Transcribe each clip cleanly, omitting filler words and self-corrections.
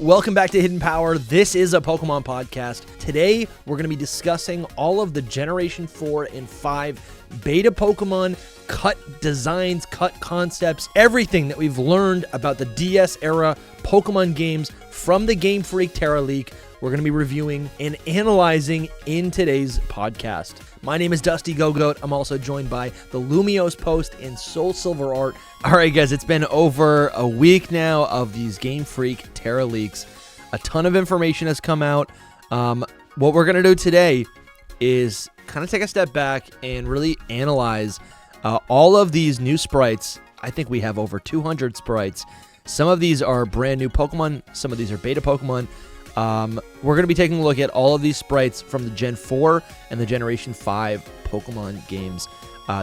Welcome back to Hidden Power. This is a Pokemon podcast. Today, we're going to be discussing all of the Generation 4 and 5 beta Pokemon, cut designs, cut concepts, everything that we've learned about the DS era Pokemon games from the Game Freak Terra Leak. We're going to be reviewing and analyzing in today's podcast. My name is DustyGogoat. I'm also joined by the LumiosePost and SoulSilverArt. All right, guys, it's been over a week now of these Game Freak Terra Leaks. A ton of information has come out. What we're going to do today is kind of take a step back and really analyze all of these new sprites. I think we have over 200 sprites. Some of these are brand new Pokemon. Some of these are beta Pokemon. We're going to be taking a look at all of these sprites from the Gen 4 and the Generation 5 Pokemon games.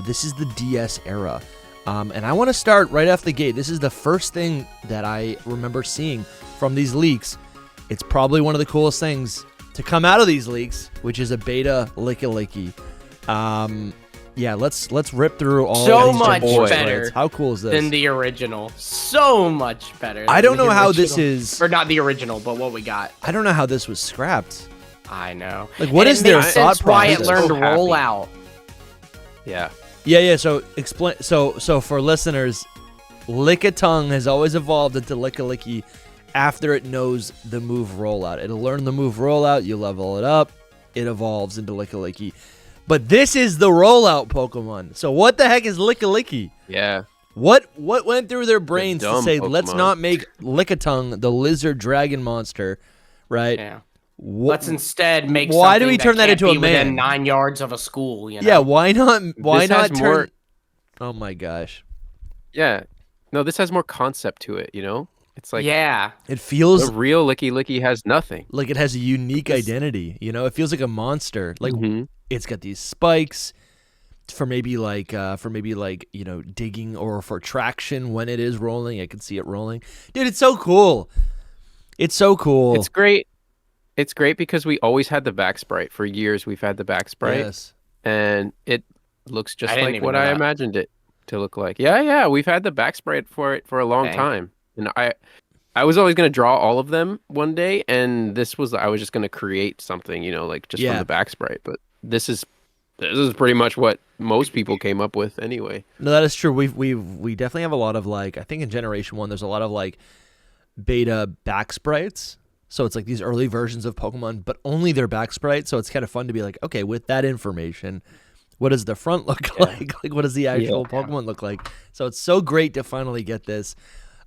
This is the DS era. And I want to start right off the gate. This is the first thing that I remember seeing from these leaks. It's probably one of the coolest things to come out of these leaks, which is a beta lickylicky. Yeah, let's rip through all so of these much Gen 4 better sprites. How cool is this? than the original. So much better. I don't know how this original. is... Or not the original, but what we got. I don't know how this was scrapped. I know. Like, what is their thought process? Why it learned to So roll happy. out. Yeah. Yeah. So explain. So for listeners, Lickitung has always evolved into Lickilicky after it knows the move rollout. It'll learn the move rollout. You level it up. It evolves into Lickilicky. But this is the rollout Pokemon. So what the heck is Lickilicky? Yeah. What went through their brains to dumb say, let's Pokemon. not make Lickitung the lizard dragon monster, right? Yeah. Let's instead make Why do something we turn that can't into a be within man? 9 yards of a school, you know? Yeah, why not? Why This not has turn? more- Oh my gosh, Yeah. No, this has more concept to it, you know? It's like yeah. it feels the real Licky has nothing. like it has a unique identity. You know, it feels like a monster. Like Mhm. it's got these spikes for maybe like you know, digging or for traction when it is rolling. I can see it rolling, dude. It's so cool. It's so cool. It's great. It's great because we always had the back sprite. For years we've had the back sprite. Yes. And it looks just I didn't like even what know I that. imagined it to look like. Yeah, we've had the back sprite for it for a long Dang. time. And I was always going to draw all of them one day, and I was just going to create something, you know, like just Yeah. from the back sprite. But this is pretty much what most people came up with anyway. No, that is true. We definitely have a lot of like, I think in Generation 1 there's a lot of like beta back sprites. So it's like these early versions of Pokemon, but only their back sprite. So it's kind of fun to be like, okay, with that information, what does the front look like? Like, what does the actual Pokemon look like? So it's so great to finally get this.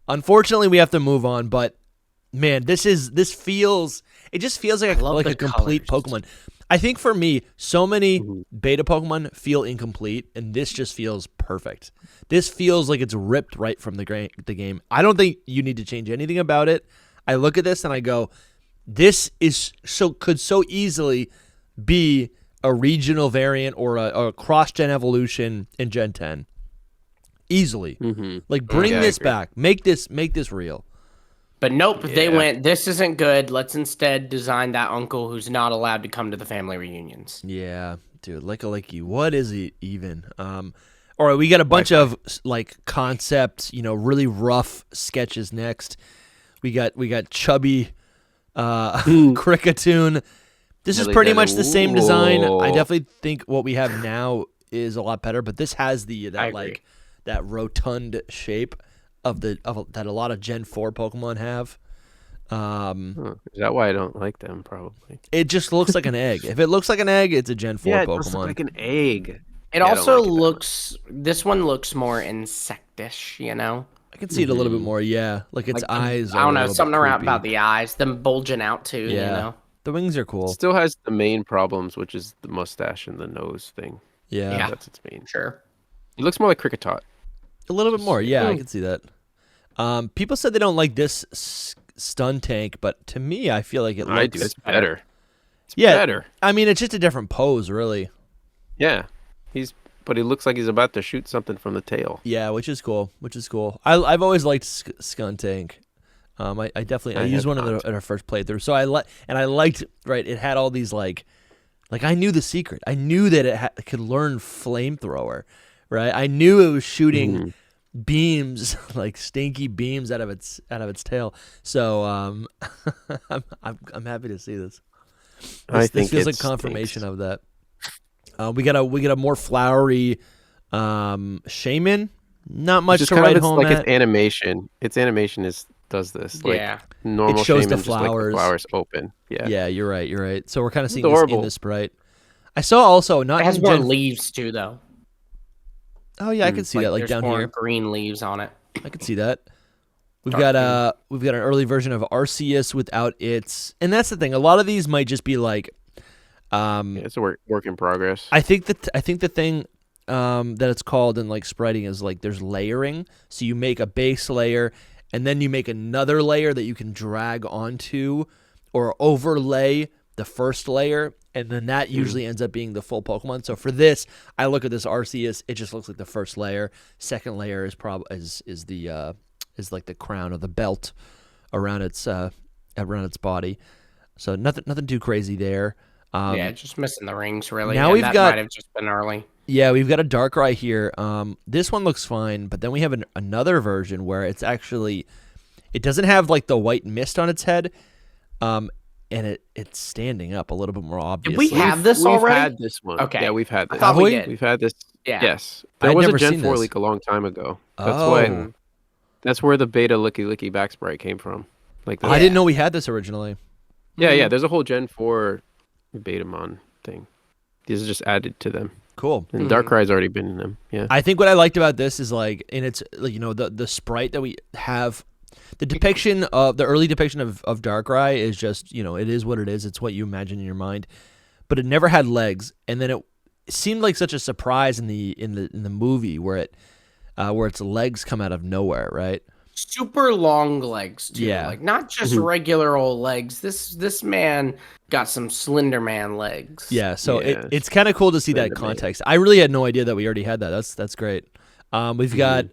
Unfortunately, we have to move on, but man, it just feels like love the a complete colors. Pokemon. I think for me, so many beta Pokemon feel incomplete, and this just feels perfect. This feels like it's ripped right from the game. I don't think you need to change anything about it. I look at this and I go, this could so easily be a regional variant or a cross-gen evolution in Gen 10. Easily. Mm-hmm. Like, bring Yeah, I this agree. back. Make this real. But nope, they Yeah. went, this isn't good. Let's instead design that uncle who's not allowed to come to the family reunions. Yeah, dude, Lickilicky, what is it even? All right, we got a bunch of like concept, you know, really rough sketches next. We got chubby Cricketune. This is Really pretty good. much the same design. I Ooh. definitely think what we have now is a lot better, but this has I that agree. like that rotund shape of that a lot of Gen 4 Pokemon have. Huh. Is that why I don't like them? Probably. It just looks like an egg. If it looks like an egg, it's a Gen 4 Yeah, it Pokemon. looks like an egg. It Yeah, I don't also like it that looks, this one looks more insectish, you know? I can see it a little bit more, yeah. Like its Like, eyes. I are don't a know, little bit something around creepy. about the eyes, them bulging out too, Yeah. you know? The wings are cool. Still has the main problems, which is the mustache and the nose thing. Yeah. Yeah. That's its main. Sure. It looks more like Cricketot. A little bit more. Yeah, I can see that. People said they don't like this stun tank, but to me, I feel like it looks I do. It's better. It's Yeah. better. I mean, it's just a different pose, really. Yeah. But he looks like he's about to shoot something from the tail. Yeah, which is cool. I've always liked Skuntank. I definitely I I used have one not. in our first playthrough. So I liked right. It had all these like I knew the secret. I knew that it could learn flamethrower, right? I knew it was shooting beams, like stinky beams out of its tail. So I'm happy to see this. I This think feels it like confirmation stinks. of that. We got a more flowery shaman. Not much Just to kind write of home like at. its animation. Its animation does this. Like Yeah. normal It shows shaman, the just like flowers. the flowers open. Yeah. Yeah, you're right. You're right. So we're kind of It's seeing this in adorable. the sprite. I saw also not It has in more Gen. leaves too, though. Oh yeah, I could see Like that. Like there's down more here, green leaves on it. I could see that. We've Dark got green. an early version of Arceus without its, and that's the thing. A lot of these might just be like, Yeah, it's a work in progress. I think the thing that it's called in like spriting is like there's layering. So you make a base layer, and then you make another layer that you can drag onto or overlay the first layer, and then that usually ends up being the full Pokemon. So for this, I look at this Arceus, it just looks like the first layer. Second layer is is like the crown or the belt around its body. So nothing too crazy there. Yeah, just missing the rings really. Now and we've that got- might have just been early. Yeah, we've got a Darkrai here. This one looks fine, but then we have another version where it doesn't have like the white mist on its head, and it's standing up a little bit more obviously. we have this we've already? had this one. Okay. Yeah, we've had I this. thought we we? did. We've had this. Yeah. Yes. I'd There was a never Gen seen 4 this. leak a long time ago. Oh. That's where the beta Licky back sprite came from. Like I didn't know we had this originally. Yeah. There's a whole Gen 4 Betamon thing. These are just added to them. Cool. And Darkrai's already been in them. Yeah. I think what I liked about this is like, and it's like, the sprite that we have, the early depiction of Darkrai is just, it is what it is. It's what you imagine in your mind, but it never had legs, and then it seemed like such a surprise in the movie where its legs come out of nowhere, right? Super long legs too. Yeah. Like not just regular old legs. This man got some Slender Man legs. Yeah, so Yeah, it's kind of cool to see that Slender Man. context. I really had no idea that we already had that. That's great. We've got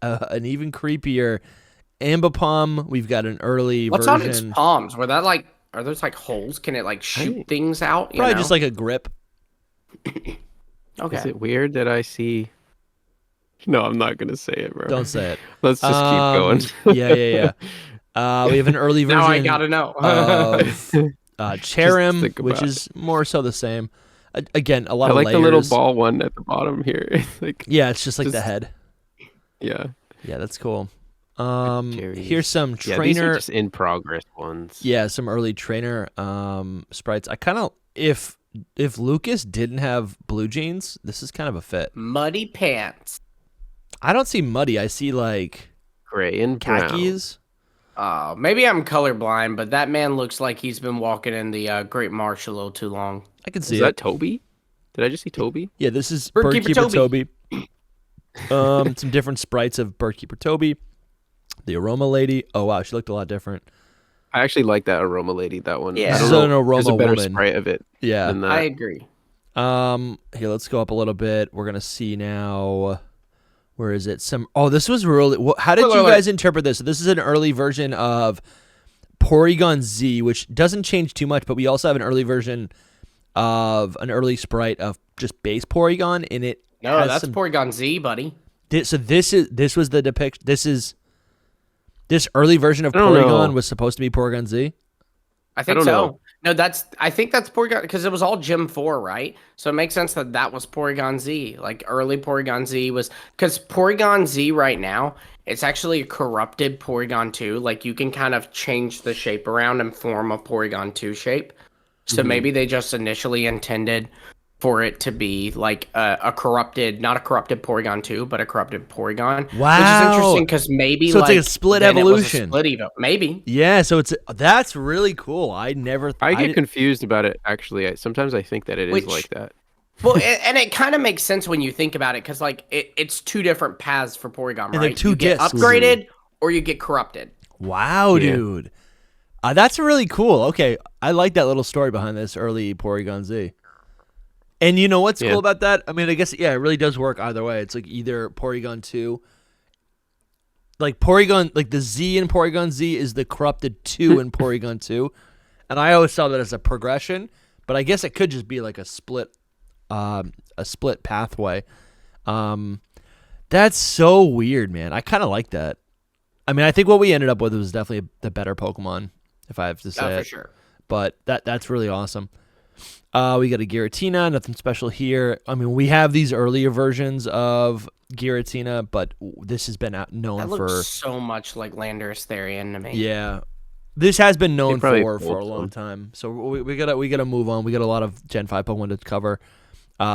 an even creepier Ambipom. We've got an early What's version. on its palms? Are those like holes? Can it like shoot things out? Probably just like a grip. Okay. Is it weird that I see? No, I'm not gonna say it, bro. Don't say it. Let's just keep going. Yeah. We have an early version. Now I gotta know. Of Cherim, think which about is more so the same. Again, a lot I of like layers. the little ball one at the bottom here. Like, Yeah, it's just like the just- head. yeah. Yeah, that's cool. Cherries. Here's some Yeah, these are trainer. just in progress ones. Yeah, some early trainer sprites. I kind of if Lucas didn't have blue jeans, this is kind of a fit. Muddy pants. I don't see muddy. I see like Gray and brown. khakis. Maybe I'm colorblind, but that man looks like he's been walking in the Great Marsh a little too long. I can see Is it. that Toby? Did I just see Toby? Yeah, this is Birdkeeper Birdkeeper Toby. Some different sprites of Birdkeeper Toby. The Aroma Lady. Oh wow, she looked a lot different. I actually like that aroma lady. That one. Yeah. I don't So know. an There's a aroma better woman. sprite of it Yeah. than that. I agree. Here, let's go up a little bit. We're gonna see now. Where is it? This was really. How did you guys interpret this? So this is an early version of Porygon Z, which doesn't change too much, but we also have an early version of an early sprite of just base Porygon, and it. No, has that's some, Porygon Z, buddy. So this was the depiction. This early version of I don't Porygon know. was supposed to be Porygon Z. I think don't so. know. No, I think that's Porygon because it was all Gym 4, right? So it makes sense that was Porygon Z. Like early Porygon Z was because Porygon Z right now, it's actually a corrupted Porygon 2. Like you can kind of change the shape around and form a Porygon 2 shape. So maybe they just initially intended for it to be like a corrupted, not a corrupted Porygon 2, but a corrupted Porygon. Which is Wow. interesting because maybe So it's like a split then it was a evolution. split evo. Maybe. Yeah, so that's really cool. I get confused about it. Actually, sometimes I think that it is Which- like that. Well, and it kind of makes sense when you think about it, because like it's two different paths for Porygon, they're right? two you get discs. upgraded or you get corrupted. Wow, Yeah. dude. That's really cool. Okay, I like that little story behind this early Porygon Z. And you know what's Yeah. cool about that? I mean, I guess, yeah, it really does work either way. It's like either Porygon 2, like Porygon, like the Z in Porygon Z is the corrupted 2 in Porygon 2. And I always saw that as a progression, but I guess it could just be like a split pathway. That's so weird, man. I kind of like that. I mean, I think what we ended up with was definitely the better Pokemon, if I have to say for it. sure. But that's really awesome. We got a Giratina, nothing special here. I mean, we have these earlier versions of Giratina, but this has been known That for looks so much like Landorus Therian to me. yeah. This has been known probably for a pulled long some. time. So we gotta move on. We got a lot of Gen 5 Pokemon to cover.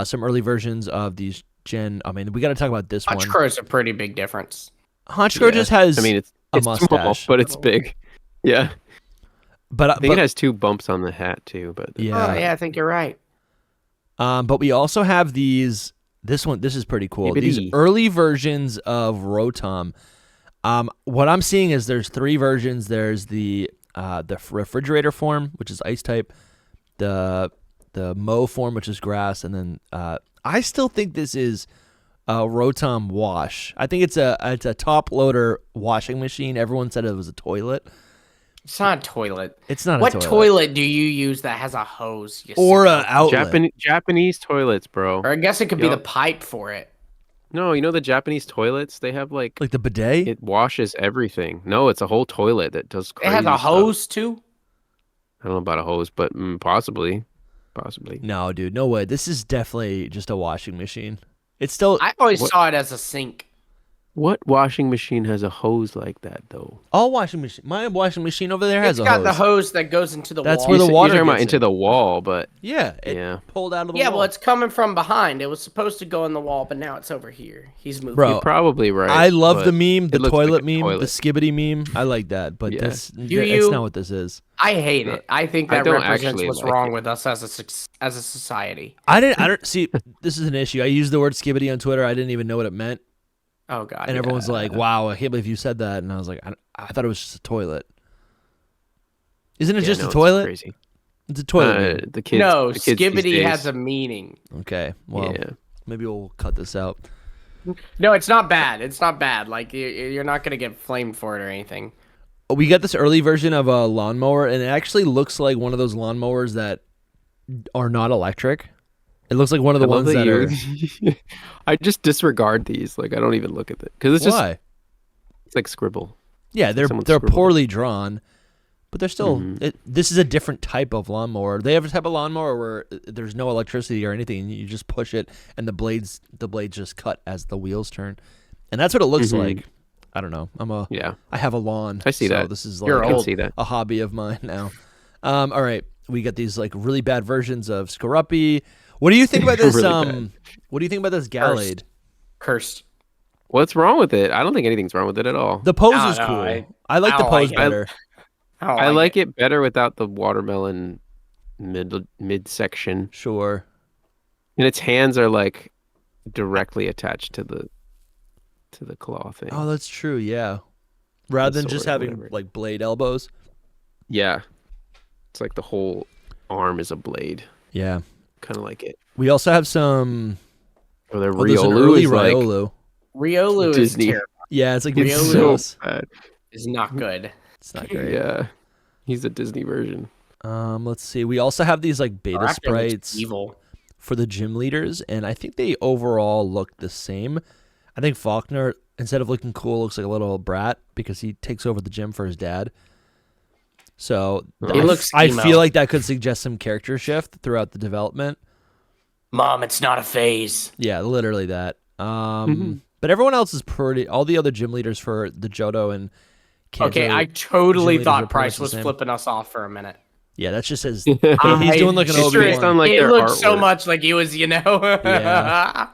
Some early versions of these I mean, we got to talk about this one. Honchkrow is a pretty big difference. Honchkrow just has I mean, it's a small, mustache. but it's big. Yeah. But I think it has 2 bumps on the hat too, but yeah. Oh, yeah, I think you're right. But we also have these. This is pretty cool. These early versions of Rotom. What I'm seeing is there's 3 versions. There's the refrigerator form, which is ice type, the Mo form, which is grass, and then I still think this is a Rotom wash. I think it's a top loader washing machine. Everyone said it was a toilet. It's not a toilet. It's not What a toilet. toilet do you use that has a hose? Or an outlet. Japanese toilets, bro. Or I guess it could be the pipe for it. No, you know the Japanese toilets? They have like the bidet? it washes everything. No, it's a whole toilet that does crazy It has a stuff. hose too? I don't know about a hose, but possibly. No, dude, no way. This is definitely just a washing machine. It's still I always saw it as a sink. What washing machine has a hose like that though? all washing machine. My washing machine over there has It's a got hose. the hose that goes into the That's wall. where the water You're talking about gets into in. the wall, but Yeah, it Yeah. pulled out of the Yeah, wall. well, it's coming from behind. It was supposed to go in the wall, but now it's over here. He's moved. Bro, you're probably right. I love but the meme, the it looks toilet like a meme, the toilet. skibbity meme. I like that, but Yeah. that's you- not what this is. I hate it. I think I that don't represents actually what's like wrong it. with us as a society. I don't see. This is an issue. I used the word skibbity on Twitter. I didn't even know what it meant, Oh god. and everyone's like, "Wow, I can't believe you said that." And I was like, "I thought it was just a toilet." Isn't it just no, a it's toilet? crazy. It's a toilet. meme. The kids. no, the kids these skibbity has days- a meaning. Okay, well, yeah. maybe we'll cut this out. No, it's not bad. It's not bad. Like you're not gonna get flamed for it or anything. We got this early version of a lawnmower, and it actually looks like one of those lawnmowers that are not electric. It looks like one of the I love ones that are. I just disregard these. Like I don't even look at it because it's just Why? it's like scribble. Yeah, they're someone they're scribbled. poorly drawn, but they're still. Mhm. This is a different type of lawnmower. They have a type of lawnmower where there's no electricity or anything. You just push it, and the blades just cut as the wheels turn, and that's what it looks Mhm. like. I don't know. Yeah, I have a lawn. I see so that. This is You're like I can old. see that. a hobby of mine now. All right, we got these like really bad versions of Scrafty. What do you think about this? Really bad. What do you think about this Gallade? Cursed. What's wrong with it? I don't think anything's wrong with it at all. The pose I is don't cool. know, I like I the don't pose like it. better. I like it better without the watermelon midsection, Sure. and its hands are like directly attached to the claw thing. Oh, that's true. Yeah. Rather than Sword just or having whatever. like blade elbows. Yeah, it's like the whole arm is a blade, Yeah. kind of like it. We also have some. Or the Oh, there's an early Riolu is like Riolu. Riolu is Disney. terrible. Yeah, it's like Riolu. it's so so. bad. Is not good. It's not great. Yeah, he's a Disney version. Let's see. We also have these like beta Raptor looks sprites evil. for the gym leaders, and I think they overall look the same. I think Faulkner, instead of looking cool, looks like a little brat because he takes over the gym for his dad. So He looks I emo. feel like that could suggest some character shift throughout the development. Mom, it's not a phase. Yeah, literally that. Mhm. But everyone else is pretty. All the other gym leaders for the Johto and Kanto, Okay, I totally gym leaders are thought pretty Price much the was same. flipping us off for a minute. Yeah, that's just his. He's He's doing like an It's Obi-Wan. based on like it their looked so artwork. much like he was, Yeah.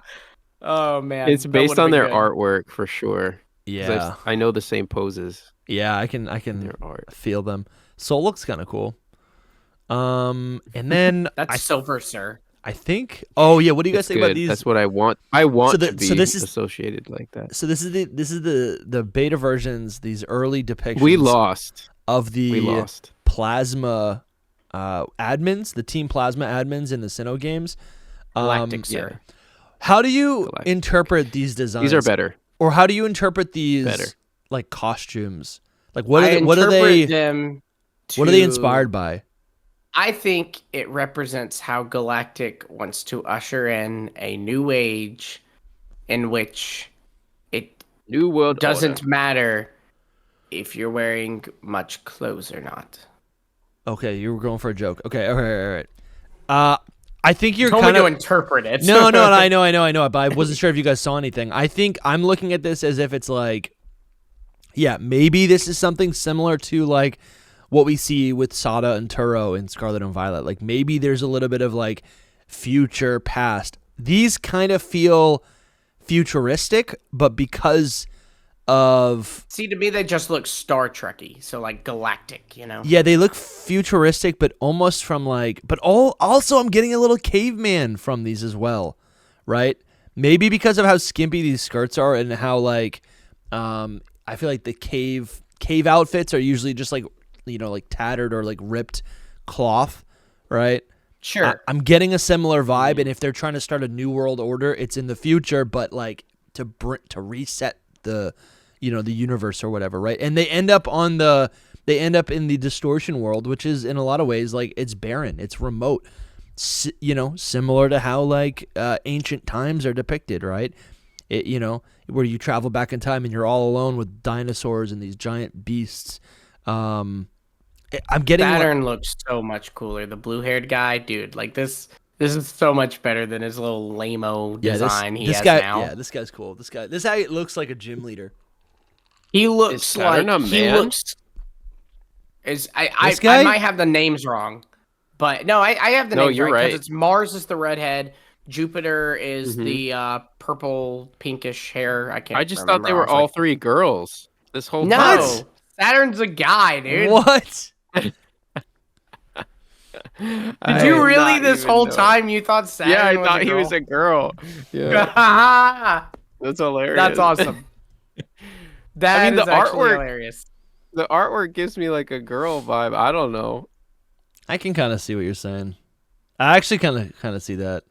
Oh man, It's that based would've on been their good. artwork for sure. 'Cause Yeah, I know the same poses yeah, I in can their art. feel them. Soul looks kind of cool. And then That's silver, sir. I think. Oh yeah, what do you guys It's think about good. these? That's what I want. I want to be so this is- associated like that. So this is the beta versions. These early depictions. We lost. of the We lost. plasma admins, the Team Plasma admins in the Sinnoh games. Galactic, sir. How do you Galactic. interpret these designs? These are better. Or how do you interpret these Better. like costumes? Like what are I they, what are interpret they them what are they to- inspired by? I think it represents how Galactic wants to usher in a new age in which New world Doesn't order. matter if you're wearing much clothes or not. Okay, you were going for a joke. Okay, all right. I think you're Told kind me to of interpret it. no, I know, but I wasn't sure if you guys saw anything. I think I'm looking at this as if it's like, yeah, maybe this is something similar to like what we see with Sada and Turo in Scarlet and Violet. Like maybe there's a little bit of like future, past. These kind of feel futuristic, but because of See, to me, they just look Star Trek-y, so like galactic, you know? yeah, they look futuristic, but almost from like, but also I'm getting a little caveman from these as well, right? Maybe because of how skimpy these skirts are and how like, I feel like the cave outfits are usually just like, like tattered or like ripped cloth, right? Sure. I'm getting a similar vibe, and if they're trying to start a new world order, it's in the future, but like to reset the, the universe or whatever, right? And they end up in the distortion world, which is in a lot of ways like it's barren, it's remote, similar to how like ancient times are depicted, right? Where you travel back in time and you're all alone with dinosaurs and these giant beasts. I'm getting Saturn looks so much cooler. The blue-haired guy, dude, like this is so much better than his little lame-o design he has now. Yeah, this guy's cool. This guy looks like a gym leader. He looks Saturn like a he man? looks. I might have the names wrong, but no, I have the names you're right right. because it's Mars is the redhead, Jupiter is the purple pinkish hair. I just thought they were all three girls this whole no. time. Saturn's a guy, dude. What? Did you really this whole time you thought Saturn Yeah, I was thought a he girl? was a girl. Yeah, that's hilarious. That's awesome. That the is actually artwork- hilarious. The artwork gives me like a girl vibe. I don't know. I can kind of see what you're saying. I actually kind of see that.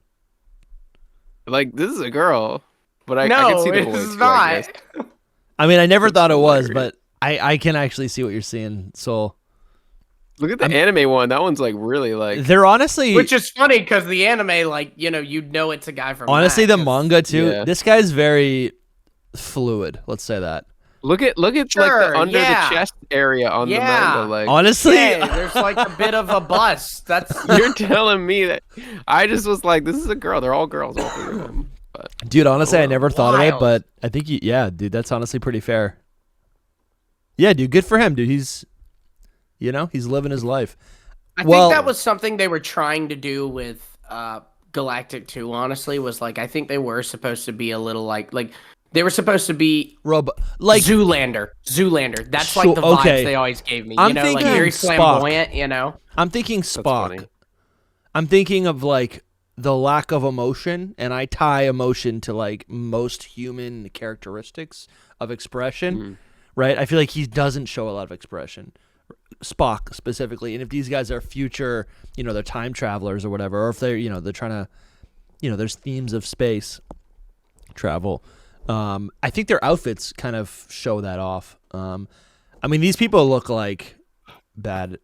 Like this is a girl, but I No, can see the boy it's too, not. I guess. I mean, I never thought it was, hilarious. but I can actually see what you're seeing. So Look at the anime one. That one's like really like. they're honestly, Which is funny because the anime, like, you'd know it's a guy from honestly, that, the 'cause- manga too. Yeah. This guy's very fluid. Let's say that. Look at like Sure, the under yeah. the chest area on the Yeah. manga. Like Honestly, Yeah, there's like a bit of a bust. That's you're telling me that. I just was like, this is a girl. They're all girls, all three of them. But dude, honestly, I never thought of it, Wild. but I think yeah, dude, that's honestly pretty fair. Yeah, dude, good for him, dude. He's living his life. I Well- think that was something they were trying to do with Galactic 2, honestly, was like I think they were supposed to be a little like they were supposed to be Like Zoolander. That's Sure, like the vibes okay. they always gave me. I'm like thinking very Spock. flamboyant, I'm thinking Spock. funny. I'm thinking of like the lack of emotion, and I tie emotion to like most human characteristics of expression, right? I feel like he doesn't show a lot of expression. Spock specifically, and if these guys are future, they're time travelers or whatever, or if they're, they're trying to, there's themes of space travel. I think their outfits kind of show that off. I mean, these people look like bad.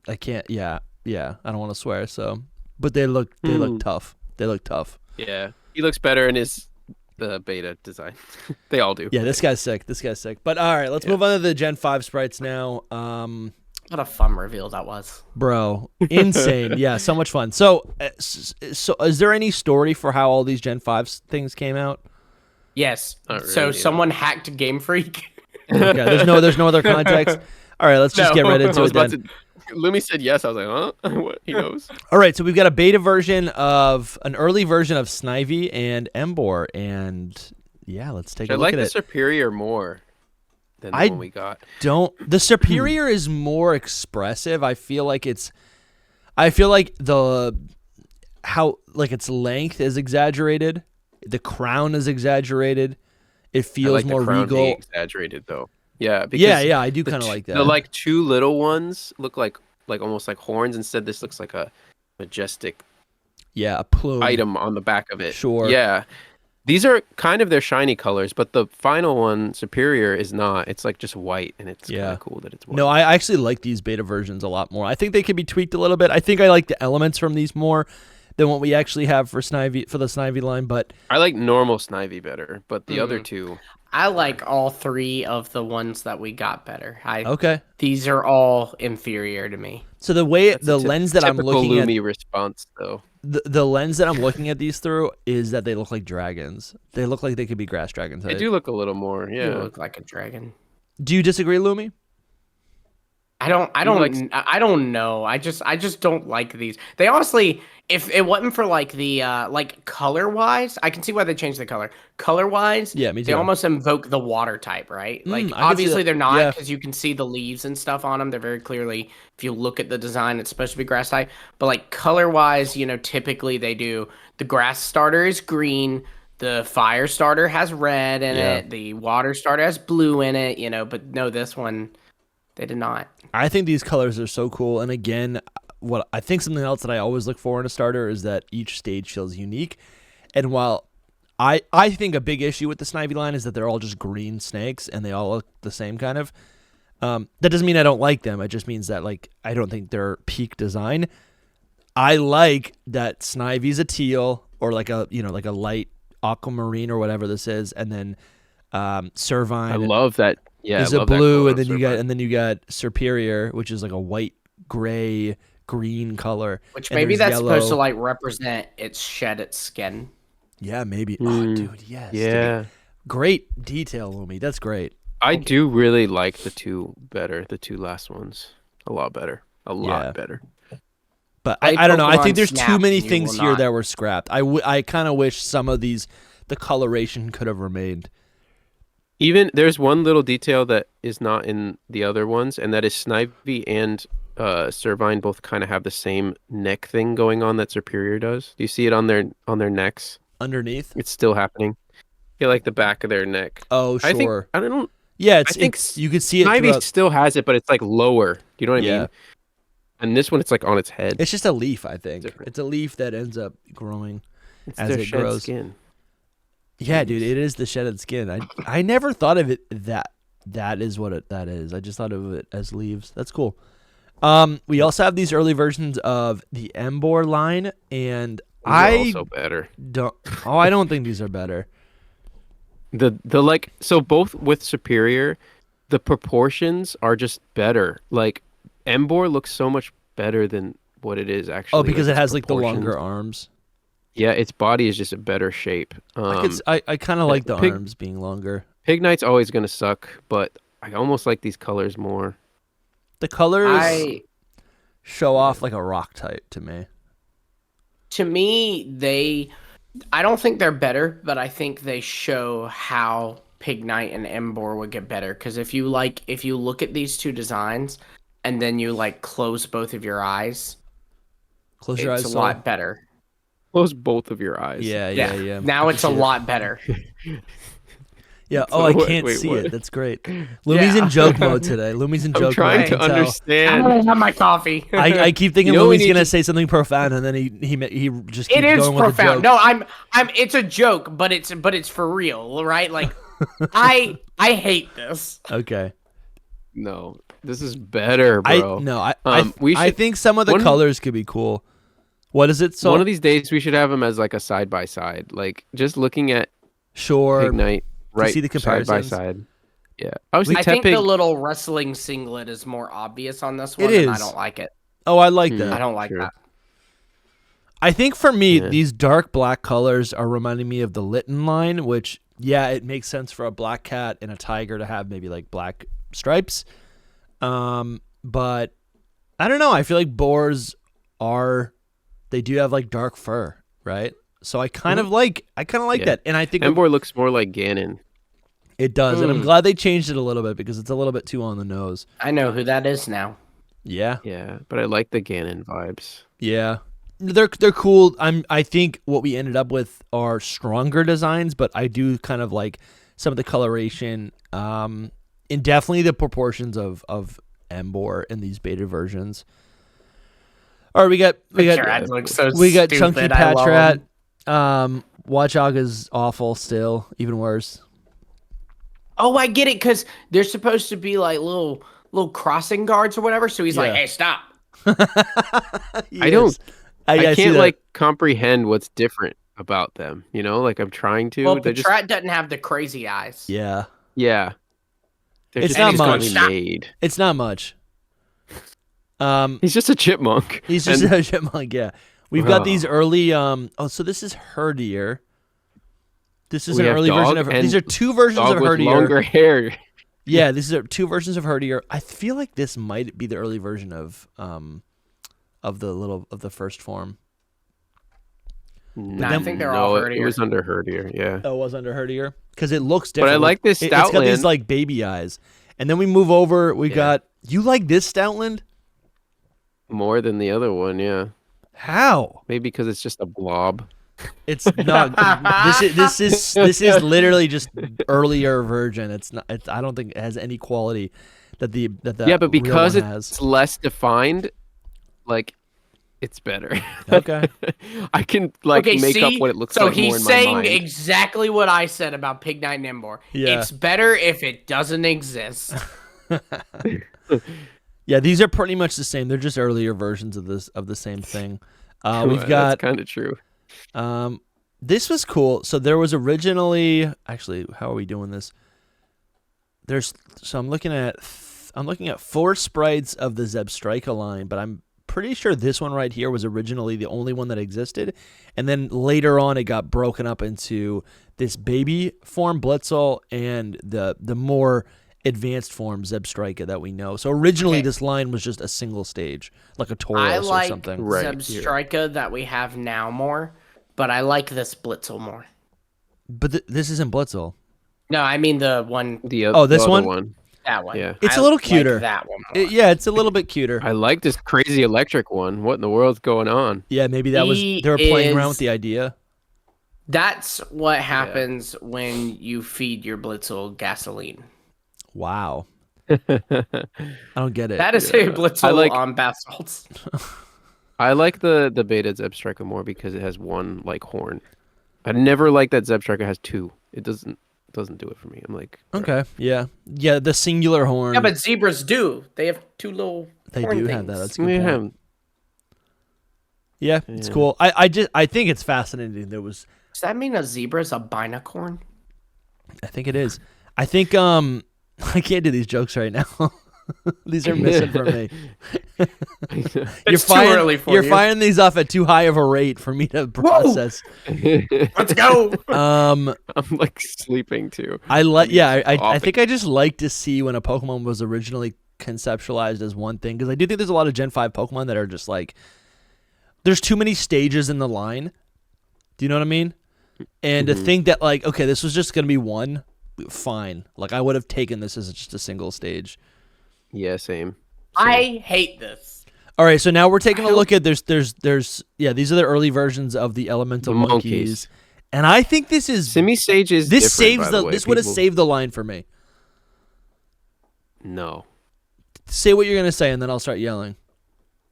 I can't. Yeah. I don't want to swear. So, but they look tough. They look tough. yeah, he looks better in the beta design. They all do. Yeah, this guy's sick. But all right, let's move on to the Gen 5 sprites now. What a fun reveal that was. Bro, insane. Yeah, so much fun. So is there any story for how all these Gen 5 things came out? Yes. Not So really, someone hacked Game Freak. Okay, there's no other context. All right, let's just get right into I was it then. about to. Lumi said yes. I was like, huh? What? He knows. All right, so we've got a beta version of an early version of Snivy and Embor, and yeah, let's take a I look like at the it. Superior more than the I one we got. The Superior is more expressive. I feel like its length is exaggerated. The crown is exaggerated. It I feels like more the crown being regal. exaggerated though. Yeah. Because Yeah, I do kind of like that. The like two little ones look like almost like horns. Instead, this looks like a majestic a plume. item on the back of it. Sure. Yeah. These are kind of their shiny colors, but the final one, Superior, is not. It's like just white, and it's kind of cool that it's white. No, I actually like these beta versions a lot more. I think they could be tweaked a little bit. I think I like the elements from these more than what we actually have for the Snivy line, but I like normal Snivy better, but the other two. I like all three of the ones that we got better. Okay. These are all inferior to me. So the way the lens that I'm looking at, Lumi response though. the lens that I'm looking at these through is that they look like dragons. They look like they could be grass dragons. They do look a little more. Yeah. You look like a dragon. Do you disagree, Lumi? I don't know. I just don't like these. They honestly, if it wasn't for like the like color wise, I can see why they changed the color. Color wise, yeah, me too. They almost invoke the water type, right? Like I obviously they're not because you can see the leaves and stuff on them. They're very clearly, if you look at the design, it's supposed to be grass type. But like color wise, typically they do the grass starter is green. The fire starter has red in it. The water starter has blue in it, but no, this one, they did not. I think these colors are so cool. And again, what I think something else that I always look for in a starter is that each stage feels unique. And while I think a big issue with the Snivy line is that they're all just green snakes and they all look the same kind of. That doesn't mean I don't like them. It just means that like I don't think they're peak design. I like that Snivy's a teal or like a like a light aquamarine or whatever this is, and then Servine. I love that. Yeah, is a blue, and then you got Superior, which is like a white, gray, green color. Which maybe that's yellow. Supposed to like represent its shed its skin. Yeah, maybe. Oh, dude, yes. Yeah. Great detail, Lumi. That's great. I do really like the two better. The two last ones, a lot better. A lot better. But I don't know. I think there's too many things here that were scrapped. I kind of wish some of these, the coloration could have remained. Even there's one little detail that is not in the other ones, and that is Snivy and Servine both kind of have the same neck thing going on that Superior does. Do you see it on their necks? Underneath? It's still happening. Yeah, like the back of their neck. Oh, sure. I don't. Yeah, I think you could see it. Snivy still has it, but it's like lower. Do you know what I mean? And this one, it's like on its head. It's just a leaf, I think. It's a leaf that ends up growing as it grows. Skin. Yeah, dude, it is the shedded skin. I never thought of it that is what that is. I just thought of it as leaves. That's cool. We also have these early versions of the Embor line, and I also better. I don't think these are better. The like, so both with Superior, the proportions are just better. Like Embor looks so much better than what it is actually. Oh, because it has like the longer arms. Yeah, its body is just a better shape. I kind of like the arms being longer. Pignite's always going to suck, but I almost like these colors more. The colors show off like a rock type to me. To me, I don't think they're better, but I think they show how Pignite and Embor would get better. Because if you look at these two designs and then you like close both of your eyes, it's a lot better. Close both of your eyes. Yeah. Now it's a lot better. Yeah. Oh, I can't see it. That's great. Lumi's in joke mode today. Lumi's in joke mode. I'm trying to understand. I'm gonna have my coffee. I keep thinking Lumi's gonna say something profound, and then he just keeps going with profound. The joke. No, it's a joke, but it's for real, right? Like, I hate this. Okay. No, this is better, bro. I think some of the colors could be cool. What is it? So one of these days we should have them as like a side by side, like just looking at Pignite, right? See the comparisons side by side. Yeah, I think the little wrestling singlet is more obvious on this one. It is. And I don't like it. Oh, I like that. I don't like that. I think for me, these dark black colors are reminding me of the Litten line, which it makes sense for a black cat and a tiger to have maybe like black stripes. But I don't know. I feel like boars they do have like dark fur, right? So I kind of like that, and I think Embor looks more like Ganon. It does, and I'm glad they changed it a little bit because it's a little bit too on the nose. I know who that is now. Yeah, but I like the Ganon vibes. Yeah, they're cool. I think what we ended up with are stronger designs, but I do kind of like some of the coloration, and definitely the proportions of Embor in these beta versions. All right, we got Chunky Patrat. Watchog is awful still, even worse. Oh, I get it, because they're supposed to be like little crossing guards or whatever. So he's like, "Hey, stop!" I can't like comprehend what's different. about them. You know, like I'm trying to. Well, They're just Patrat doesn't have the crazy eyes. Yeah. yeah. They're It's just not differently much. made. It's not much. He's just a chipmunk. He's just And- a chipmunk, yeah. We've got these early so this is Herdier. This is We an have early version dog of and these are two versions dog of with Herdier. longer hair. Yeah, these are two versions of Herdier. I feel like this might be the early version of the first form. No, I think they're all It Herdier. was under Herdier, yeah. Oh, it was under Herdier? Because it looks But I different. like this It's got these Stoutland. like baby eyes. And then we move over, we got you like this Stoutland? More than the other one, yeah. How? Maybe because it's just a blob. It's not. this is literally just earlier version. It's not. I don't think it has any quality that the Yeah, but real because one it's has. less defined, like it's better. Okay. I can like make up what it looks so like more he's in my saying mind. exactly what I said about Pig Night Nimbor. Yeah. It's better if it doesn't exist. Yeah, these are pretty much the same. They're just earlier versions of the same thing. We've got That's kind of true. this was cool. So there was originally actually how are we doing this? I'm looking at 4 sprites of the Zebstrika line, but I'm pretty sure this one right here was originally the only one that existed, and then later on it got broken up into this baby form Blitzel and the more advanced form Zebstrika that we know. So originally this line was just a single stage, like a Tauros I like or something. Zebstrika that we have now more, but I like this Blitzel more. But this isn't Blitzel. No, I mean the one. this the other one? That one. Yeah. It's I a little like cuter. that one more. Yeah, it's a little bit cuter. I like this crazy electric one. What in the world's going on? Yeah, maybe that was He they were playing around is- with the idea. That's what happens when you feed your Blitzel gasoline. Wow. I don't get it. That is a Blitzel I like- on bath salts. I like the beta Zebstrika more because it has one like horn. I never like that Zebstrika has 2. It doesn't do it for me. I'm like, Okay, yeah. Yeah, the singular horn. Yeah, but zebras do. They have 2 little they horn do things. have that. That's a good yeah. point. Yeah, it's cool. I think it's fascinating. Does that mean a zebra is a binacorn? I think it is. I think I can't do these jokes right now. These are missing for me. It's too early for you're you. firing these off at too high of a rate for me to process. Let's go. I'm like sleeping too. I think I just like to see when a Pokemon was originally conceptualized as one thing, because I do think there's a lot of Gen 5 Pokemon that are just like, there's too many stages in the line. Do you know what I mean? And to think that like, okay, this was just gonna be one, fine. Like I would have taken this as just a single stage. Yeah, same. I hate this. All right, so now we're taking a look at these are the early versions of the elemental The monkeys. monkeys. And I think this is Semi-Sage is this different, saves by the way. this would have People- saved the line for me. No. Say what you're gonna say, and then I'll start yelling.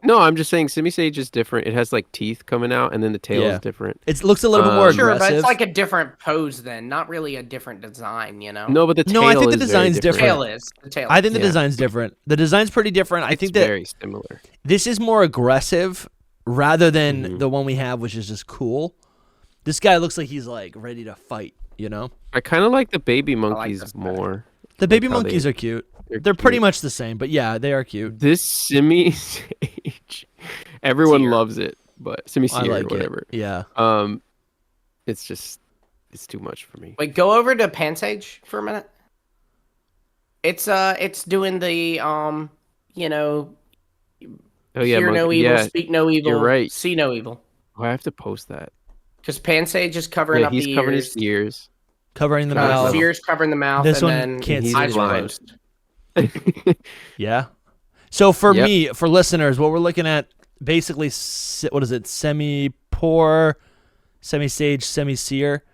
No, I'm just saying Semi-Sage is different. It has like teeth coming out, and then the tail Yeah. is different. It looks a little bit more Sure, aggressive. but it's like a different pose then, not really a different design, you know? No, but the tail No, I think the is very design's The different. tail is. The tail I think the Yeah. design's different. The design's pretty different. I It's think that very similar. this is more aggressive rather than Mm-hmm. the one we have, which is just cool. This guy looks like he's like ready to fight, you know? I kind of like the baby like monkeys this better. more. The baby how monkeys they- are cute. they're They're pretty cute. much the same, but yeah, they are cute. This Semi-Sage, everyone Seer. loves it, but I Semi-Seer like or whatever. it. Yeah. It's too much for me. Wait, go over to Pansage for a minute. It's doing the you know, Oh yeah, hear no monkey- evil, yeah. speak no evil, you're right. see no evil. Oh, I have to post that. Because Pansage is covering Yeah, up he's the covering ears. his ears. Covering the Got it. mouth. Seer's covering the mouth, This and one then can't see eyes the line. closed. Yeah. So for Yep. me, for listeners, what we're looking at basically, what is it? Semi-poor, semi-sage, semi-seer.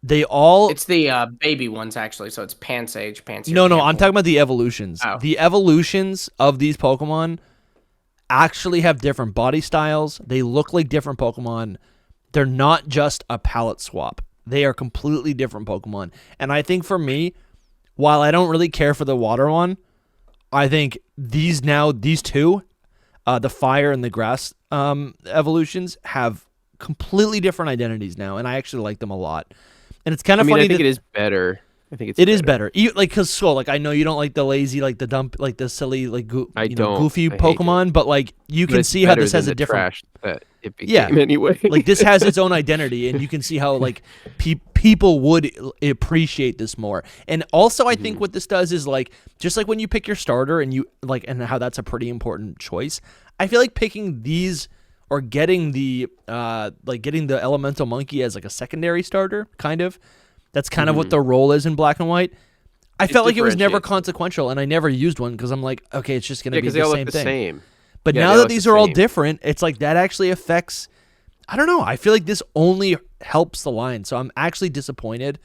They all. It's the baby ones actually, so it's Pansage, Panseer. No, I'm Camel. talking about the evolutions. Oh. The evolutions of these Pokemon actually have different body styles. They look like different Pokemon. They're not just a palette swap. They are completely different Pokemon. And I think for me, while I don't really care for the water one, I think these two, the fire and the grass evolutions, have completely different identities now, and I actually like them a lot. And it's kind of I mean, funny. I think it is better. I think it is better. Like, because Skull, like, I know you don't like the lazy, like the dump, like the silly, like goofy Pokemon, but like you can see how this has a different. Trash that it became anyway. Like this has its own identity, and you can see how like people would appreciate this more. And also, I think what this does is like just like when you pick your starter and you like, and how that's a pretty important choice. I feel like picking these or getting the elemental monkey as like a secondary starter, kind of. That's kind of what the role is in Black and White. I felt like it was never consequential, and I never used one because I'm like, okay, it's just going to be the same thing. Same. But now that these are all different, it's like that actually affects. I don't know. I feel like this only helps the line, so I'm actually disappointed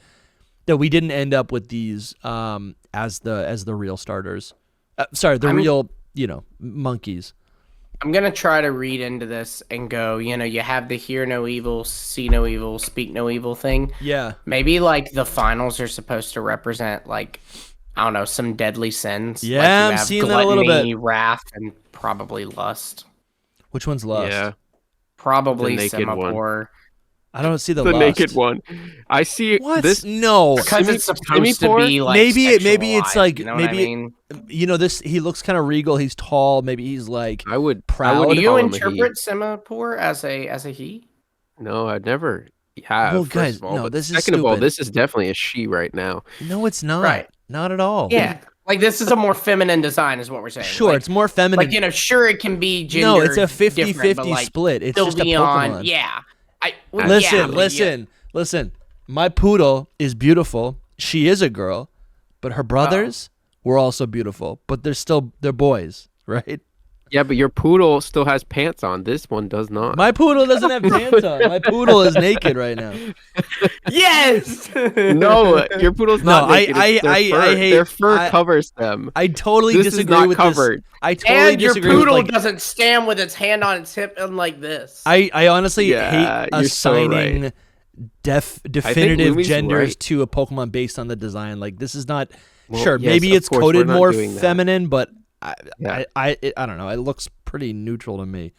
that we didn't end up with these as the real starters. Real monkeys. I'm going to try to read into this and go, you have the hear no evil, see no evil, speak no evil thing. Yeah. Maybe, like, the finals are supposed to represent, like, I don't know, some deadly sins. Yeah, like I'm seeing that a little bit. Wrath, and probably lust. Which one's lust? Yeah. Probably The naked Semaphore. I don't see the lust. naked one. I see what? This. No. Because it's supposed to be, like, maybe it's like, you know what I mean? This, he looks kind of regal. He's tall. Maybe he's like proud. Do you interpret Semaphore as a he? No, I'd never have. Well, guys, no, this is second of all, stupid. this is definitely a she right now. No, it's not. Right. Not at all. Yeah. Like, this is a more feminine design is what we're saying. Sure, like, it's more feminine. Like, sure, it can be gender. No, it's a 50-50 split. It's just a Pokemon. Yeah. Listen. My poodle is beautiful. She is a girl, but her brothers were also beautiful. But they're boys, right? Yeah, but your poodle still has pants on. This one does not. My poodle doesn't have pants on. My poodle is naked right now. Yes. No, your poodle's not naked. I hate their fur covers them. I totally disagree is not with covered. this. I totally and your disagree poodle with, doesn't stand with its hand on its hip and like this. I honestly hate assigning so definitive genders to a Pokemon based on the design. Like, this is not maybe it's coded more feminine, but I don't know. It looks pretty neutral to me.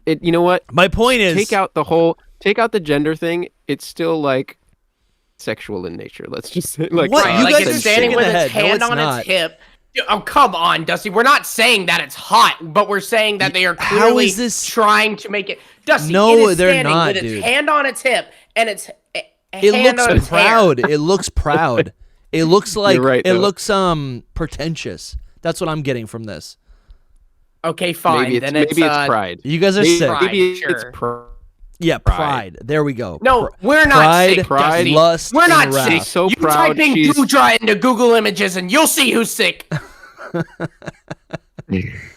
You know what? My point is, take out the gender thing. It's still like sexual in nature. Let's just say, like, what? You guys it's are standing with its hand on its hip. Oh, come on, Dusty. We're not saying that it's hot, but we're saying that they are clearly trying to make it. Dusty, no, they're not, with dude. Its hand on its hip and its it looks proud. It looks proud. It looks like it looks pretentious. That's what I'm getting from this. Okay, fine. Maybe it's pride. You guys are sick. Maybe sure. it's pride. Yeah, pride. There we go. No, we're not sick, pride, Dusty. lust, we're not and sick. wrath. So you proud. type in Goodra into Google Images and you'll see who's sick.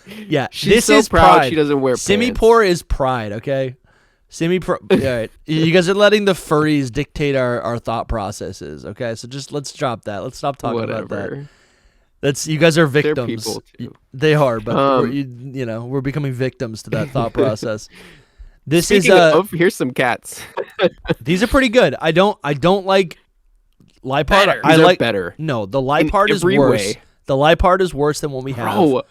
Yeah, she's this so is proud pride. She doesn't wear pants. Simipour is pride. Okay, all right, you guys are letting the furries dictate our thought processes. Okay, so just let's drop that. Let's stop talking about that. You guys are victims. They're people too. They are, but we're becoming victims to that thought process. Speaking of, here's some cats. These are pretty good. I don't like Liepard. I like better. No, the Liepard is worse. The Liepard is worse than what we have. Bro,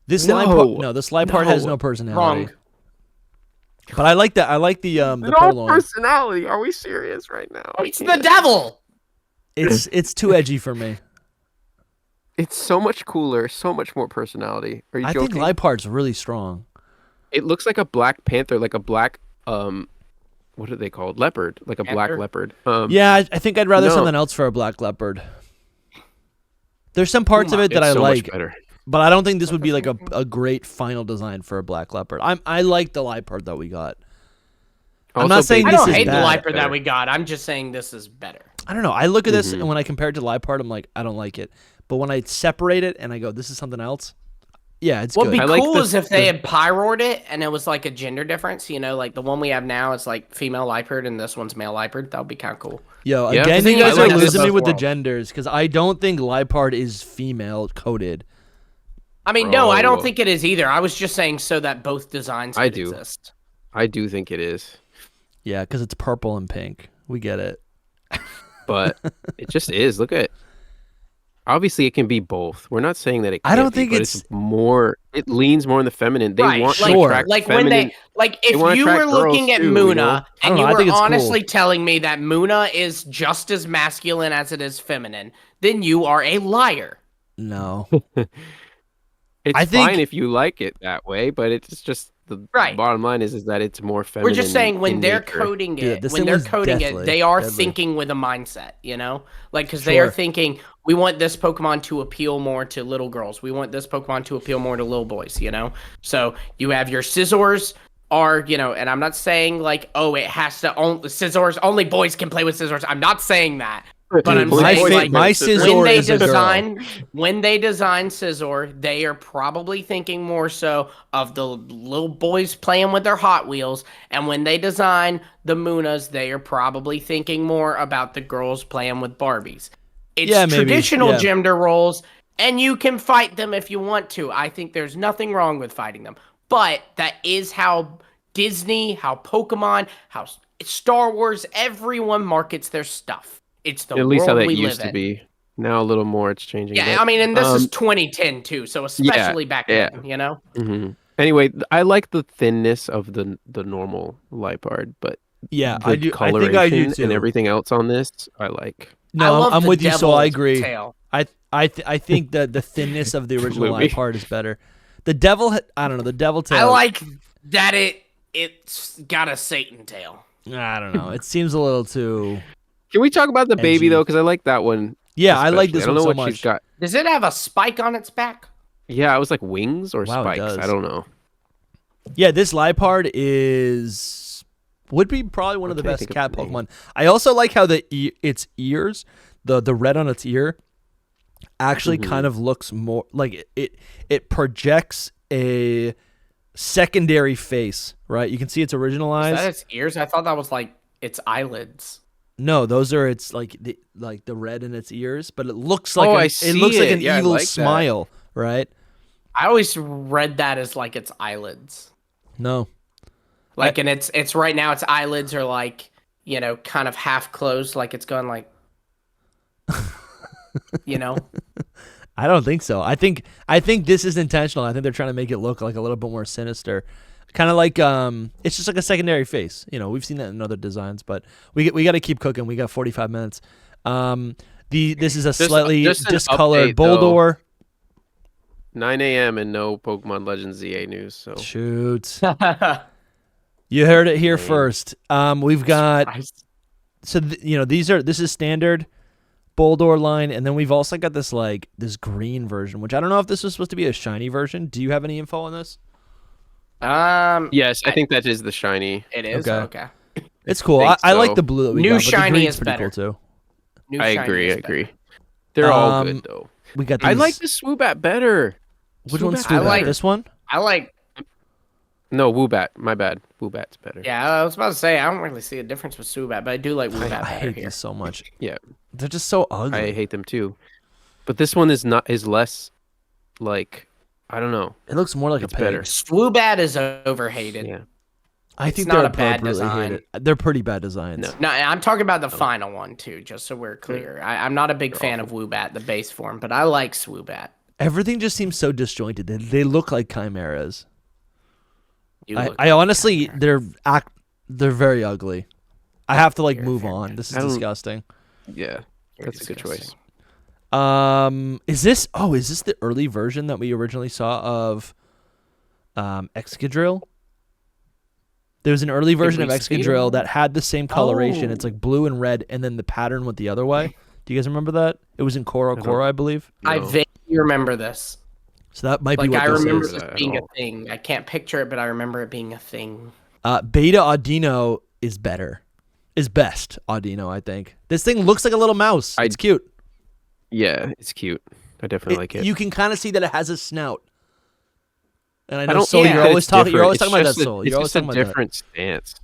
this Liepard has no personality. Wrong. But I like that. I like the Purloin. Personality. Are we serious right now? It's the devil. It's too edgy for me. It's so much cooler, so much more personality. Are you joking? I think Liepard's really strong. It looks like a black panther, like a black what are they called? Leopard, like a black leopard. Yeah, I think I'd rather something else for a black leopard. There's some parts of it that I like, but I don't think this would be like a great final design for a black leopard. I like the Liepard that we got. I'm not saying this is bad. I don't hate the Liepard that we got. I'm just saying this is better. I don't know. I look at this and when I compare it to Liepard, I'm like, I don't like it. But when I separate it and I go, this is something else. Yeah, it's good. What'd be cool is if they had pyroed it and it was like a gender difference. Like the one we have now is like female Liepard and this one's male Liepard. That would be kind of cool. Yo, again, you guys are losing me with the genders because I don't think Liepard is female coded. I mean, no, I don't think it is either. I was just saying so that both designs could exist. I do think it is. Yeah, because it's purple and pink. We get it. But it just is. Look at it. Obviously, it can be both. We're not saying that it can't I don't be, think but it's more. It leans more in the feminine. They Right, want to sure. attract like feminine. when like if wanna you attract were girls looking at too, Muna you know? I don't and know, you I were think it's cool. honestly telling me that Muna is just as masculine as it is feminine, then you are a liar. No. It's I think- fine if you like it that way, but it's just the Right. bottom line is that it's more We're feminine. just saying when in they're nature. coding Dude, it, this when thing they're was coding deathly, it, they are deadly. thinking with a mindset, like because they are Sure. thinking we want this Pokemon to appeal more to little girls. We want this Pokemon to appeal more to little boys. So you have your Scizors are and I'm not saying like it has to only Scizors only boys can play with Scizors. I'm not saying that. But I'm My saying, fa- like, my when Scizor they is a girl. design Scizor, they are probably thinking more so of the little boys playing with their Hot Wheels, and when they design the Munas, they are probably thinking more about the girls playing with Barbies. It's Yeah, maybe. traditional Yeah. gender roles, and you can fight them if you want to. I think there's nothing wrong with fighting them, but that is how Disney, how Pokemon, how Star Wars, everyone markets their stuff. It's the At least how world that we used live to in. be. Now a little more, it's changing. Yeah, but, I mean, and this is 2010 too, so especially back yeah. then, Mhm. Anyway, I like the thinness of the normal Lipard, but Yeah, the I do. I coloration think I do too. and everything else on this, I like. No, love I'm the with you, so I devil's agree. tail. I think that the thinness of the original Movie. Lipard is better. The devil, I don't know. The devil tail. I like that it's got a Satan tail. I don't know. It seems a little too. Can we talk about the baby Edgy. though? Because I like that one. Yeah, I like especially. this I don't one know so what much. she's got. Does it have a spike on its back? Yeah, it was like wings or Wow, it spikes. does. I don't know. Yeah, this Lipard would be probably one of the Okay, I best think cat it's the name. Pokemon. I also like how its ears, the red on its ear, actually Mm-hmm. kind of looks more like it projects a secondary face, right? You can see its original Is eyes. that its ears? I thought that was like its eyelids. No, those are its like the red in its ears, but it looks like I it see looks like it. an Yeah, I evil like that. smile, right? I always read that as like its eyelids. No. Like, and it's right now its eyelids are like, kind of half closed, like it's going like, I don't think so. I think this is intentional. I think they're trying to make it look like a little bit more sinister. Kind of like it's just like a secondary face. We've seen that in other designs, but we got to keep cooking. We got 45 minutes. This is a slightly just an discolored update, though. Boldor. 9 a.m. and no Pokemon Legends ZA news. So Shoot. You heard it here first. We've got this is standard Boldor line, and then we've also got this green version, which I don't know if this was supposed to be a shiny version. Do you have any info on this? yes, I think that is the shiny. It is Okay. okay. It's cool. think I like so. the blue that we New got, but the shiny green's is pretty better. cool too. New I shiny agree. is I better. agree. They're all Um, good though. We got. I these- like the Swoobat better. Which one's Swoobat- Swoobat? like- This one? I like. No, Woobat. My bad. Woobat's better. Yeah, I was about to say I don't really see a difference with Subat, but I do like Woobat I better hate here. these so much. Yeah, They're just so ugly. I hate them too. But this one is less like I don't know. It looks more like It's a pig. better. Swoobat is overhated. Yeah. I It's think not they're a bad appropriately design. hated. They're pretty bad designs. No. No, I'm talking about the final one too, just so we're clear. I'm not a big fan of Woobat, the base form, but I like Swoobat. Everything just seems so disjointed. They look like chimeras. You I look honestly, like they're very ugly. I have to You're move very on. good. This is I don't- disgusting. Yeah. You're That's a good choice. disgusting. Is this the early version that we originally saw of Excadrill? There was an early version of we see Excadrill it? that had the same coloration. It's Oh. like blue and red, and then the pattern went the other way. Do you guys remember that? It was in Korokoro, I believe. I No. vaguely remember this. So that might be Like what I this remember is. this at being a all. thing. I can't picture it, but I remember it being a thing. Beta Audino is better. Is best Audino, I think. This thing looks like a little mouse. It's cute. Yeah, it's cute. I definitely like it. You can kind of see that it has a snout. And I know, don't Soul, think you're that always it's talking. You're different. always It's talking about that, just a- Soul. It's You're always just a talking about that. different stance.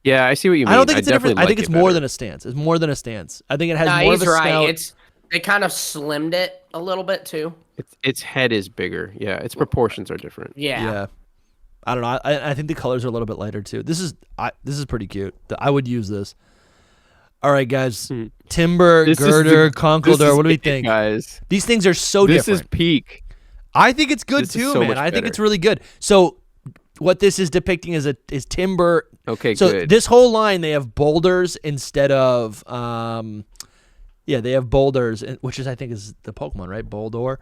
Yeah, I see what you mean. I don't think it's a different. I definitely think like it's it more better. than a stance. It's more than a stance. I think it has Nah, more of he's a right. snout. They kind of slimmed it a little bit too. Its head is bigger. Yeah, its proportions are different. Yeah. I don't know. I think the colors are a little bit lighter too. This is pretty cute. I would use this. All right, guys. Timber, girder, conkeldurr. What do we think? Guys, These things are so this different. is peak. I think it's good This is too, so man. much I think better. it's really good. So what this is depicting is timber. Okay, so good. this whole line, they have boulders instead of they have boulders, which is I think is the Pokemon, right? Boulder.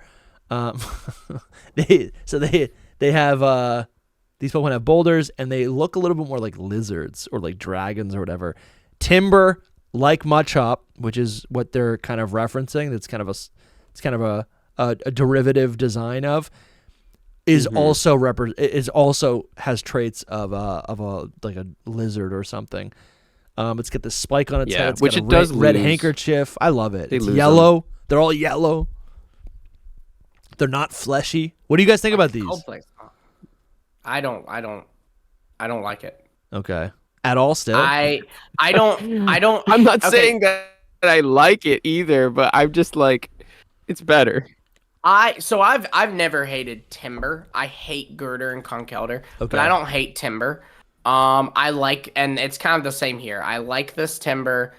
They have these Pokemon have boulders, and they look a little bit more like lizards or like dragons or whatever. Timber, like Machop, which is what they're kind of referencing. It's kind of a derivative design of. Is also has traits of a like a lizard or something. It's got this spike on its head. It's which got a it does red lose. handkerchief. I love it. They It's lose yellow. They're all yellow. They're not fleshy. What do you guys think about these? I don't like it. Okay. At all still? I don't I'm not okay. saying that I like it either, but I'm just like, it's better. I've never hated timber. I hate girder and conkeldurr, but I don't hate timber. I like, and it's kind of the same here. I like this timber.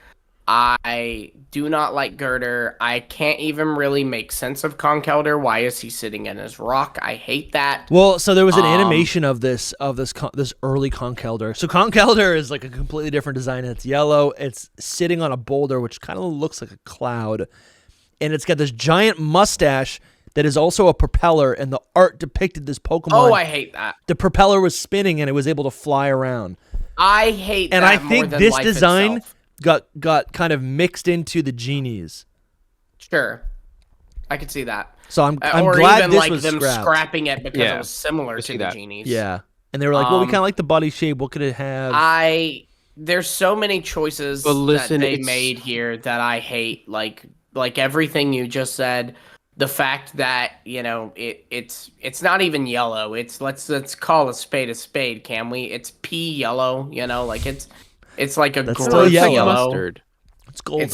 I do not like girder. I can't even really make sense of conkeldurr. Why is he sitting in his rock? I hate that. Well, so there was an animation of this early conkeldurr. So conkeldurr is like a completely different design. It's yellow. It's sitting on a boulder, which kind of looks like a cloud, and it's got this giant mustache that is also a propeller. And the art depicted this Pokemon. Oh, I hate that. The propeller was spinning and it was able to fly around. I hate that. And I think more than this life design itself. got kind of mixed into the genies. Sure, I could see that. So I'm or glad even this like was them scrapped. scrapping it because Yeah, it was similar to see the that. genies. Yeah, and they were like, "Well, we kind of like the body shape. What could it have?" There's so many choices But listen, that they it's- made here that I hate. Like everything you just said. The fact that it's not even yellow. Let's call a spade, can we? It's pea yellow. It's like a That's gross still yellow. Mustard. It's golden.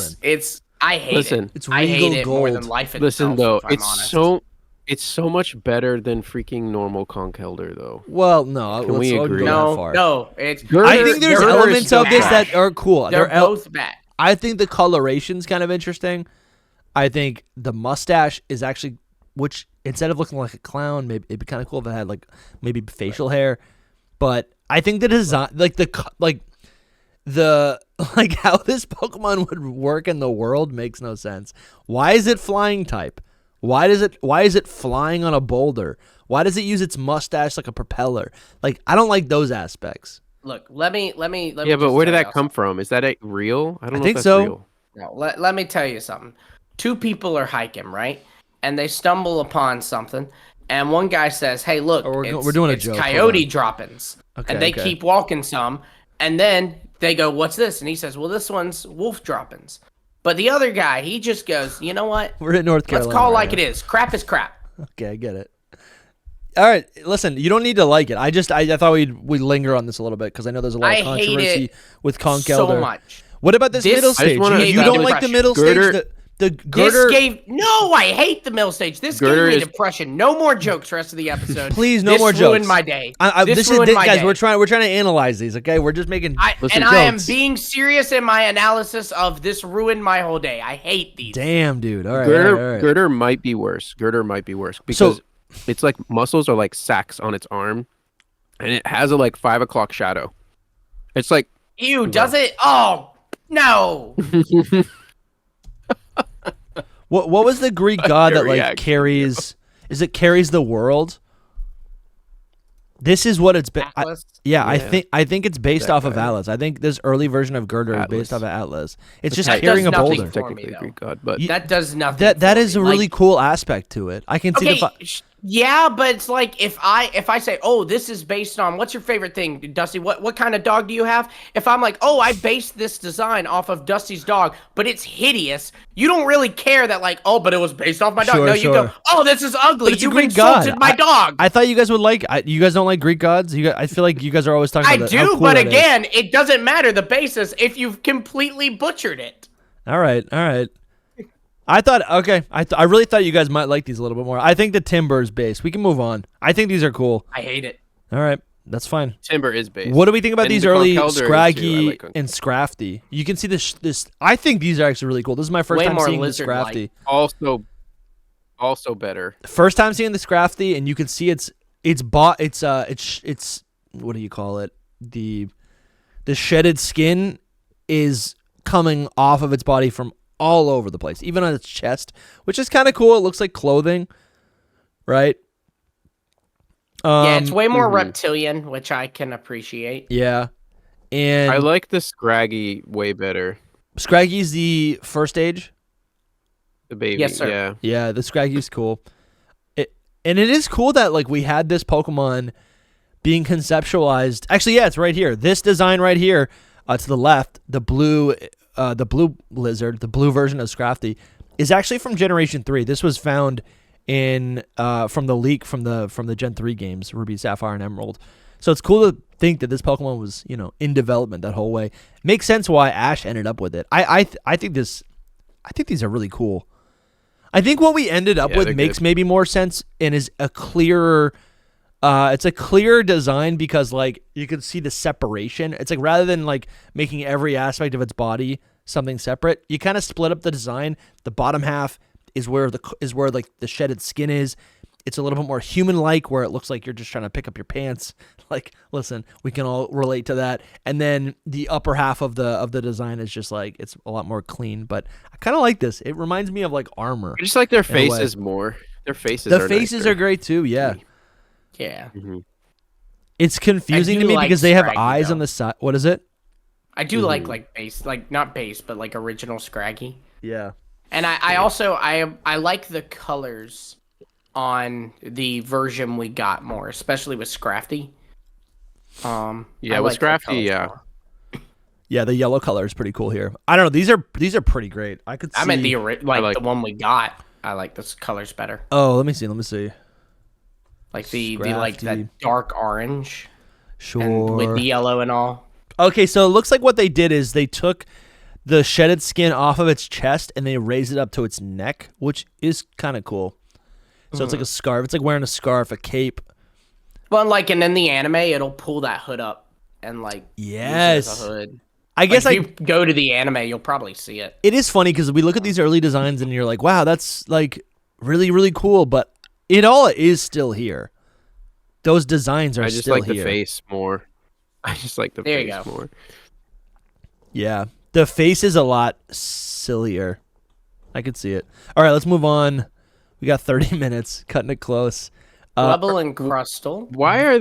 I hate Listen, it. It's I hate regal it more gold. than life itself. Listen though, if I'm honest. it's so much better than freaking normal conkeldurr though. Well, no, Can we let's not agree? go that far. No, it's. I think there's Girder's elements of this trash. that are cool. They're both bad. I think the coloration's kind of interesting. I think the mustache is actually, which instead of looking like a clown, maybe it'd be kind of cool if it had like maybe facial hair. But I think the design, like how this Pokemon would work in the world makes no sense. Why is it flying type? Why is it flying on a boulder? Why does it use its mustache like a propeller? Like, I don't like those aspects. Look, let me. Yeah, but just where did tell that you come from? Is that real? I don't know think if that's so. real. No, let me tell you something. Two people are hiking, right? And they stumble upon something, and one guy says, "Hey, look, Oh, we're doing a it's joke. coyote droppings." Okay, and they okay. keep walking some, and then they go, "What's this?" And he says, "Well, this one's wolf droppings." But the other guy, he just goes, "You know what? We're in North Carolina. Let's call it like right it is. Crap is crap." Okay, I get it. All right, listen, you don't need to like it. I thought we'd linger on this a little bit because I know there's a lot of I hate controversy it with conkeldurr. So much. What about this This- middle I just stage? wanna- You I don't got like the depression. middle Girder- stage? The girder. I hate the middle stage. This Girder gave me is- depression. No more jokes rest of the episode. Please, no This more jokes. ruined my day. This This ruined is my guys. day. We're trying to analyze these. Okay, we're just making. Listen, I am jokes. being serious in my analysis of this ruined my whole day. I hate these. Damn, dude. All right, Girder, all right. girder might be worse. Girder might be worse because it's like muscles are like sacks on its arm, and it has a like 5 o'clock shadow. It's like Ew, does it? Oh, no. What was the Greek god that like reaction, carries? Is it carries the world? This is what it's been. Atlas? I think it's based That off of guy. Atlas. I think this early version of Girder is based off Atlas. of Atlas. It's just That carrying a does nothing boulder. for me, technically a though. Greek god, but That does nothing. That for is a me. really cool aspect to it. I can see Okay, the. yeah, but it's like if I say, oh, this is based on what's your favorite thing, Dusty? What kind of dog do you have? If I'm like, oh, I based this design off of Dusty's dog, but it's hideous, you don't really care that like, oh, but it was based off my dog. Sure, No, you sure. go, oh, this is ugly. But it's a You Greek insulted god. my dog. I thought you guys would like. You guys don't like Greek gods. I feel like you guys are always talking I about how do, cool but that is. again, it doesn't matter the basis if you've completely butchered it. All right. I thought I really thought you guys might like these a little bit more. I think the timber is based. We can move on. I think these are cool. I hate it. All right. That's fine. Timber is base. What do we think about And these the early Conkeldurr is too. I Scraggy like Conkeldurr. and Scrafty? You can see this. I think these are actually really cool. This is my first Way time more seeing the lizard-like. Scrafty. Also better. First time seeing the Scrafty, and you can see it's what do you call it? The shedded skin is coming off of its body from all over the place, even on its chest, which is kind of cool. It looks like clothing, right? Yeah, it's way more reptilian, which I can appreciate. Yeah, and I like the Scraggy way better. Scraggy's the first stage. The baby. Yes, sir. Yeah. Yeah, the Scraggy's cool. And it is cool that like we had this Pokemon being conceptualized. Actually, yeah, it's right here. This design right here, to the left, the blue lizard, the blue version of Scrafty, is actually from Generation 3. This was found in from the leak from the Gen 3 games, Ruby, Sapphire, and Emerald. So it's cool to think that this Pokemon was, in development that whole way. Makes sense why Ash ended up with it. I think these are really cool. I think what we ended up with makes maybe more sense and is a clearer. It's a clearer design because like you can see the separation. It's like rather than like making every aspect of its body something separate, you kind of split up the design. The bottom half is where like the shedded skin is. It's a little bit more human-like, where it looks like you're just trying to pick up your pants. Like, listen, we can all relate to that. And then the upper half of the design is just like it's a lot more clean. But I kind of like this. It reminds me of like armor. I just like their faces more. Their faces. The faces are great too. Yeah. Yeah. Mm-hmm. It's confusing I to do me like because they have Scraggy, eyes though. on the side. What is it? I do like base, like not base, but like original Scraggy. Yeah. And I also like the colors on the version we got more, especially with Scrafty. Yeah, I with like the Scrafty, colors yeah. more. Yeah, the yellow color is pretty cool here. I don't know. These are pretty great. I could see. I meant the like- the one we got. I like those colors better. Oh, let me see. Like the like Scrafty. that dark orange Sure. and with the yellow and all. Okay, so it looks like what they did is they took the shedded skin off of its chest and they raised it up to its neck, which is kind of cool. So it's like a scarf. It's like wearing a scarf, a cape. Well, and in the anime, it'll pull that hood up and like use it as Yes. a hood. I guess If you go to the anime, you'll probably see it. it is funny because we look at these early designs and you're like, wow, that's like really, really cool. But it all is still here. Those designs are I just still like here. the face more. I just like the There you face go. more. Yeah. The face is a lot sillier. I could see it. All right, let's move on. We got 30 minutes, cutting it close. Bubble and Crustal. Why are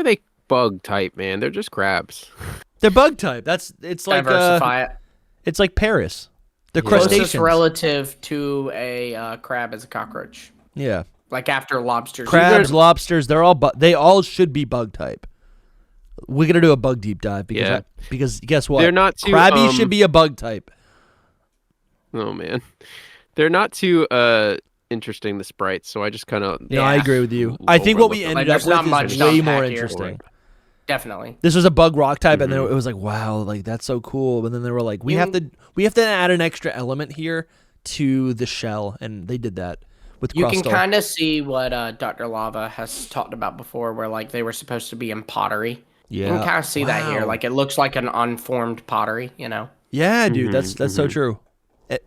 they bug type, man? They're just crabs. They're bug type. It's like Diversify it. it's like Paris. They're Closest crustaceans. relative to a crab is a cockroach. Yeah. Like after lobsters. Crabs, lobsters, they all should be bug type. We're gonna do a bug deep dive because guess what? They're not too, Krabby should be a bug type. Oh man, they're not too interesting. The sprites, so I just kind of No, I agree with you. I think what we overlook them. ended up There's not with much is to way unpack more here. interesting. Definitely. This was a bug rock type, and then it was like, wow, like that's so cool. And then they were like, we have to add an extra element here to the shell, and they did that with You Crustal. can kind of see what Dr. Lava has talked about before, where like they were supposed to be in pottery. You can kind of see that here. Wow. Like it looks like an unformed pottery, you know? Yeah, dude, that's so true.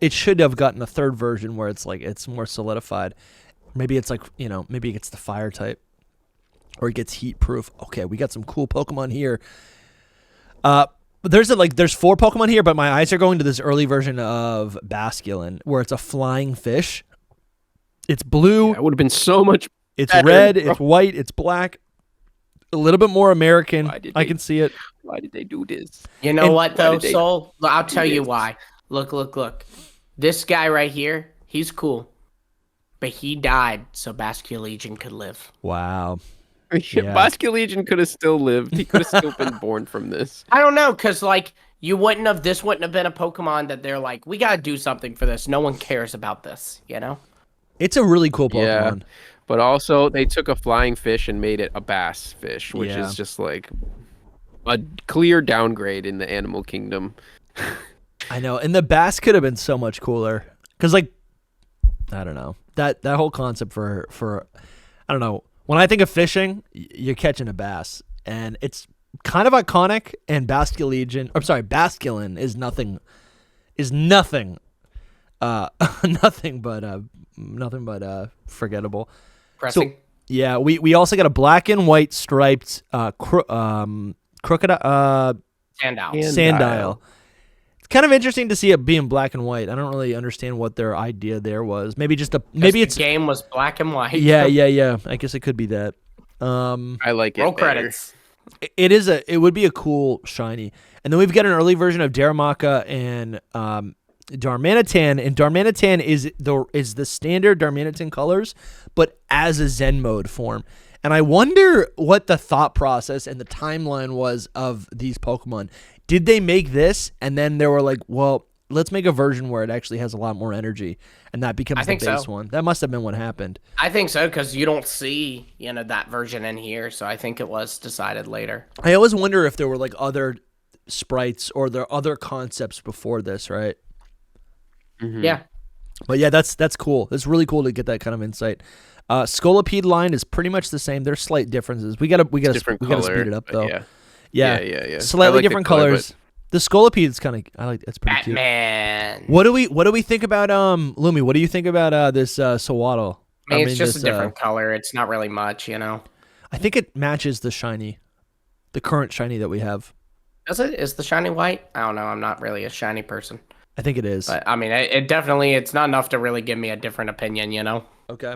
It should have gotten a third version where it's like it's more solidified. Maybe it's like, maybe it gets the fire type or it gets heat proof. Okay, we got some cool Pokemon here. There's 4 Pokemon here, but my eyes are going to this early version of Basculin where it's a flying fish. It's blue, That would have been so much. it's better, red, bro. it's white, it's black. A little bit more American. I can see it. Why did they do this? You know what, though, did they Soul? I'll tell you this? why. Look. This guy right here, he's cool. But he died so Basculegion could live. Wow. Yeah. Basculegion could have still lived. He could have still been born from this. I don't know, because, like, this wouldn't have been a Pokemon that they're like, we got to do something for this. No one cares about this, you know? It's a really cool Pokemon. Yeah. But also, they took a flying fish and made it a bass fish, which Yeah. is just like a clear downgrade in the animal kingdom. I know, and the bass could have been so much cooler. Cause like, I don't know, that whole concept for I don't know, When I think of fishing, you're catching a bass, and it's kind of iconic. And basculin is nothing, nothing but forgettable. Pressing. So yeah, we also got a black and white striped sandile. It's kind of interesting to see it being black and white. I don't really understand what their idea there was. Maybe it's the game was black and white. Yeah. I guess it could be that. I like it. Roll better. credits. It would be a cool shiny. And then we've got an early version of Darumaka and Darmanitan, and Darmanitan is the standard Darmanitan colors, but as a Zen mode form. And I wonder what the thought process and the timeline was of these Pokemon. Did they make this, and then they were like, well, let's make a version where it actually has a lot more energy, and that becomes the base one? That must have been what happened. I think so, because you don't see that version in here, so I think it was decided later. I always wonder if there were like other sprites or there are other concepts before this, right? Mm-hmm. Yeah. But yeah, that's cool. It's really cool to get that kind of insight. Scolipede line is pretty much the same. There's slight differences. We gotta speed it up though. Yeah. Slightly different colors. The Scolipede is kind of it's pretty cute. Batman. What do we think about Lumi? What do you think about this Sawaddle? I mean, it's just a different color. It's not really much, I think it matches the current shiny that we have. Does it? Is the shiny white? I don't know. I'm not really a shiny person. I think it is. But I mean, it's not enough to really give me a different opinion, Okay.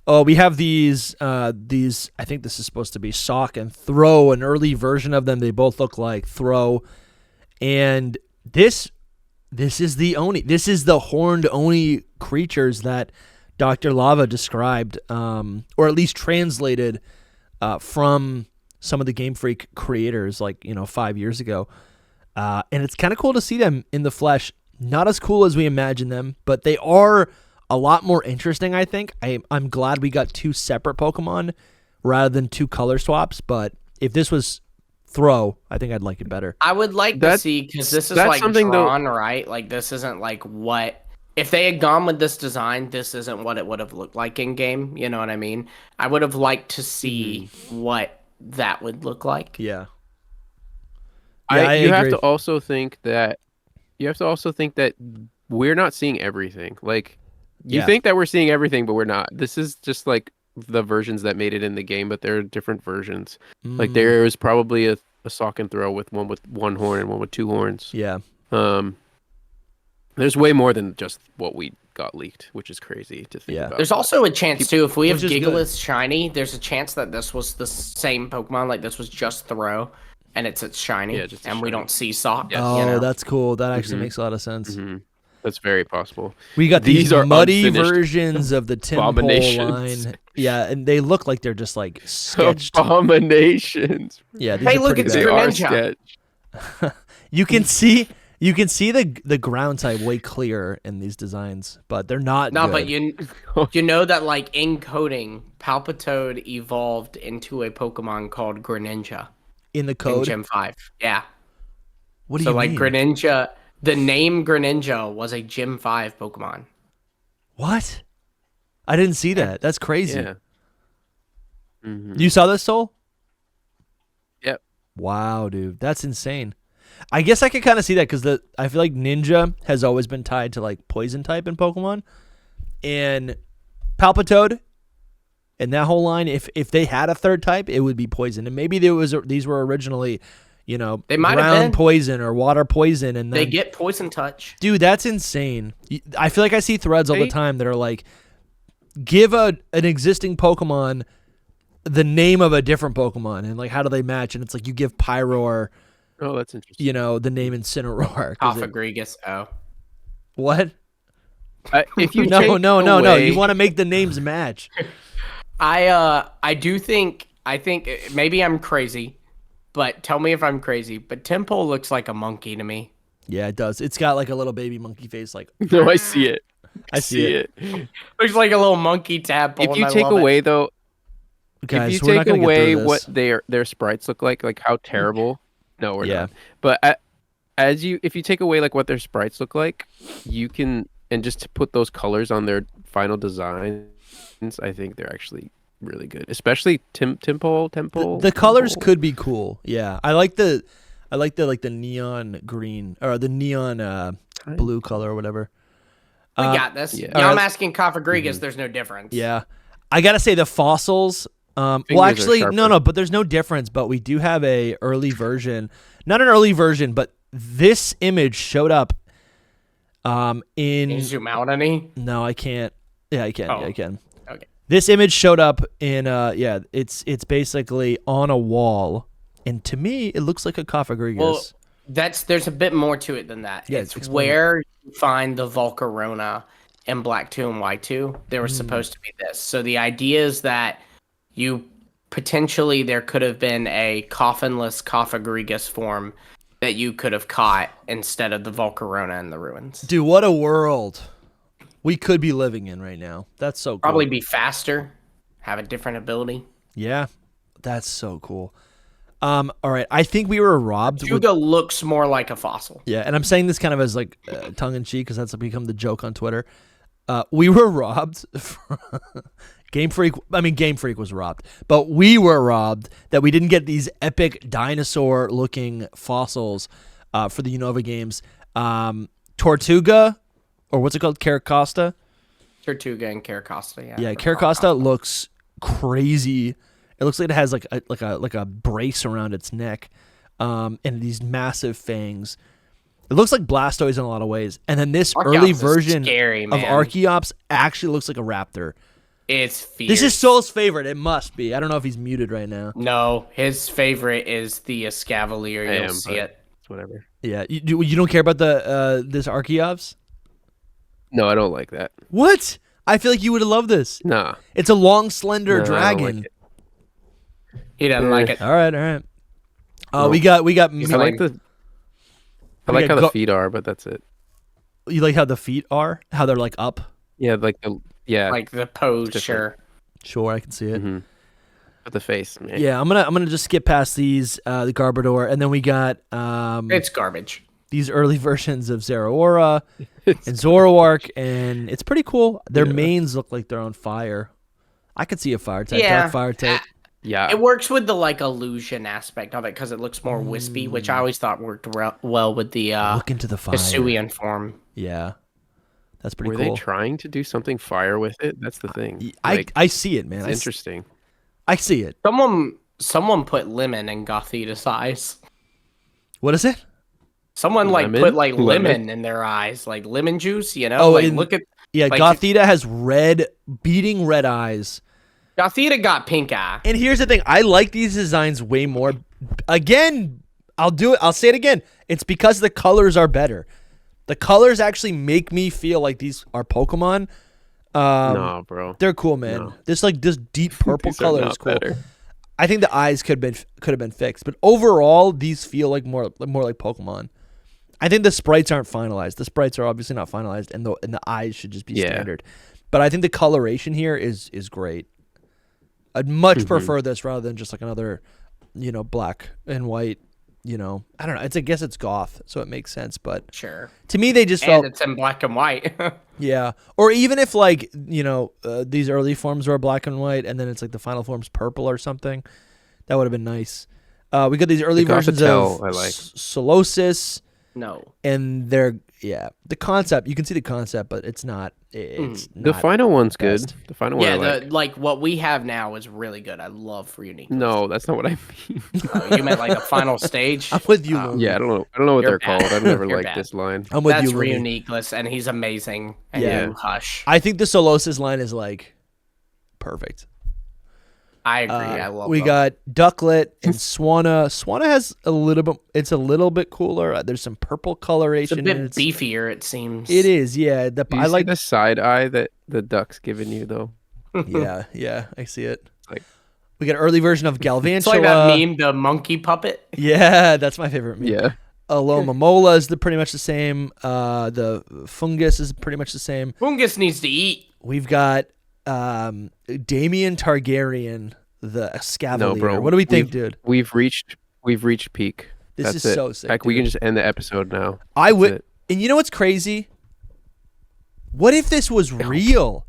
Oh, we have these. I think this is supposed to be Sock and Throw, an early version of them. They both look like Throw, and this is the Oni. This is the horned Oni creatures that Dr. Lava described, or at least translated from some of the Game Freak creators, 5 years ago. And it's kind of cool to see them in the flesh. Not as cool as we imagine them, but they are a lot more interesting, I think. I'm glad we got two separate Pokemon rather than two color swaps, but if this was Throw, I think I'd like it better. I would like to see, because this is like drawn, right? Like, this isn't like what... If they had gone with this design, this isn't what it would have looked like in game. You know what I mean? I would have liked to see what that would look like. Yeah. I agree. You have to also think that we're not seeing everything. Like, you think that we're seeing everything, but we're not. This is just like the versions that made it in the game, but there are different versions. Like, there is probably a Sock and Throw with one horn and one with two horns. Yeah. There's way more than just what we got leaked, which is crazy to think about. There's also a chance, too, if we have Gigalith shiny, there's a chance that this was the same Pokemon, like this was just Throw, and it's shiny, and we don't see Sock. Yes. Oh, that's cool. That actually makes a lot of sense. Mm-hmm. That's very possible. We got these muddy versions of the Tympole line. Yeah, and they look like they're just like sketched. Abominations. Yeah, hey, look, it's Greninja. You can see the ground type way clearer in these designs, but they're not. No, good. but you know that like in coding, Palpitoad evolved into a Pokemon called Greninja. In the code? In Gym 5. Yeah. What do you mean? So like Greninja, the name Greninja was a Gym 5 Pokemon. What? I didn't see that. That's crazy. Yeah. Mm-hmm. You saw this, Soul? Yep. Wow, dude. That's insane. I guess I could kind of see that because I feel like Ninja has always been tied to like poison type in Pokemon. And Palpitoad and that whole line, if they had a third type, it would be poison. And maybe these were originally, they might have been poison or water poison, and then they get poison touch. Dude, that's insane. I feel like I see threads all the time that are like, give an existing Pokemon the name of a different Pokemon, and like how do they match? And it's like you give Pyroar, oh, that's interesting. The name Incineroar. Alphagregus. What? If you no. You want to make the names match. I think maybe I'm crazy, but tell me if I'm crazy. But Tympole looks like a monkey to me. Yeah, it does. It's got like a little baby monkey face. Like no, I see it. I see it. Looks like a little monkey tadpole. If you take away though, guys, if you take away what their sprites look like how terrible. No, we're not. But if you take away like what their sprites look like, you can, and just to put those colors on their final designs, I think they're actually really good, especially Temple. The colors could be cool. Yeah, I like the neon green or the neon blue color or whatever. We got this. yeah. Now I'm asking Cofagrigus. There's no difference. Yeah, I gotta say the fossils. Well, Fingers actually, are no, but there's no difference. But we do have a early version, not an early version, but this image showed up. Can you zoom out any? No, I can't. Yeah, I can. Oh. Yeah, I can. Okay. This image showed up in it's basically on a wall, and to me, it looks like a Cofagrigus. Well, there's a bit more to it than that. Yeah, it's explain where you find the Volcarona in Black 2 and White 2. They were supposed to be this. So the idea is that you potentially there could have been a coffinless Cofagrigus form that you could have caught instead of the Volcarona in the ruins. Dude, what a world we could be living in right now. That's so cool. Probably be faster, have a different ability. Yeah, that's so cool. All right, I think we were robbed. Hugo looks more like a fossil. Yeah, and I'm saying this kind of as like tongue in cheek because that's become the joke on Twitter. We were robbed. Game Freak was robbed, but we were robbed that we didn't get these epic dinosaur-looking fossils for the Unova games. Tortuga, or what's it called? Caracosta? Tortuga and Caracosta, yeah. Yeah, Caracosta looks crazy. It looks like it has like a brace around its neck, and these massive fangs. It looks like Blastoise in a lot of ways. And then this Archeops early is version scary, of man. Archeops actually looks like a raptor. It's fierce. This is Soul's favorite. It must be. I don't know if he's muted right now. No, his favorite is the Escavalier. You'll see it. It's whatever. Yeah, you don't care about the this Archeops? No, I don't like that. What? I feel like you would have loved this. Nah. It's a long, slender No, I don't dragon. like it. He doesn't like it. All right. No. We got. I like the. I like how the feet are, but that's it. You like how the feet are? How they're like up? Yeah, like Like the pose, sure. Sure, I can see it. Mm-hmm. But the face, man. Yeah, I'm gonna just skip past these the Garbodor, and then we got It's garbage. these early versions of Zeraora and Zoroark, and it's pretty cool. Their manes look like they're on fire. I could see a fire type, dark fire type. Yeah. It works with the like illusion aspect of it because it looks more wispy, which I always thought worked well with the Look into the fire. Hisuian form. Yeah, that's pretty Were cool. they trying to do something fire with it? That's the thing. I see it, man. It's interesting. I see it. Someone put lemon in Gothita's eyes. What is it? Someone Lemon? put like Lemon? lemon in their eyes, like lemon juice. You know, Oh, like and- look at Yeah, like, Gothita has beating red eyes. Gothita got pink eye. And here's the thing. I like these designs way more. Again, I'll do it. I'll say it again. It's because the colors are better. The colors actually make me feel like these are Pokemon. No, bro. They're cool, man. No. This deep purple These are color not is cool. better. I think the eyes could have been fixed, but overall, these feel like more like Pokemon. I think the sprites aren't finalized. The sprites are obviously not finalized, and the eyes should just be standard. But I think the coloration here is great. I'd much prefer this rather than just like another, black and white. I don't know. I guess it's goth, so it makes sense. But Sure. to me, they just And felt it's in black and white. yeah. Or even if like these early forms were black and white, and then it's like the final form's purple or something, that would have been nice. We got these early versions of I like. Solosis, No. and they're the concept. You can see the concept, but it's not. It's The not final one's best. good. The final one I Yeah, like. what we have now is really good. I love for unique. No, that's not what I mean. You meant like the final stage. I'm with you. Oh. Logan. Yeah, I don't know what You're they're bad. called. I've never You're liked bad. this line. I'm with That's you. Logan. Reuniqueless, and he's amazing. And Yeah. you hush. I think the Solosis line is like perfect. I agree. I love. We them. got Ducklet and Swanna. Swanna has a little bit. It's a little bit cooler. There's some purple It's coloration. a bit in it. beefier. It seems. It is, yeah. Do you I see like. the side eye that the duck's giving you though. Yeah, I see it. Like- We got an early version of Galvantula. It's like that meme, the monkey puppet. Yeah, that's my favorite meme. Yeah. Alomomola is pretty much the same. The Fungus is pretty much the same. Fungus needs to eat. We've got Damien Targaryen, the Escavalier. No, bro. What do we think, dude? We've reached peak. This That's is it. so sick, Like we dude. can just end the episode now. I That's would. it. And you know what's crazy? What if this was real?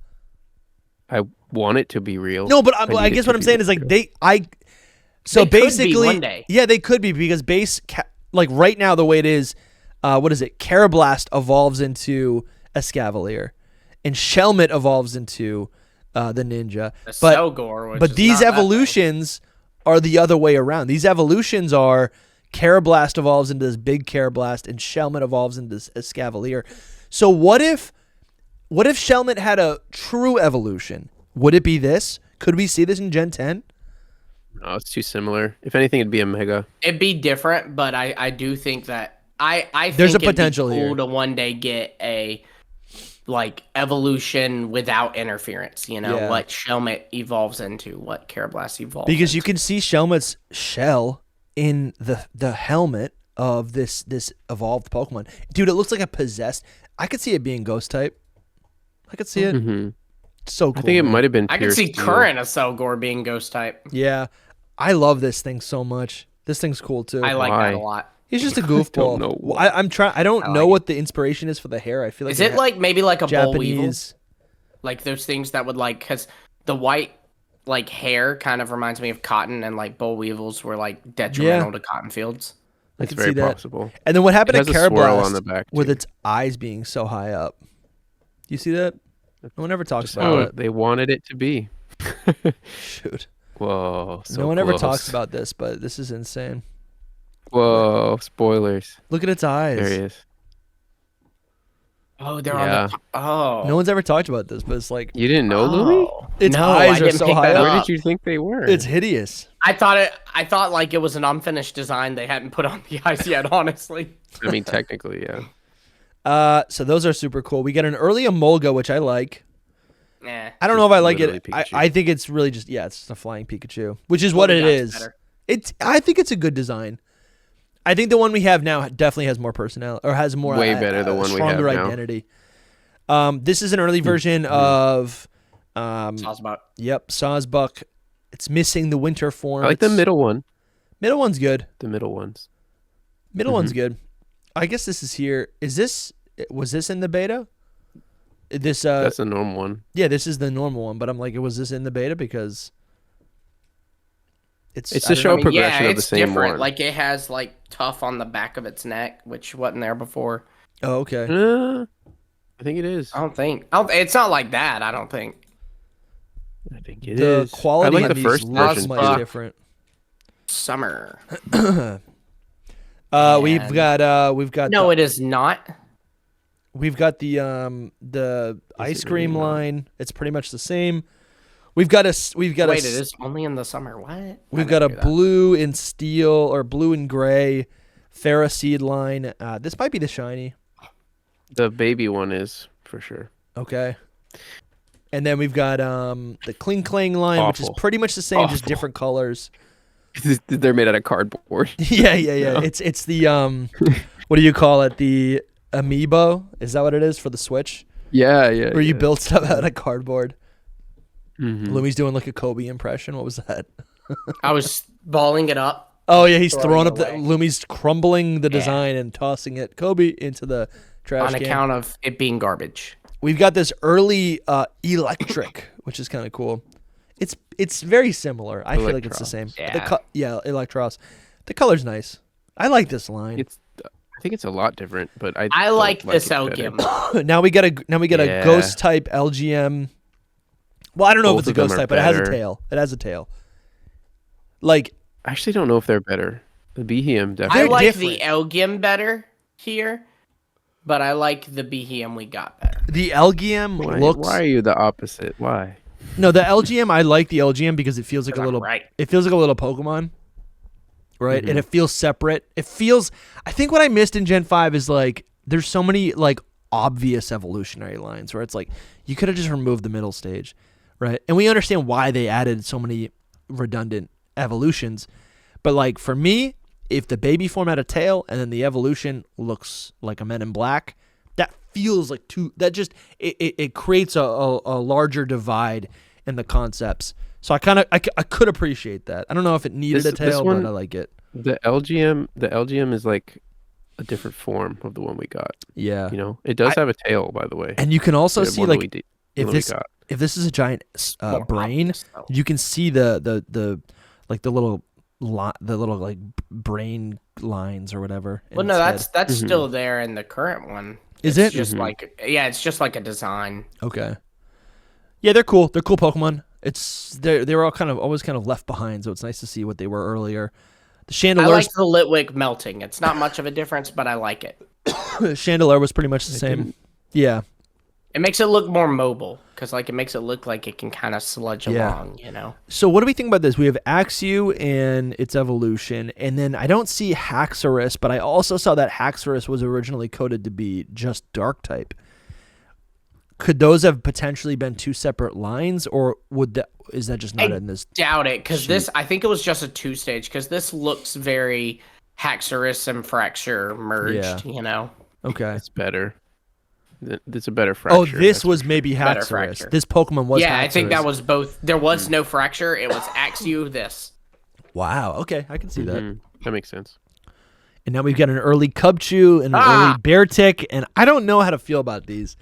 want it to be real. No, but I I need it guess to what I'm be saying is like real. So They could be basically, one day. yeah, they could be because like right now the way it is, what is it? Carablast evolves into Escavalier, and Shelmet evolves into the Ninja. The But Selgor, which but is these not that thing. evolutions are the other way around. These evolutions are Carablast evolves into this big Carablast, and Shelmet evolves into this Escavalier. So what if Shelmet had a true evolution? Would it be this? Could we see this in Gen 10? No, it's too similar. If anything, it'd be a mega. It'd be different, but I do think that I There's think a potential it'd be cool here. to one day get a like evolution without interference. You know Yeah. what Shelmet evolves into, what Carablast evolves. Because you into. can see Shelmet's shell in the helmet of this evolved Pokemon. Dude, it looks like a possessed. I could see it being ghost type. I could see it. Mm-hmm. So cool. I think it man. might have been. I can pure see steel. current of Selgor being ghost type. Yeah. I love this thing so much. This thing's cool too. I like Why? that a lot. He's just a goofball. know Well, I'm trying. I don't I know like what the inspiration is for the hair. I feel like Is it like maybe like a boll weevil? Japanese. Like those things that would like, because the white like hair kind of reminds me of cotton, and like boll weevils were like detrimental to cotton fields. I It's can very see that. possible. And then what happened It to has a swirl on Carablast the back, with too. its eyes being so high up? You see that? No one ever talks Just about how that. they wanted it to be. Shoot. Whoa. So No one ever close. talks about this, but this is insane. Whoa. Spoilers. Look at its eyes. There he is. Oh, they're Yeah. on the. Oh, No one's ever talked about this, but it's like You didn't know, Louis? Oh. its No, eyes I are didn't so pick high that up. Where up. did you think they were? It's hideous. I thought like it was an unfinished design. They hadn't put on the eyes yet. Honestly. I mean, technically, yeah. So those are super cool. We get an early Emolga, which I like. Nah. I don't know if I like Literally it. Pikachu. I think it's really just it's just a flying Pikachu, which is what it Polygons is. better. I think it's a good design. I think the one we have now definitely has more personality, or has more Way better the one we have stronger now. identity. This is an early version of Sawsbuck. yep, Sawsbuck. It's missing the winter form. I like the It's- middle one. Middle one's good. The middle ones. Middle one's good. I guess this is here. Was this in the beta? This That's a normal one. yeah, this is the normal one, but I'm like, was this in the beta because It's I to don't show know. a progression yeah, of the it's same different. one. Like it has like tough on the back of its neck, which wasn't there before. Oh, okay. I think it is. I don't think. It's not like that. I don't think. I think it The is. quality I like on the these first looks version. much Sawsbuck. different. Summer. We've And- got No, it is not. we've got the ice it cream really not? line. It's pretty much the same. We've got Wait, a it is only in the summer. What? we've got a blue and steel or blue and gray Ferroseed line. This might be the shiny. The baby one is for sure. Okay. And then we've got the Kling Klang line, which is Awful. pretty much the same, just Awful. different colors. They're made out of cardboard. Yeah. No. It's the what do you call it? The amiibo? Is that what it is for the Switch? Yeah. Where you build stuff out of cardboard. Mhm. Louis doing like a Kobe impression. What was that? I was balling it up. Oh yeah, he's Throwing throwing it up the away. Lumi's crumbling the Yeah. design and tossing it Kobe into the trash On can. account of it being garbage. We've got this early electric, which is kind of cool. It's very similar. I feel like it's the same. Yeah. Electros. The color's nice. I like this line. I think it's a lot different, but I I don't like this it better. Elgim. now we got a Yeah. ghost type LGM. Well, I don't know if Both it's a of them ghost are type, but it has a better. tail. It has a tail. Like I actually don't know if they're better. The Behem I definitely. They're like different. the Elgim better here, but I like the Behem we got better. the LGM looks. Why are you the opposite? Why? No, the LGM. I like the LGM because it feels like a 'Cause I'm little. right. It feels like a little Pokemon, right? Mhm. And it feels separate. It feels. I think what I missed in Gen 5 is like there's so many like obvious evolutionary lines where it's like you could have just removed the middle stage, right? And we understand why they added so many redundant evolutions, but like for me, if the baby form had a tail and then the evolution looks like a Men in Black, that feels like two. That just it creates a larger divide in the concepts. So I could appreciate that. I don't know if it needed This- a this tail, one- but I like it. The LGM is like a different form of the one we got. Yeah. You know, it does have a tail, by the way. And you can also The see one that like we did- if one we this got. if this is a giant More brain, obvious, though. you can see the like the little like brain lines or whatever. in Well, no, its head. that's still there in the current one. Is It's it? just like it's just like a design. Okay. Yeah, they're cool. They're cool Pokemon. They were all always kind of left behind, so it's nice to see what they were earlier. The I Chandelure, like the Litwick melting. It's not much of a difference, but I like it. Chandelure was pretty much the same. Yeah. It makes it look more mobile because like it makes it look like it can kind of sludge Yeah. along, you know. So what do we think about this? We have Axew and its evolution, and then I don't see Haxorus, but I also saw that Haxorus was originally coded to be just Dark type. Could those have potentially been two separate lines, or is that just not in this? Doubt it, because this I think it was just a 2-stage because this looks very Haxorus and Fracture merged, you know. Okay. It's better. It's a better Fracture. Oh, this was maybe Better Haxorus. Fracture. This Pokemon was Haxorus. I think that was both. There was no Fracture. It was Axew this. Wow. Okay, I can see that. That makes sense. And now we've got an early Cubchoo and an early Beartick, and I don't know how to feel about these.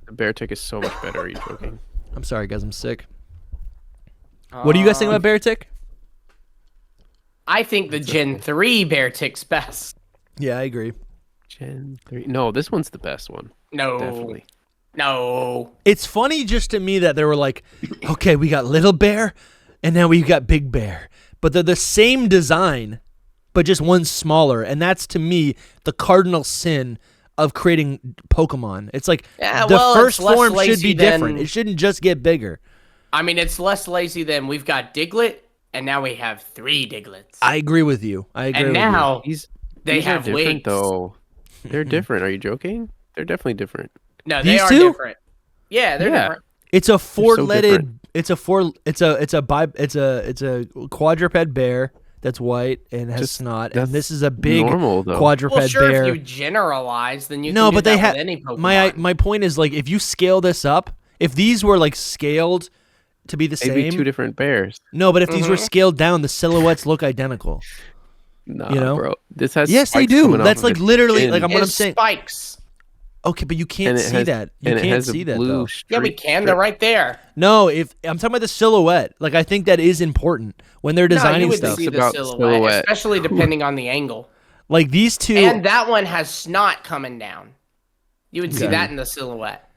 The Beartick is so much better. Are you joking? I'm sorry, guys. I'm sick. What do you guys think about Beartick? I think the Gen 3 Beartick's best. Yeah, I agree. Gen 3. No, this one's the best one. No. Definitely. No. It's funny just to me that they were like, okay, we got Little Bear, and now we've got Big Bear. But they're the same design, but just one's smaller. And that's, to me, the cardinal sin of creating Pokemon. It's like first it's less form should lazy be different. than- It shouldn't just get bigger. I mean, it's less lazy than we've got Diglett, and now we have 3 Diglets. I agree with you. And now These they are have different, wigs. though. They're different. Are you joking? They're definitely different. No, These they are two? different. Yeah, they're different. It's a four-legged. different. It's a quadruped bear that's white and has snot, and that's this is a big normal, though. quadruped Well, sure, bear. if you generalize, then you No, can do but they that have with any Pokemon. my point is, like, if you scale this up, if these were like scaled to be the Maybe same, two different bears. no, but if these were scaled down, the silhouettes look identical. Nah, You know? bro. This has Yes, they spikes do. coming off That's of like its literally chin. like what I'm It's saying. spikes. Okay, but you can't And it see has- that. You and it can't has a see that blue though. Yeah, we streak can. They're right there. No, if I'm talking about the silhouette, like I think that is important when they're No, designing you would stuff. see the about silhouette, silhouette. especially depending on the angle. Like these two. And that one has snot coming down. You would see Okay. that in the silhouette.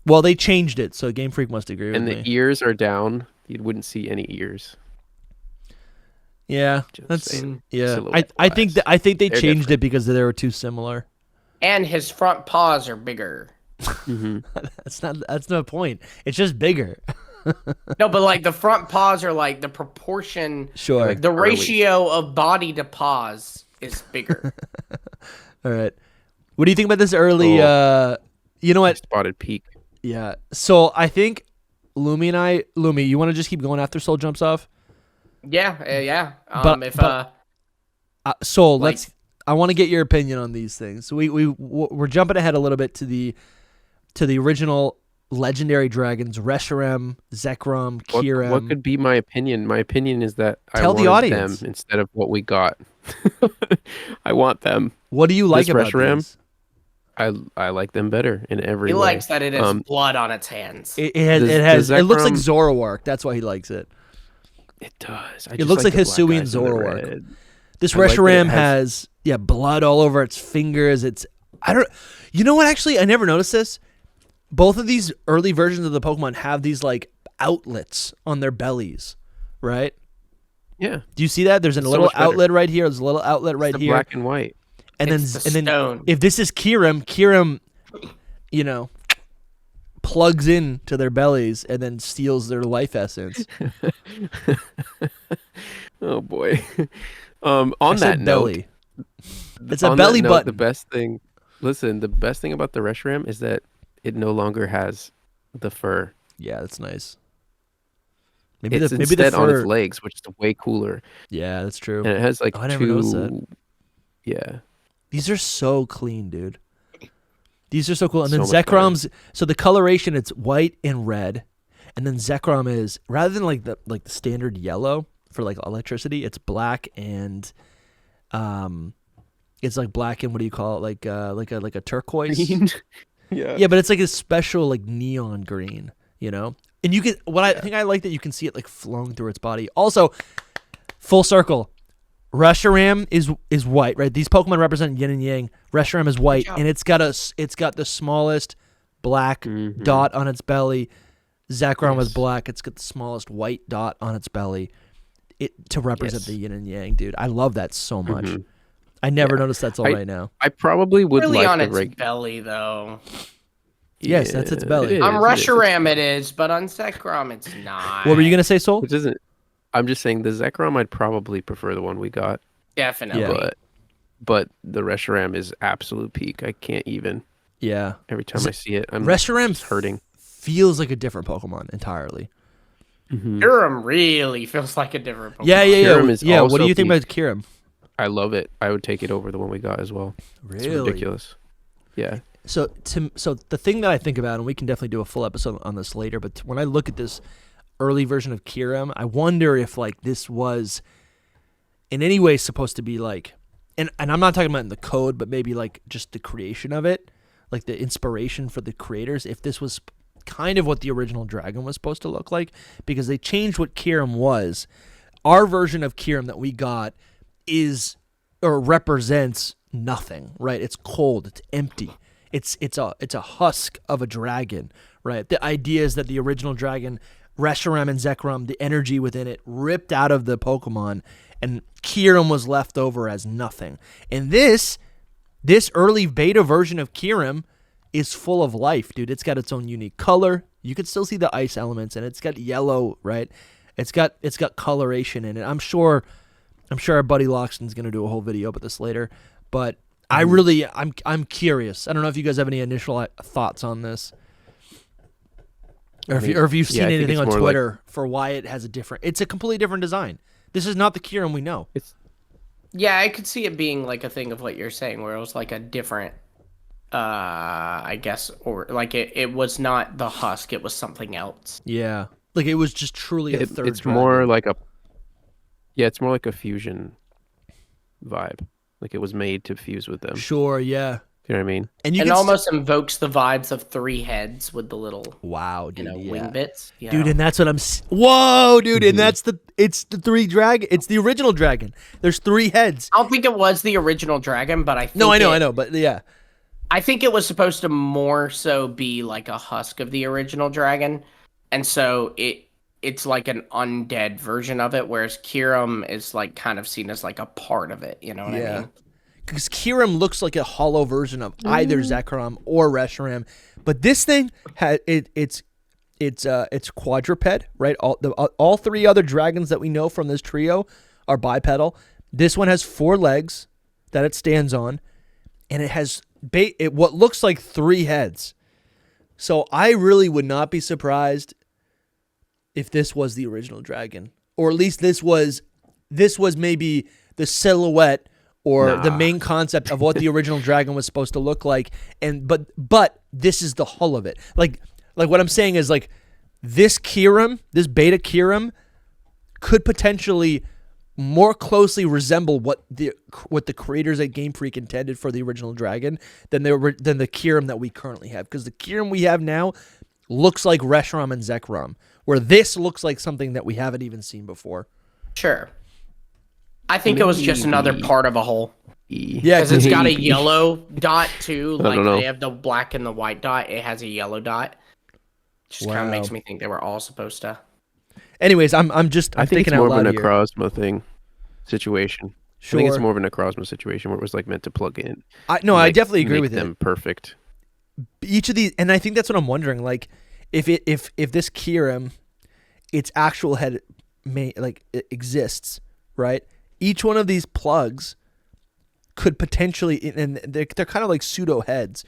Well, they changed it, so Game Freak must agree with And me. the ears are down. You wouldn't see any ears. Yeah, Just that's saying, yeah. silhouette I think wise. I think they They're changed different. it because they were too similar. And his front paws are bigger. That's the point. It's just bigger. No, but like the front paws are like the proportion. Sure. Like The early. ratio of body to paws is bigger. All right. What do you think about this early? You know what? Spotted peak. Yeah. So I think Lumi, you want to just keep going after Soul jumps off? Yeah. But- Soul, I want to get your opinion on these things. So we're jumping ahead a little bit to the original legendary dragons: Reshiram, Zekrom, Kyurem. What could be my opinion? My opinion is that Tell I the wanted audience. them instead of what we got. I want them. What do you like This about Reshiram? these? I like them better in every he way. likes that it has blood on its hands. It The looks like Zekrom- Zoroark. That's why he likes it. It does. It looks like the black Hisuian eyes and the Zoroark. red. This I like that it Reshiram has- has blood all over its fingers. You know what? Actually, I never noticed this. Both of these early versions of the Pokemon have these like outlets on their bellies, right? Yeah. Do you see that? There's a It's so little much better. outlet right here. There's a little outlet right It's the here. black and white. And It's the then stone. if this is Kyurem, plugs in to their bellies and then steals their life essence. Oh boy. On I that said note, belly. It's a on that belly note, button. The best thing about the Reshiram is that it no longer has the fur. Yeah, that's nice. Maybe It's the instead on its fur. legs, which is way cooler. Yeah, that's true. And it has like Oh, I never noticed that. two. Yeah. These are so clean, dude. These are so cool. And So then much better. Zekrom's, so the coloration, it's white and red. And then Zekrom is, rather than like the standard yellow for like electricity, it's black and it's like black and what do you call it? Like a turquoise. Green. Yeah. Yeah, but it's like a special like neon green. you know. And you can I think I like that you can see it like flowing through its body. Also, full circle. Reshiram is white, right? These Pokemon represent yin and yang. Reshiram is white, and it's got the smallest black dot on its belly. Zekrom is black. It's got the smallest white dot on its belly. To represent the yin and yang, dude. I love that so much. I never noticed that till right now. I probably would really like on the its belly though. Yes, that's its belly. On Reshiram it is, but on Zekrom it's not. What were you gonna say, Soul? Which isn't. I'm just saying the Zekrom I'd probably prefer the one we got. Definitely. Yeah. But the Reshiram is absolute peak. I can't even. Yeah. Every time I see it, I'm Reshiram hurting. Feels like a different Pokemon entirely. Kyurem really feels like a different Pokemon. Yeah. What do you think about Kyurem? I love it. I would take it over the one we got as well. Really? It's ridiculous. Yeah. So the thing that I think about, and we can definitely do a full episode on this later, but when I look at this early version of Kyurem, I wonder if like this was in any way supposed to be like, and I'm not talking about in the code, but maybe like just the creation of it, like the inspiration for the creators, if this was kind of what the original dragon was supposed to look like, because they changed what Kyurem was. Our version of Kyurem that we got is or represents nothing, right? It's cold, it's empty. It's a husk of a dragon, right? The idea is that the original dragon, Reshiram and Zekrom, the energy within it ripped out of the Pokemon, and Kyurem was left over as nothing. And this early beta version of Kyurem is full of life, dude. It's got its own unique color. You can still see the ice elements, and it's got yellow, right? It's got coloration in it. I'm sure our buddy Loxton's gonna do a whole video about this later, but I'm curious. I don't know if you guys have any initial thoughts on this, or if you've seen anything on Twitter for why it has it's a completely different design. This is not the Kyurem we know. Yeah, I could see it being like a thing of what you're saying, where it was like a different, I guess, or like it was not the husk, it was something else. Yeah, like it was just truly a third. It's dragon. more like it's more like a fusion vibe. Like it was made to fuse with them. Sure, yeah. You know what I mean? And it almost invokes the vibes of 3 heads with the little wing bits. Yeah. Dude, and that's what whoa, dude, and it's the 3 dragon. It's the original dragon. There's 3 heads. I don't think it was the original dragon, but I think I know, but yeah. I think it was supposed to more so be like a husk of the original dragon, and so it's like an undead version of it, whereas Kyurem is like kind of seen as like a part of it. You know what I mean? Because Kyurem looks like a hollow version of either Zekrom or Reshiram, but this thing it's quadruped, right? All 3 other dragons that we know from this trio are bipedal. This one has 4 legs that it stands on, and it has what looks like 3 heads. So I really would not be surprised if this was the original dragon, or at least this was maybe the silhouette or the main concept of what the original dragon was supposed to look like. And but this is the hull of it. Like what I'm saying is like this Kyurem, this beta Kyurem, could potentially more closely resemble what the creators at Game Freak intended for the original dragon than the Kyurem that we currently have. Because the Kyurem we have now looks like Reshiram and Zekrom, where this looks like something that we haven't even seen before. Sure. I think it was just another part of a whole. Yeah, because it's got a yellow dot too. Like don't know. they have the black and the white dot. It has a yellow dot. Just kind of makes me think they were all supposed to. Anyways, I'm think thinking it's more out loud of a Necrozma situation. Sure. I think it's more of a Necrozma situation where it was like meant to plug in. I definitely agree with them. Perfect. Each of these, and I think that's what I'm wondering. Like, if this Kyurem, its actual head, it exists, right? Each one of these plugs could potentially, and they're kind of like pseudo heads,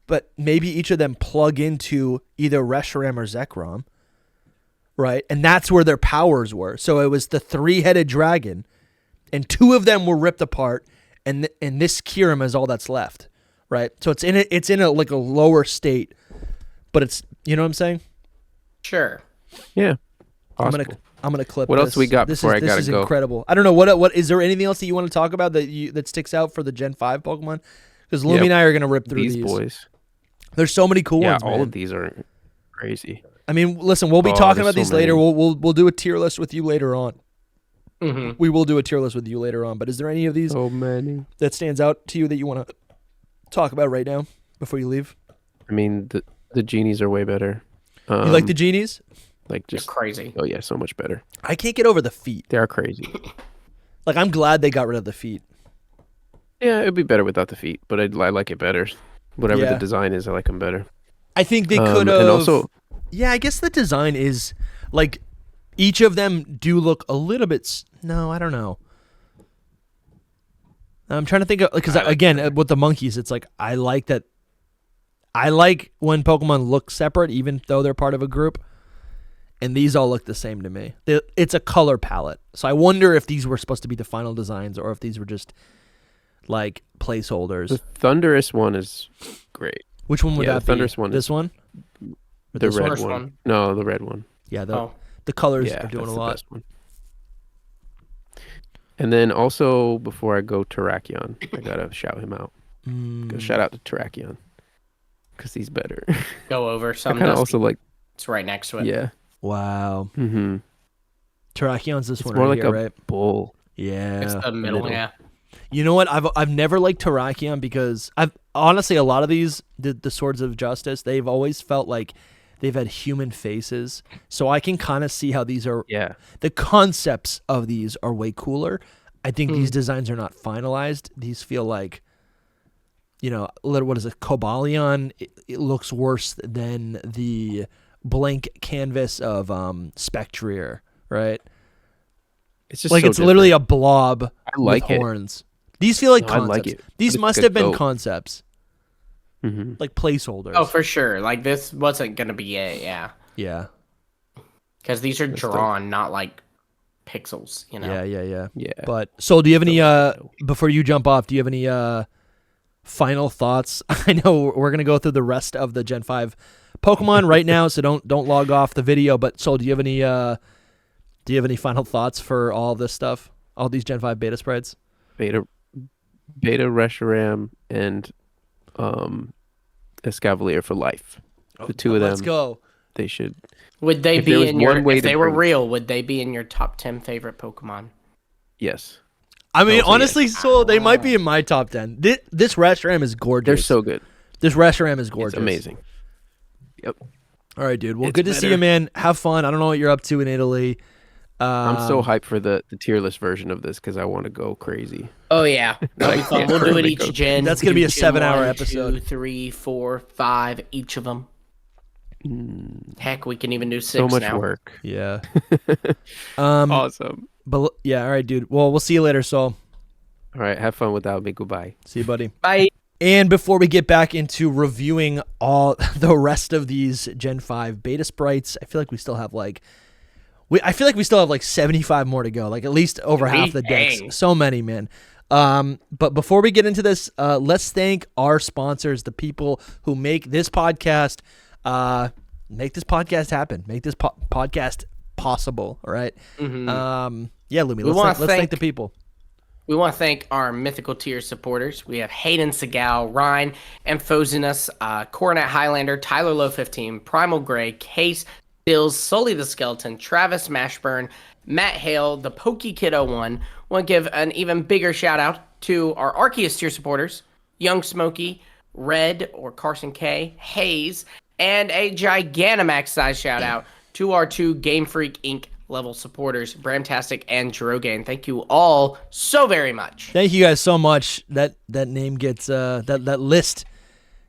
but maybe each of them plug into either Reshiram or Zekrom, right? And that's where their powers were. So it was the 3-headed dragon, and 2 of them were ripped apart, and this Kyurem is all that's left, right? So it's in a like a lower state, but it's, you know what I'm saying? Sure. Yeah. Possible. I'm gonna clip. What else we got before I gotta go? This is incredible. I don't know what is there anything else that you want to talk about that sticks out for the Gen 5 Pokemon? Because Lumi and I are gonna rip through these boys. There's so many cool ones. Yeah, all of these are crazy. I mean, listen, we'll be talking about these later. We'll do a tier list with you later on. We will do a tier list with you later on. But is there any of these that stands out to you that you want to talk about right now before you leave? I mean, the genies are way better. You like the genies? Like just They're crazy. Oh yeah, so much better. I can't get over the feet. They are crazy. Like, I'm glad they got rid of the feet. Yeah, it'd be better without the feet, but I like it better. Whatever the design is, I like them better. I think they could have. And also, yeah, I guess the design is like each of them do look a little bit. No, I don't know. I'm trying to think of, because again, with the monkeys, it's like I like that. I like when Pokemon look separate, even though they're part of a group. And these all look the same to me. It's a color palette. So I wonder if these were supposed to be the final designs or if these were just like placeholders. The Thunderous one is great. Which one would that be? Thunderous one. This one? Or the this red one? No, the red one. Yeah, the colors are doing a lot. Best one. And then also, before I go Terrakion, I gotta shout him out. Go shout out to Terrakion. Because he's better. Go over some. I kind of also like... It's right next to it. Yeah. Wow. Mm-hmm. Terrakion's this it's one more right like here, a right? bull. Yeah. It's the middle, yeah. You know what? I've never liked Terrakion because I've honestly, a lot of these, the Swords of Justice, they've always felt like they've had human faces. So I can kind of see how these are... Yeah. The concepts of these are way cooler. I think these designs are not finalized. These feel like, you know, what is it? Cobalion, it looks worse than the blank canvas of Spectrier, right? It's just like so it's literally different. a blob with it. horns. These feel like No, I concepts. like it. These It's must like have a been goat. concepts, like placeholders. Oh, for sure. Like, this wasn't going to be it, yeah. Yeah. Because these are drawn, not like pixels, you know? Yeah. Yeah. But, Soul, do you have any, before you jump off, do you have any final thoughts? I know we're going to go through the rest of the Gen 5 Pokemon right now, so don't log off the video. But, Soul, do you have any final thoughts for all this stuff? All these Gen 5 beta sprites? Beta Reshiram and Escavalier for life. The two of them. Let's go. They should. Would they If there be was in your... one way If to they were bring- real, would they be in your top 10 favorite Pokemon? Yes. I mean, Also, honestly, yes. Soul, they might be in my top 10. This Reshiram is gorgeous. They're so good. This Reshiram is gorgeous. It's amazing. Yep. All right, dude. Well, It's good to see better. you, man. Have fun. I don't know what you're up to in Italy. I'm so hyped for the tier list version of this because I want to go crazy. Oh, yeah. That'll be fun. can't We'll do it currently each go. gen. That's gonna be a Gen 7-hour 1, episode. 2, 3, 4, 5, each of them. Heck, we can even do 6 So much now. work. Yeah. Awesome. But yeah, all right, dude. Well, we'll see you later, Soul. All right. Have fun without me. Goodbye. See you, buddy. Bye. And before we get back into reviewing all the rest of these Gen 5 beta sprites, I feel like we still have like 75 more to go. Like at least over half the decks. Dang. So many, man. But before we get into this, let's thank our sponsors, the people who make this podcast happen, make this podcast possible. All right. Yeah, Lumi, let's thank the people. We want to thank our mythical tier supporters. We have Hayden Segal, Ryan, Amphosinus, Coronet Highlander, Tyler Low 15, Primal Gray, Case, Dills, Sully the Skeleton, Travis Mashburn, Matt Hale, the Pokey Kid 01. Want to give an even bigger shout out to our Arceus tier supporters, Young Smokey, Red or Carson K, Hayes, and a Gigantamax size shout out to our 2 Game Freak Inc. level supporters, Bramtastic and Drogain. Thank you all so very much. Thank you guys so much. That name gets that list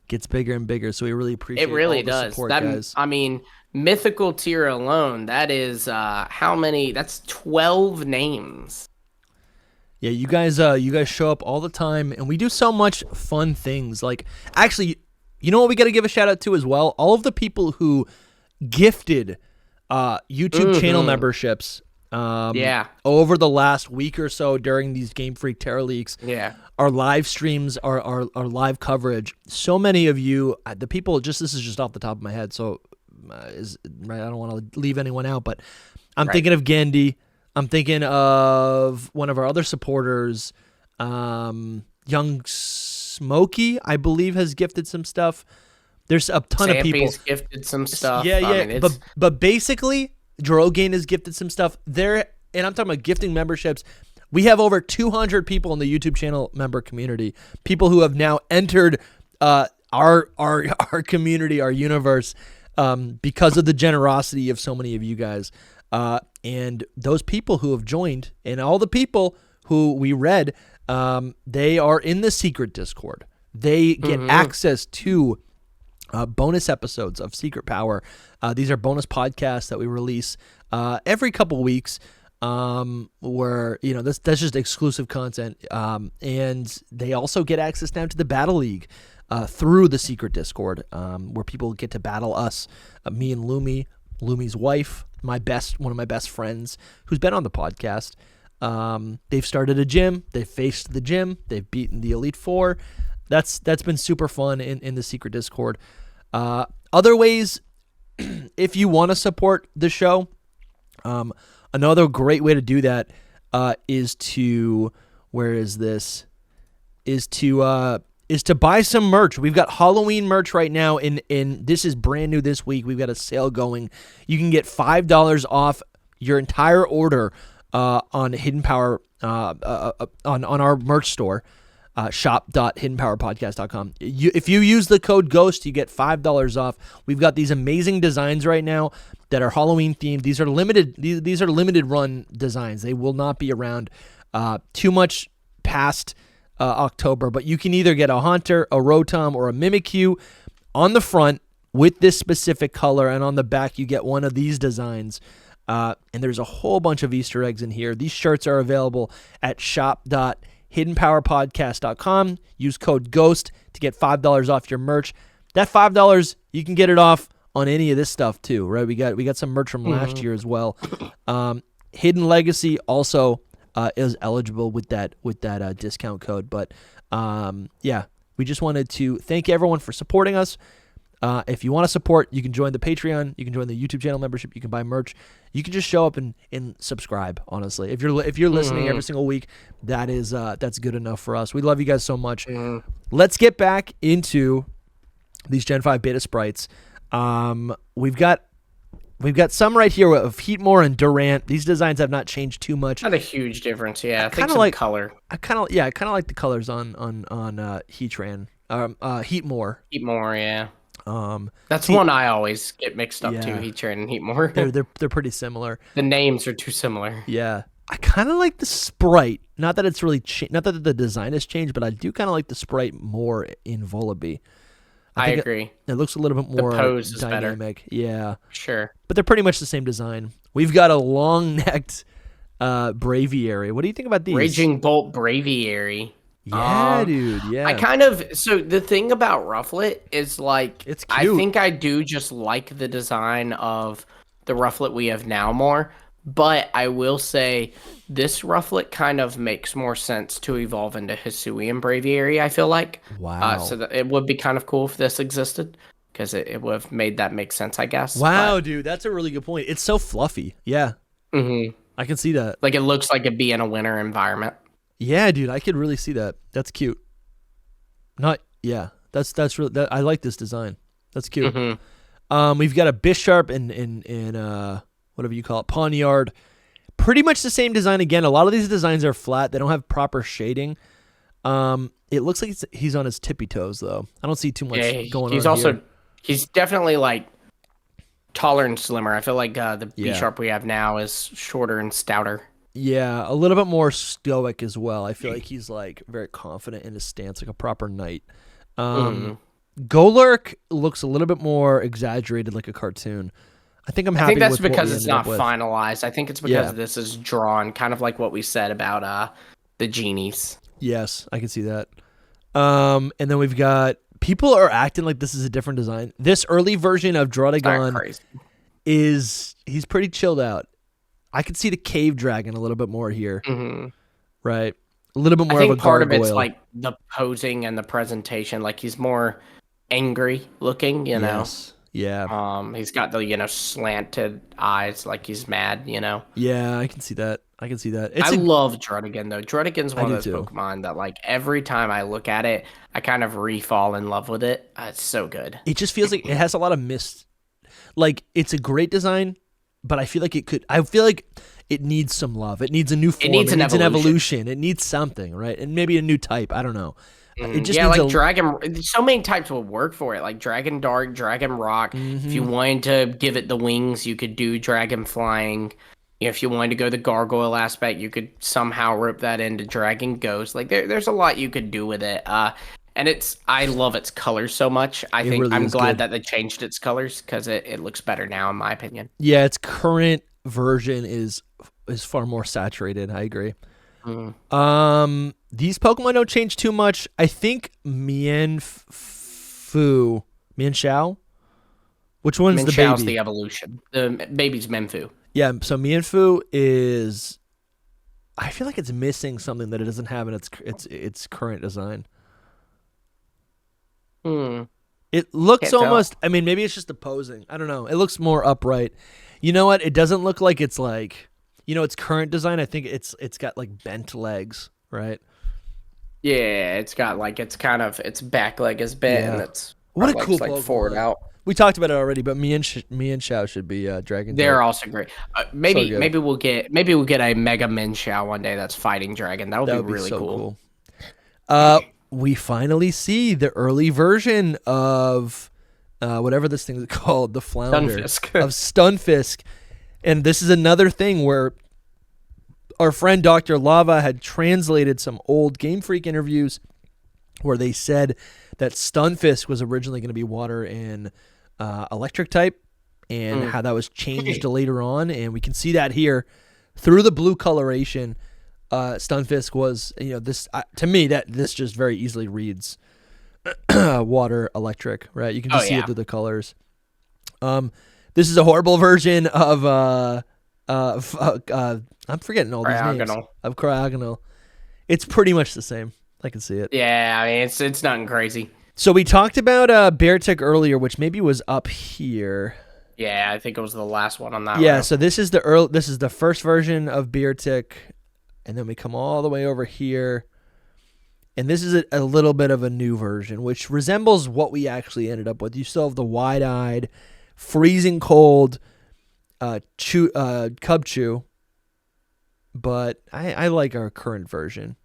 gets bigger and bigger. So we really appreciate It really all the does. support, That, guys. I mean, mythical tier alone, that is how many? That's 12 names. Yeah, you guys show up all the time, and we do so much fun things. Like, actually, you know what we got to give a shout out to as well? All of the people who gifted YouTube channel memberships over the last week or so during these Game Freak Terror Leaks. Yeah. Our live streams, our live coverage. So many of you, the people, this is just off the top of my head, so I don't want to leave anyone out, but I'm thinking of Gandhi. I'm thinking of one of our other supporters, Young Smokey, I believe, has gifted some stuff. There's a ton of people. Stampy's gifted some stuff. Yeah, yeah. I mean, but basically, Drogain has gifted some stuff. And I'm talking about gifting memberships. We have over 200 people in the YouTube channel member community. People who have now entered our community, our universe, because of the generosity of so many of you guys. And those people who have joined, and all the people who we read, they are in the secret Discord. They get access to bonus episodes of Secret Power. These are bonus podcasts that we release every couple weeks, where that's just exclusive content. And they also get access now to the Battle League through the secret Discord, where people get to battle us, me and Lumi's wife, one of my best friends, who's been on the podcast. They've started a gym. They've faced the gym. They've beaten the Elite Four. That's been super fun in the secret Discord. Other ways, if you want to support the show, another great way to do that is to buy some merch. We've got Halloween merch right now, and this is brand new this week. We've got a sale going. You can get $5 off your entire order on Hidden Power on our merch store, shop.hiddenpowerpodcast.com. If you use the code GHOST, you get $5 off. We've got these amazing designs right now that are Halloween themed. These are limited run designs. They will not be around too much past October, but you can either get a Haunter, a Rotom, or a Mimikyu on the front with this specific color, and on the back you get one of these designs. And there's a whole bunch of Easter eggs in here. These shirts are available at shop.hiddenpowerpodcast.com. Use code GHOST to get $5 off your merch. That $5, you can get it off on any of this stuff too, right? We got some merch from last year as well. Hidden Legacy also is eligible with that discount code. But yeah, we just wanted to thank everyone for supporting us. If you want to support, you can join the Patreon, you can join the YouTube channel membership, you can buy merch, you can just show up and subscribe. Honestly, if you're listening every single week, that's good enough for us. We love you guys so much. Let's get back into these Gen 5 beta sprites. We've got some right here of Heatmore and Durant. These designs have not changed too much. Not a huge difference, yeah. I think some color. I kind of like the colors on Heatran. Heatmore. Heatmore, yeah. That's one I always get mixed up too. Heatran and Heatmore. They're pretty similar. The names are too similar. Yeah, I kind of like the sprite. Not that it's really not that the design has changed, but I do kind of like the sprite more in Volibee. I agree. It looks a little bit more the pose is dynamic. Better. Yeah, sure. But they're pretty much the same design. We've got a long-necked Braviary. What do you think about these? Raging Bolt Braviary. Yeah, dude. Yeah. So the thing about Rufflet is like, it's cute. I think I do just like the design of the Rufflet we have now more, but I will say this Rufflet kind of makes more sense to evolve into Hisuian Braviary, I feel like. Wow. So it would be kind of cool if this existed, because it would have made that make sense, I guess. Wow, dude. That's a really good point. It's so fluffy. Yeah. Mm-hmm. I can see that. Like, it looks like it'd be in a winter environment. Yeah, dude, I could really see that. That's cute. That's really. I like this design. That's cute. Mm-hmm. We've got a Bisharp and whatever you call it, Pawniard. Pretty much the same design again. A lot of these designs are flat. They don't have proper shading. It looks like he's on his tippy toes though. I don't see too much going on. He's definitely like taller and slimmer. I feel like the Bisharp we have now is shorter and stouter. Yeah, a little bit more stoic as well. I feel like he's like very confident in his stance, like a proper knight. Golurk looks a little bit more exaggerated, like a cartoon. I think I'm happy. I think that's with because it's not finalized. I think it's because this is drawn, kind of like what we said about the genies. Yes, I can see that. And then we've got people are acting like this is a different design. This early version of Draudigon he's pretty chilled out. I could see the cave dragon a little bit more here. Mm-hmm. Right. A little bit more of a gargoyle. I think part of it's like the posing and the presentation. Like he's more angry looking, you know? Yeah. He's got the, slanted eyes like he's mad, Yeah, I can see that. I can see that. I love Druddigon though. Druddigon's one of those too. Pokemon that like every time I look at it, I kind of re-fall in love with it. It's so good. It just feels like it has a lot of like it's a great design, but I feel like it needs some love. It needs a new form. It needs an evolution. It needs something, right? And maybe a new type. I don't know. It just yeah, needs like Dragon. So many types will work for it, like Dragon Dark, Dragon Rock. If you wanted to give it the wings, you could do Dragon Flying. If you wanted to go the Gargoyle aspect, you could somehow rope that into Dragon Ghost. Like there's a lot you could do with it. And I love its colors so much. I think I'm glad that they changed its colors because it looks better now, in my opinion. Yeah, its current version is far more saturated. I agree. These Pokemon don't change too much. I think Mienshao. Which one's the baby? Mienshao's the evolution. The baby's Mienfoo. Yeah, so Mienfoo is. I feel like it's missing something that it doesn't have in its current design. It looks almost. I mean, maybe it's just the posing. I don't know. It looks more upright. You know what? It doesn't look like it's like. Its current design. I think it's got like bent legs, right? Yeah, it's got like its back leg is bent and it's what a cool like forward out. We talked about it already, but Mienshao should be Dragon. They're also great. Maybe we'll get a Mega Mienshao one day that's fighting Dragon. That would be really so cool. We finally see the early version of whatever this thing is called, the flounder of Stunfisk. And this is another thing where our friend Dr. Lava had translated some old Game Freak interviews where they said that Stunfisk was originally going to be water and electric type, and how that was changed later on. And we can see that here through the blue coloration. Stunfisk was, this to me this just very easily reads water electric, right? You can just see it through the colors. This is a horrible version of I'm forgetting all these names of Cryogonal. It's pretty much the same. I can see it. Yeah, I mean it's nothing crazy. So we talked about Beartic earlier, which maybe was up here. Yeah, I think it was the last one on that. Yeah, so this is the first version of Beartic, and then we come all the way over here, and this is a little bit of a new version, which resembles what we actually ended up with. You still have the wide-eyed, freezing cold Cubchoo, but I like our current version.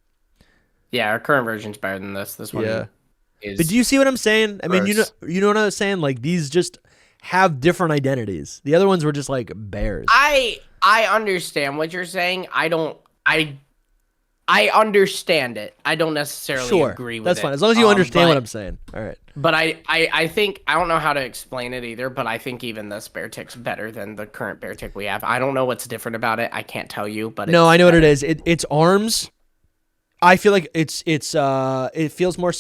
Yeah, our current version's better than this. This one is. But do you see what I'm saying? I mean, gross. you know what I'm saying? Like, these just have different identities. The other ones were just like bears. I understand what you're saying. I understand it. I don't necessarily agree with it. That's fine. As long as you understand what I'm saying. All right. But I think, I don't know how to explain it either, but I think even this Beartic's better than the current Beartic we have. I don't know what's different about it. I can't tell you, but no, I know what it is. Its arms, I feel like it feels more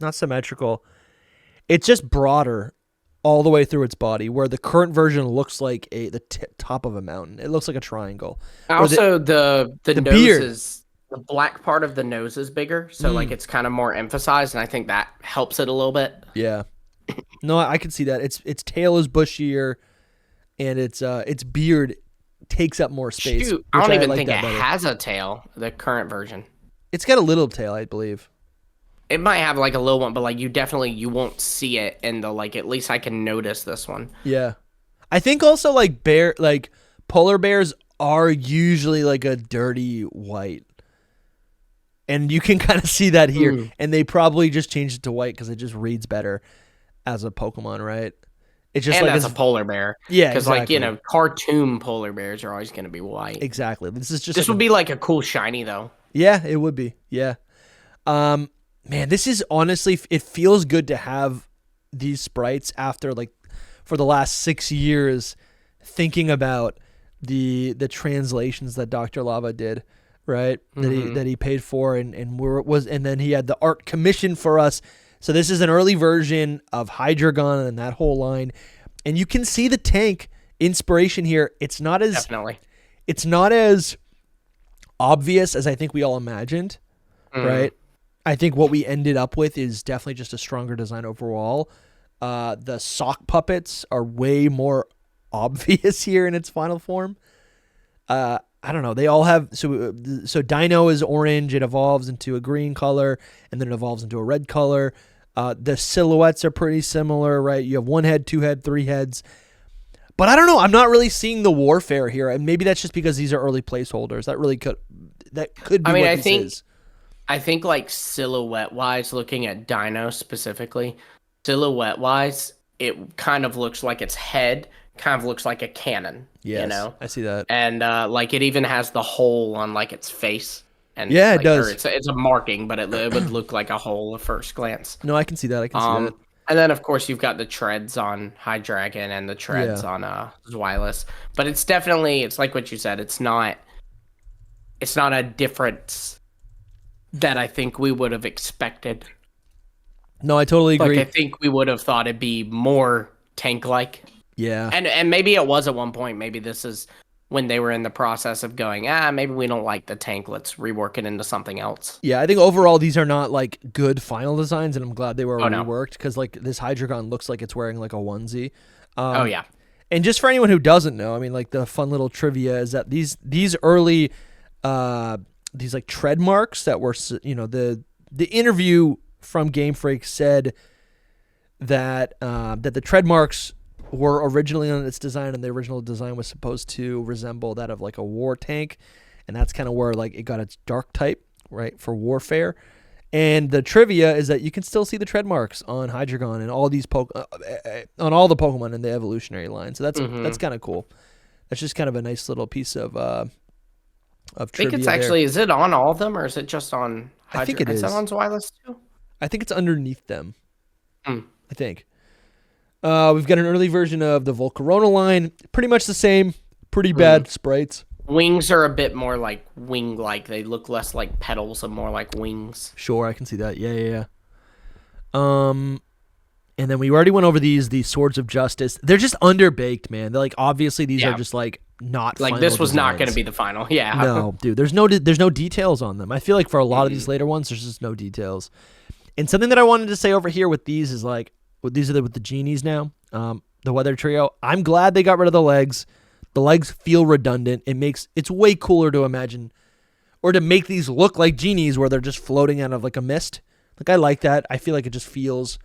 not symmetrical. It's just broader all the way through its body, where the current version looks like the top of a mountain. It looks like a triangle. Also, the nose is, the black part of the nose is bigger, so like it's kind of more emphasized, and I think that helps it a little bit. Yeah. No, I can see that. Its tail is bushier, and its beard takes up more space. Shoot, I don't even think it has a tail, the current version. It's got a little tail, I believe. It might have like a little one, but like you won't see it in the at least I can notice this one. Yeah. I think also polar bears are usually like a dirty white. And you can kind of see that here. And they probably just changed it to white because it just reads better as a Pokemon, right? It's just as a polar bear. Yeah, because exactly. Cartoon polar bears are always going to be white. Exactly. This would be like a cool shiny though. Yeah, it would be. Yeah. Man, this is honestly, it feels good to have these sprites after for the last 6 years thinking about the translations that Dr. Lava did, right? That he paid for and then he had the art commissioned for us. So this is an early version of Hydreigon and that whole line. And you can see the tank inspiration here. It's not as obvious as I think we all imagined, right? I think what we ended up with is definitely just a stronger design overall. The sock puppets are way more obvious here in its final form. I don't know. They all have so Dino is orange. It evolves into a green color, and then it evolves into a red color. The silhouettes are pretty similar, right? You have 1 head, 2 head, 3 heads. But I don't know. I'm not really seeing the warfare here, and maybe that's just because these are early placeholders. That could be. I think like silhouette wise, looking at Dino specifically, silhouette wise, it kind of looks like its head kind of looks like a cannon. Yes, you know, I see that. And like it even has the hole on like its face. And yeah, like, it does. It's a marking, but it would look like a hole at first glance. No, I can see that. And then, of course, you've got the treads on Hydreigon and the treads on Zweilous. But it's definitely, it's like what you said. It's not a difference that I think we would have expected. No, I totally agree. Like, I think we would have thought it'd be more tank-like. Yeah. And maybe it was at one point. Maybe this is when they were in the process of going, maybe we don't like the tank. Let's rework it into something else. Yeah, I think overall these are not like good final designs, and I'm glad they were reworked because like this Hydreigon looks like it's wearing like a onesie. Yeah. And just for anyone who doesn't know, I mean, like the fun little trivia is that these early these like tread marks that were, you know, the interview from Game Freak said that that the tread marks were originally on its design, and the original design was supposed to resemble that of like a war tank, and that's kind of where like it got its dark type, right, for warfare. And the trivia is that you can still see the tread marks on Hydreigon and all these on all the Pokemon in the evolutionary line. So that's kind of cool. That's just kind of a nice little piece of trivia. I think it's actually, is it on all of them or is it just on Hydreigon? I think it is. Is it on Zweilous too? I think it's underneath them. I think. We've got an early version of the Volcarona line. Pretty much the same. Pretty bad sprites. Wings are a bit more like wing-like. They look less like petals and more like wings. Sure, I can see that. Yeah. And then we already went over these Swords of Justice. They're just underbaked, man. They're like, obviously these are just like not like final this was designs. not going to be the final. Yeah. No, dude. There's no details on them. I feel like for a lot of these later ones, there's just no details. And something that I wanted to say over here with these is like, with the genies now, the Weather Trio. I'm glad they got rid of the legs. The legs feel redundant. It's way cooler to imagine or to make these look like genies where they're just floating out of like a mist. Like I like that. I feel like it just feels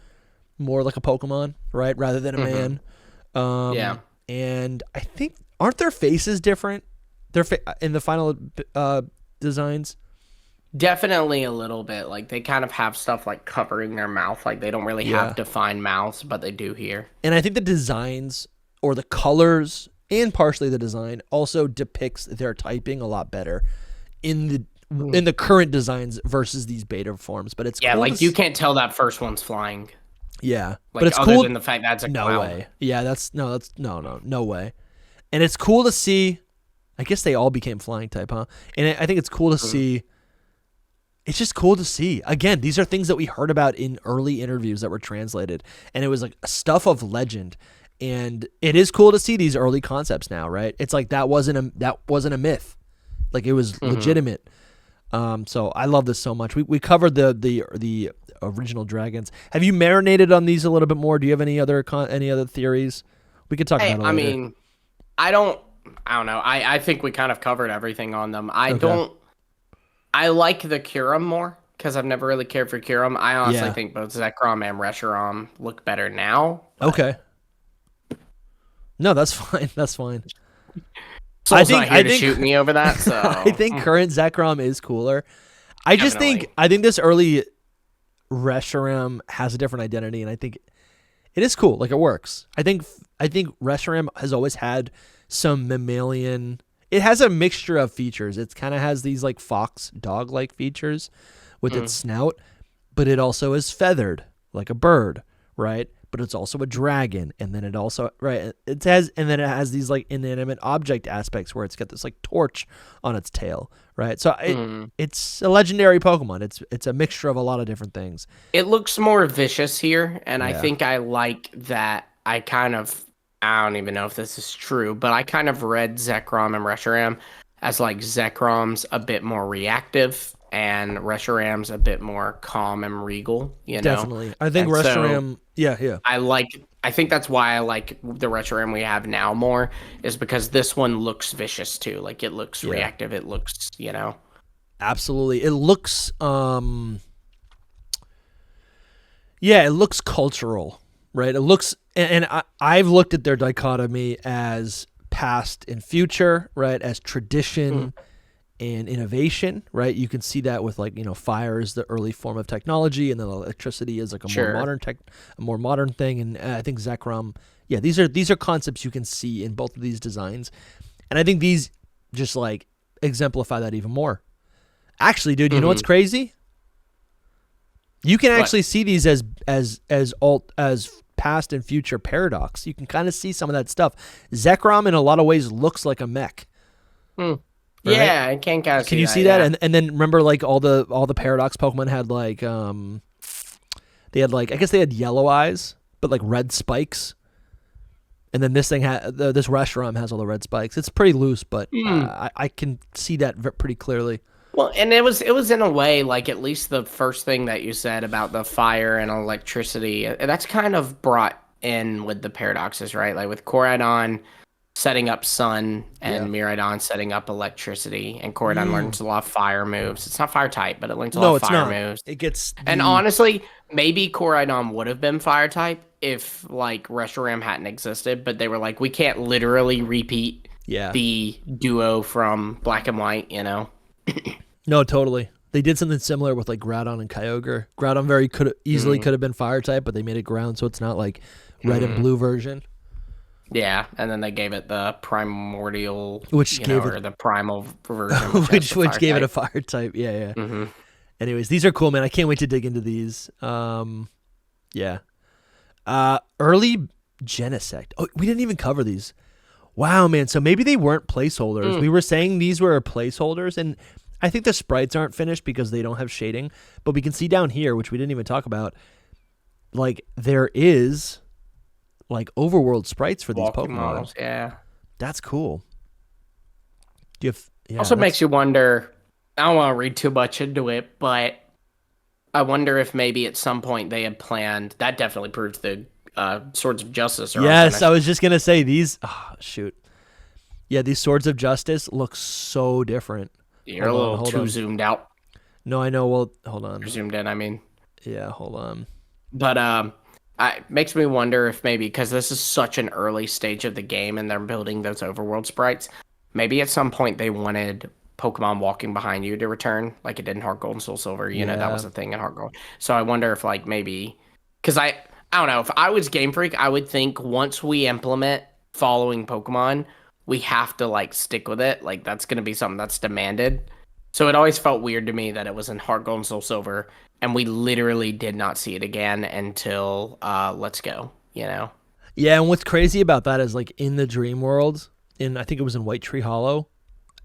more like a Pokemon, right, rather than a man. Yeah. And I think aren't their faces different? In the final designs. Definitely a little bit. Like they kind of have stuff like covering their mouth. Like they don't really have defined mouths, but they do here. And I think the designs or the colors and partially the design also depicts their typing a lot better in the current designs versus these beta forms. But it's cool like you can't tell that first one's flying. Yeah, like, but it's other cool. Than the fact that's a no clown. way. Yeah, no way. And it's cool to see. I guess they all became flying type, huh? And I think it's cool to see. It's just cool to see. Again, these are things that we heard about in early interviews that were translated, and it was like stuff of legend. And it is cool to see these early concepts now, right? It's like that wasn't a myth, like it was legitimate. So I love this so much. We covered the original dragons. Have you marinated on these a little bit more? Do you have any other theories? We could talk about it later. I mean, I don't know. I think we kind of covered everything on them. I like the Kyurem more because I've never really cared for Kyurem. I honestly think both Zekrom and Reshiram look better now. Okay. No, that's fine. That's fine. Soul's not here to shoot me over that. So I think current Zekrom is cooler. I think this early Reshiram has a different identity, and I think it is cool. Like it works. I think Reshiram has always had some mammalian. It has a mixture of features. It kind of has these like fox dog-like features with its snout, but it also is feathered like a bird, right? But it's also a dragon, and then it also it has these like inanimate object aspects where it's got this like torch on its tail, right? So it's a legendary Pokemon. It's a mixture of a lot of different things. It looks more vicious here, and I think I like that. I don't even know if this is true, but I kind of read Zekrom and Reshiram as like Zekrom's a bit more reactive and Reshiram's a bit more calm and regal, you know? Definitely. I think Reshiram, yeah. I I think that's why I like the Reshiram we have now more, is because this one looks vicious too. Like it looks reactive. It looks, Absolutely. It looks it looks cultural, right? It looks, and I've looked at their dichotomy as past and future, right? As tradition and innovation, right? You can see that with like, fire is the early form of technology, and then electricity is like a more modern thing. And I think Zekrom, these are concepts you can see in both of these designs. And I think these just like exemplify that even more. Actually, dude, you know what's crazy? You can actually see these as past and future paradox. You can kind of see some of that stuff. Zekrom in a lot of ways looks like a mech. Right? Yeah, I can kind of see that. Can you see that? And then remember like all the paradox Pokemon had like they had like, I guess they had yellow eyes, but like red spikes. And then this thing this Reshiram has all the red spikes. It's pretty loose, but I can see that pretty clearly. Well, and it was in a way like at least the first thing that you said about the fire and electricity, that's kind of brought in with the paradoxes, right? Like with Koraidon setting up sun and Miraidon setting up electricity, and Koraidon learns a lot of fire moves. It's not fire type, but it learns a lot of fire moves. It gets And honestly, maybe Koraidon would have been fire type if like Reshiram hadn't existed, but they were like, we can't literally repeat the duo from Black and White, No, totally. They did something similar with like Groudon and Kyogre. Groudon could have been fire type, but they made it ground, so it's not like red and blue version. Yeah, and then they gave it the primordial, or the primal version, which gave it a fire type. Yeah. Anyways, these are cool, man. I can't wait to dig into these. Early Genesect. Oh, we didn't even cover these. Wow, man. So maybe they weren't placeholders. We were saying these were placeholders, and I think the sprites aren't finished because they don't have shading. But we can see down here, which we didn't even talk about, like there is like overworld sprites for these Pokemon models. Yeah, that's cool. Do you have, also makes you wonder. I don't want to read too much into it, but I wonder if maybe at some point they had planned. That definitely proves the Swords of Justice. Yes, I was just gonna say these. Oh, shoot. Yeah, these Swords of Justice look so different. You're a little too zoomed out. No, I know. Well, hold on. You're zoomed in, I mean. Yeah, hold on. But it makes me wonder if maybe, because this is such an early stage of the game and they're building those overworld sprites, maybe at some point they wanted Pokemon walking behind you to return, like it did in Heart Gold and Soul Silver. You know, that was a thing in Heart Gold. So I wonder if like maybe, because I don't know, if I was Game Freak, I would think once we implement following Pokemon, we have to like stick with it. Like that's going to be something that's demanded. So it always felt weird to me that it was in Heart Gold and Soul Silver, and we literally did not see it again until Let's Go, Yeah, and what's crazy about that is like in the Dream World, I think it was in White Tree Hollow,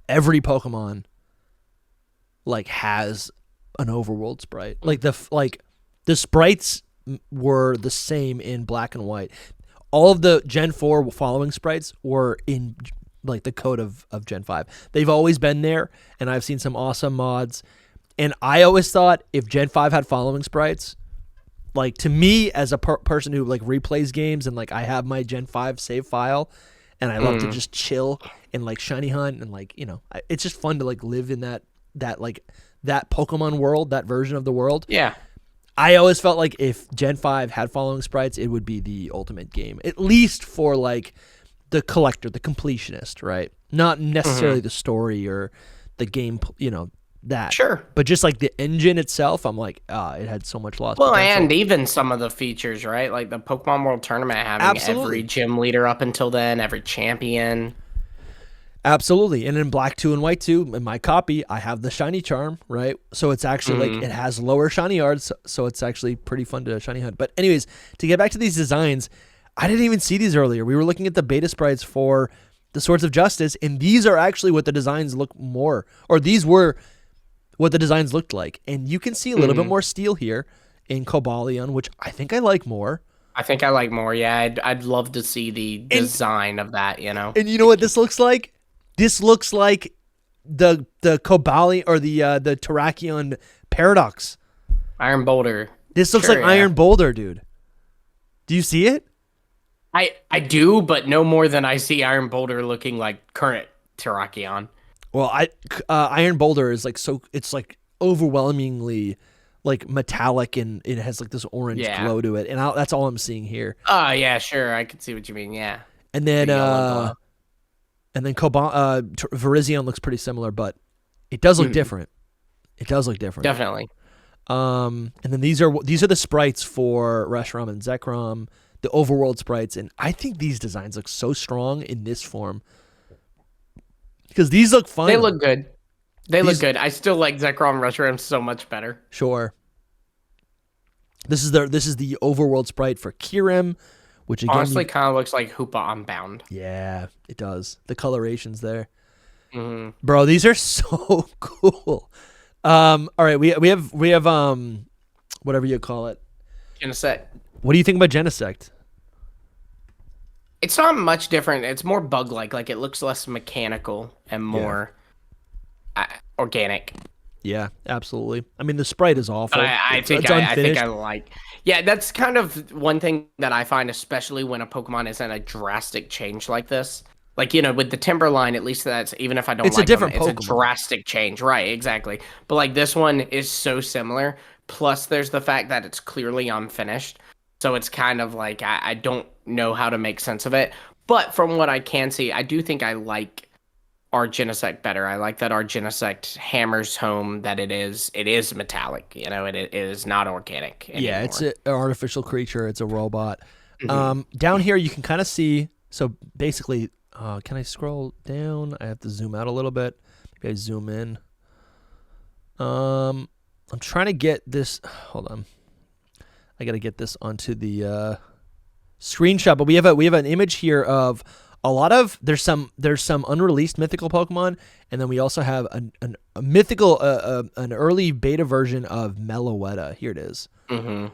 every Pokemon like has an overworld sprite. Like the sprites were the same in Black and White. All of the Gen 4 following sprites were in like the code of Gen 5. They've always been there, and I've seen some awesome mods. And I always thought if Gen 5 had following sprites, like to me as a person who like replays games and like I have my Gen 5 save file and I love to just chill and like shiny hunt and like, it's just fun to like live in that Pokemon world, that version of the world. Yeah. I always felt like if Gen 5 had following sprites, it would be the ultimate game, at least for like the collector, the completionist, right? Not necessarily the story or the game, that. Sure. But just like the engine itself, I'm like, it had so much lost potential. potential. And even some of the features, right? Like the Pokemon World Tournament having every gym leader up until then, every champion. Absolutely. And in Black 2 and White 2, in my copy, I have the shiny charm, right? So it's actually like it has lower shiny yards, so it's actually pretty fun to shiny hunt. But anyways, to get back to these designs, I didn't even see these earlier. We were looking at the beta sprites for the Swords of Justice, and these are actually what the designs look more, or these were what the designs looked like. And you can see a little bit more steel here in Cobalion, which I think I like more. I think I like more, yeah. I'd love to see the design of that, And you know what this looks like? This looks like the Cobalion or the Terrakion Paradox. Iron Boulder. This looks like Iron Boulder, dude. Do you see it? I do, but no more than I see Iron Boulder looking like current Terrakion. Well, Iron Boulder is like it's like overwhelmingly like metallic and it has like this orange glow to it, and that's all I'm seeing here. Oh yeah, sure, I can see what you mean. Yeah, and then Virizion looks pretty similar, but it does look different. It does look different, definitely. And then these are the sprites for Reshiram and Zekrom, the overworld sprites, and I think these designs look so strong in this form because these look fun. They look good. Look good. I still like Zekrom and Reshiram so much better. Sure. This is the overworld sprite for Kyurem, which again honestly kind of looks like Hoopa Unbound. Yeah, it does. The colorations there, bro. These are so cool. All right, we have whatever you call it, Genesect. What do you think about Genesect? It's not much different. It's more bug-like. Like it looks less mechanical and more organic. Yeah, absolutely. I mean, the sprite is awful. I think I like. Yeah, that's kind of one thing that I find, especially when a Pokemon is in a drastic change like this. Like, you know, with the Timberline, at least that's, even if I don't like them, it's a drastic change. Right, exactly. But like this one is so similar. Plus, there's the fact that it's clearly unfinished. So it's kind of like, I don't know how to make sense of it. But from what I can see, I do think I like our Genesect better. I like that our Genesect hammers home that it is metallic. You know, it is not organic anymore. Yeah, it's an artificial creature. It's a robot. Down here, you can kind of see. So basically, can I scroll down? I have to zoom out a little bit. Maybe I zoom in. I'm trying to get this. Hold on. I got to get this onto the screenshot. But we have an image here of a lot of there's some unreleased mythical Pokemon, and then we also have a mythical an early beta version of Meloetta. Here it is. In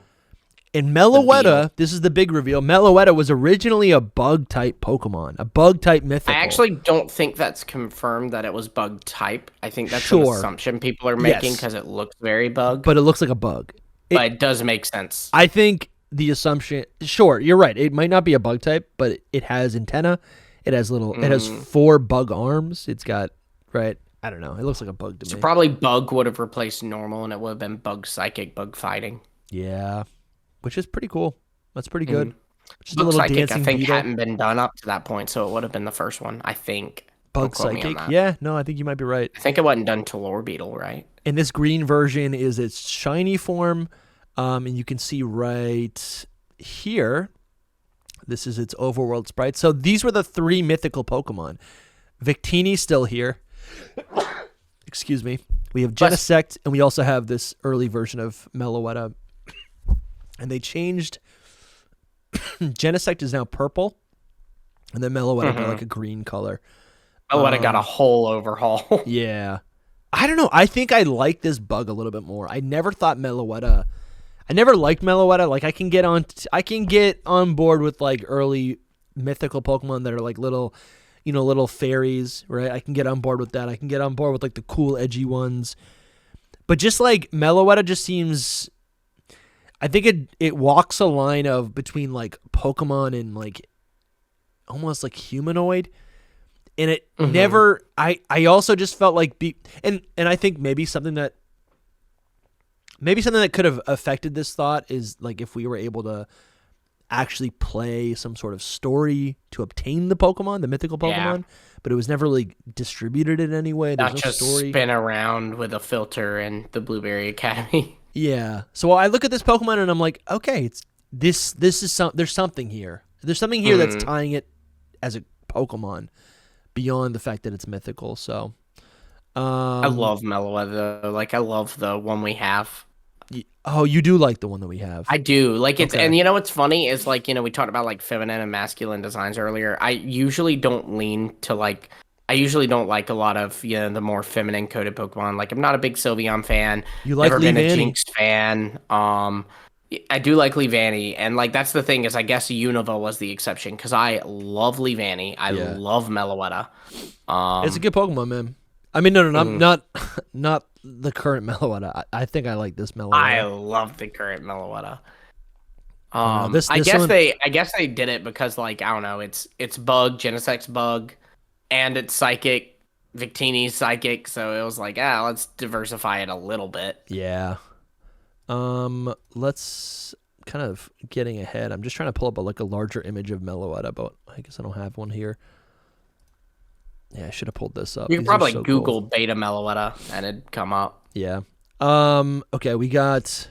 Meloetta, this is the big reveal. Meloetta was originally a bug type Pokemon, a bug type mythical. I actually don't think that's confirmed that it was bug type. I think that's an assumption people are making because it looks very bug. But it looks like a bug. But it does make sense. I think the assumption, sure, you're right. It might not be a bug type, but it has antenna. It has it has 4 bug arms. It's got, right? I don't know. It looks like a bug to me. So probably bug would have replaced normal, and it would have been bug psychic, bug fighting. Yeah, which is pretty cool. That's pretty good. Just bug psychic, I think, hadn't been done up to that point, so it would have been the first one. I think. Bug psychic. Yeah, no, I think you might be right. I think it wasn't done to Lore Beetle, right? And this green version is its shiny form. And you can see right here, this is its overworld sprite. So these were the 3 mythical Pokemon. Victini's still here. Excuse me. We have Genesect, and we also have this early version of Meloetta. And they changed. Genesect is now purple, and then Meloetta got like a green color. Meloetta got a whole overhaul. Yeah. I don't know. I think I like this bug a little bit more. I never thought Meloetta. I never liked Meloetta. Like I can get on board with like early mythical Pokemon that are like little fairies, right? I can get on board with that. I can get on board with like the cool edgy ones. But just like Meloetta just seems, I think it walks a line of between like Pokemon and like almost like humanoid. And it never, I also just felt like, and I think maybe something that could have affected this thought is like if we were able to actually play some sort of story to obtain the Pokemon, the mythical Pokemon, but it was never really distributed in any way. There's Not no just story. Spin around with a filter in the Blueberry Academy. Yeah. So I look at this Pokemon and I'm like, okay, it's this is there's something here. There's something here that's tying it as a Pokemon beyond the fact that it's mythical. So I love Meloetta. Like I love the one we have. Oh, you do like the one that we have. I do. Like it's and you know what's funny is like, you know, we talked about like feminine and masculine designs earlier. I usually don't lean to like I usually don't like a lot of, you know, the more feminine coded Pokemon. Like I'm not a big Sylveon fan. You like Never been Leavanny. a Jinx fan. I do like Leavanny, and like that's the thing is I guess Unova was the exception because I love Leavanny. I love Meloetta. It's a good Pokemon, man. I mean, no, not the current Meloetta. I think I like this Meloetta. I love the current Meloetta. I guess they did it because like I don't know, it's bug, Genesec's bug, and it's psychic, Victini's psychic, so it was like, let's diversify it a little bit. Yeah. Let's kind of getting ahead. I'm just trying to pull up a larger image of Meloetta, but I guess I don't have one here. Yeah, I should have pulled this up. You could probably Google beta Meloetta and it'd come up. Yeah. Okay, we got.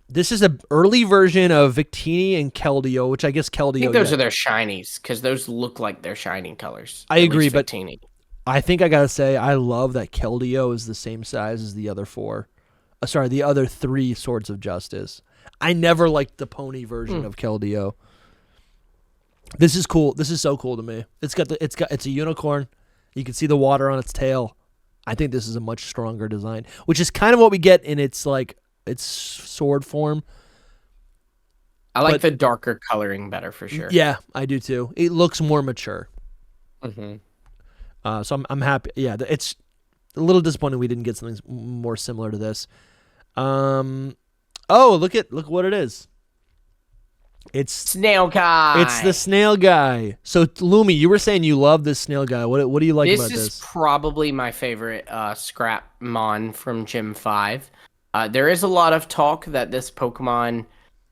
This is an early version of Victini and Keldeo, which I guess Keldeo. I think those are their shinies because those look like their shining colors. I agree, but Victini. I think I gotta say I love that Keldeo is the same size as the other the other 3 Swords of Justice. I never liked the pony version of Keldeo. This is cool. This is so cool to me. It's a unicorn. You can see the water on its tail. I think this is a much stronger design, which is kind of what we get in its sword form. I like the darker coloring better for sure. Yeah, I do too. It looks more mature. Mm-hmm. So I'm happy. Yeah, it's a little disappointing we didn't get something more similar to this. Oh, look what it is. It's Snail Guy. It's the Snail Guy. So Lumi, you were saying you love this Snail Guy. What do you like about this? This is probably my favorite Scrapmon from Gym 5. There is a lot of talk that this Pokemon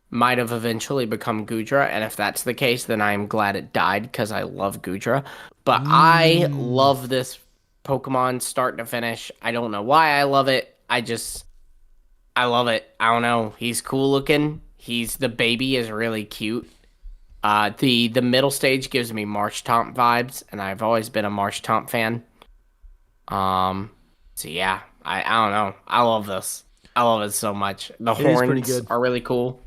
might have eventually become Goodra, and if that's the case, then I'm glad it died because I love Goodra. But I love this Pokemon start to finish. I don't know why I love it. I love it. I don't know. He's cool looking. The baby is really cute. The middle stage gives me Marshtomp vibes, and I've always been a Marshtomp fan. So yeah, I don't know. I love this. I love it so much. The horns are really cool.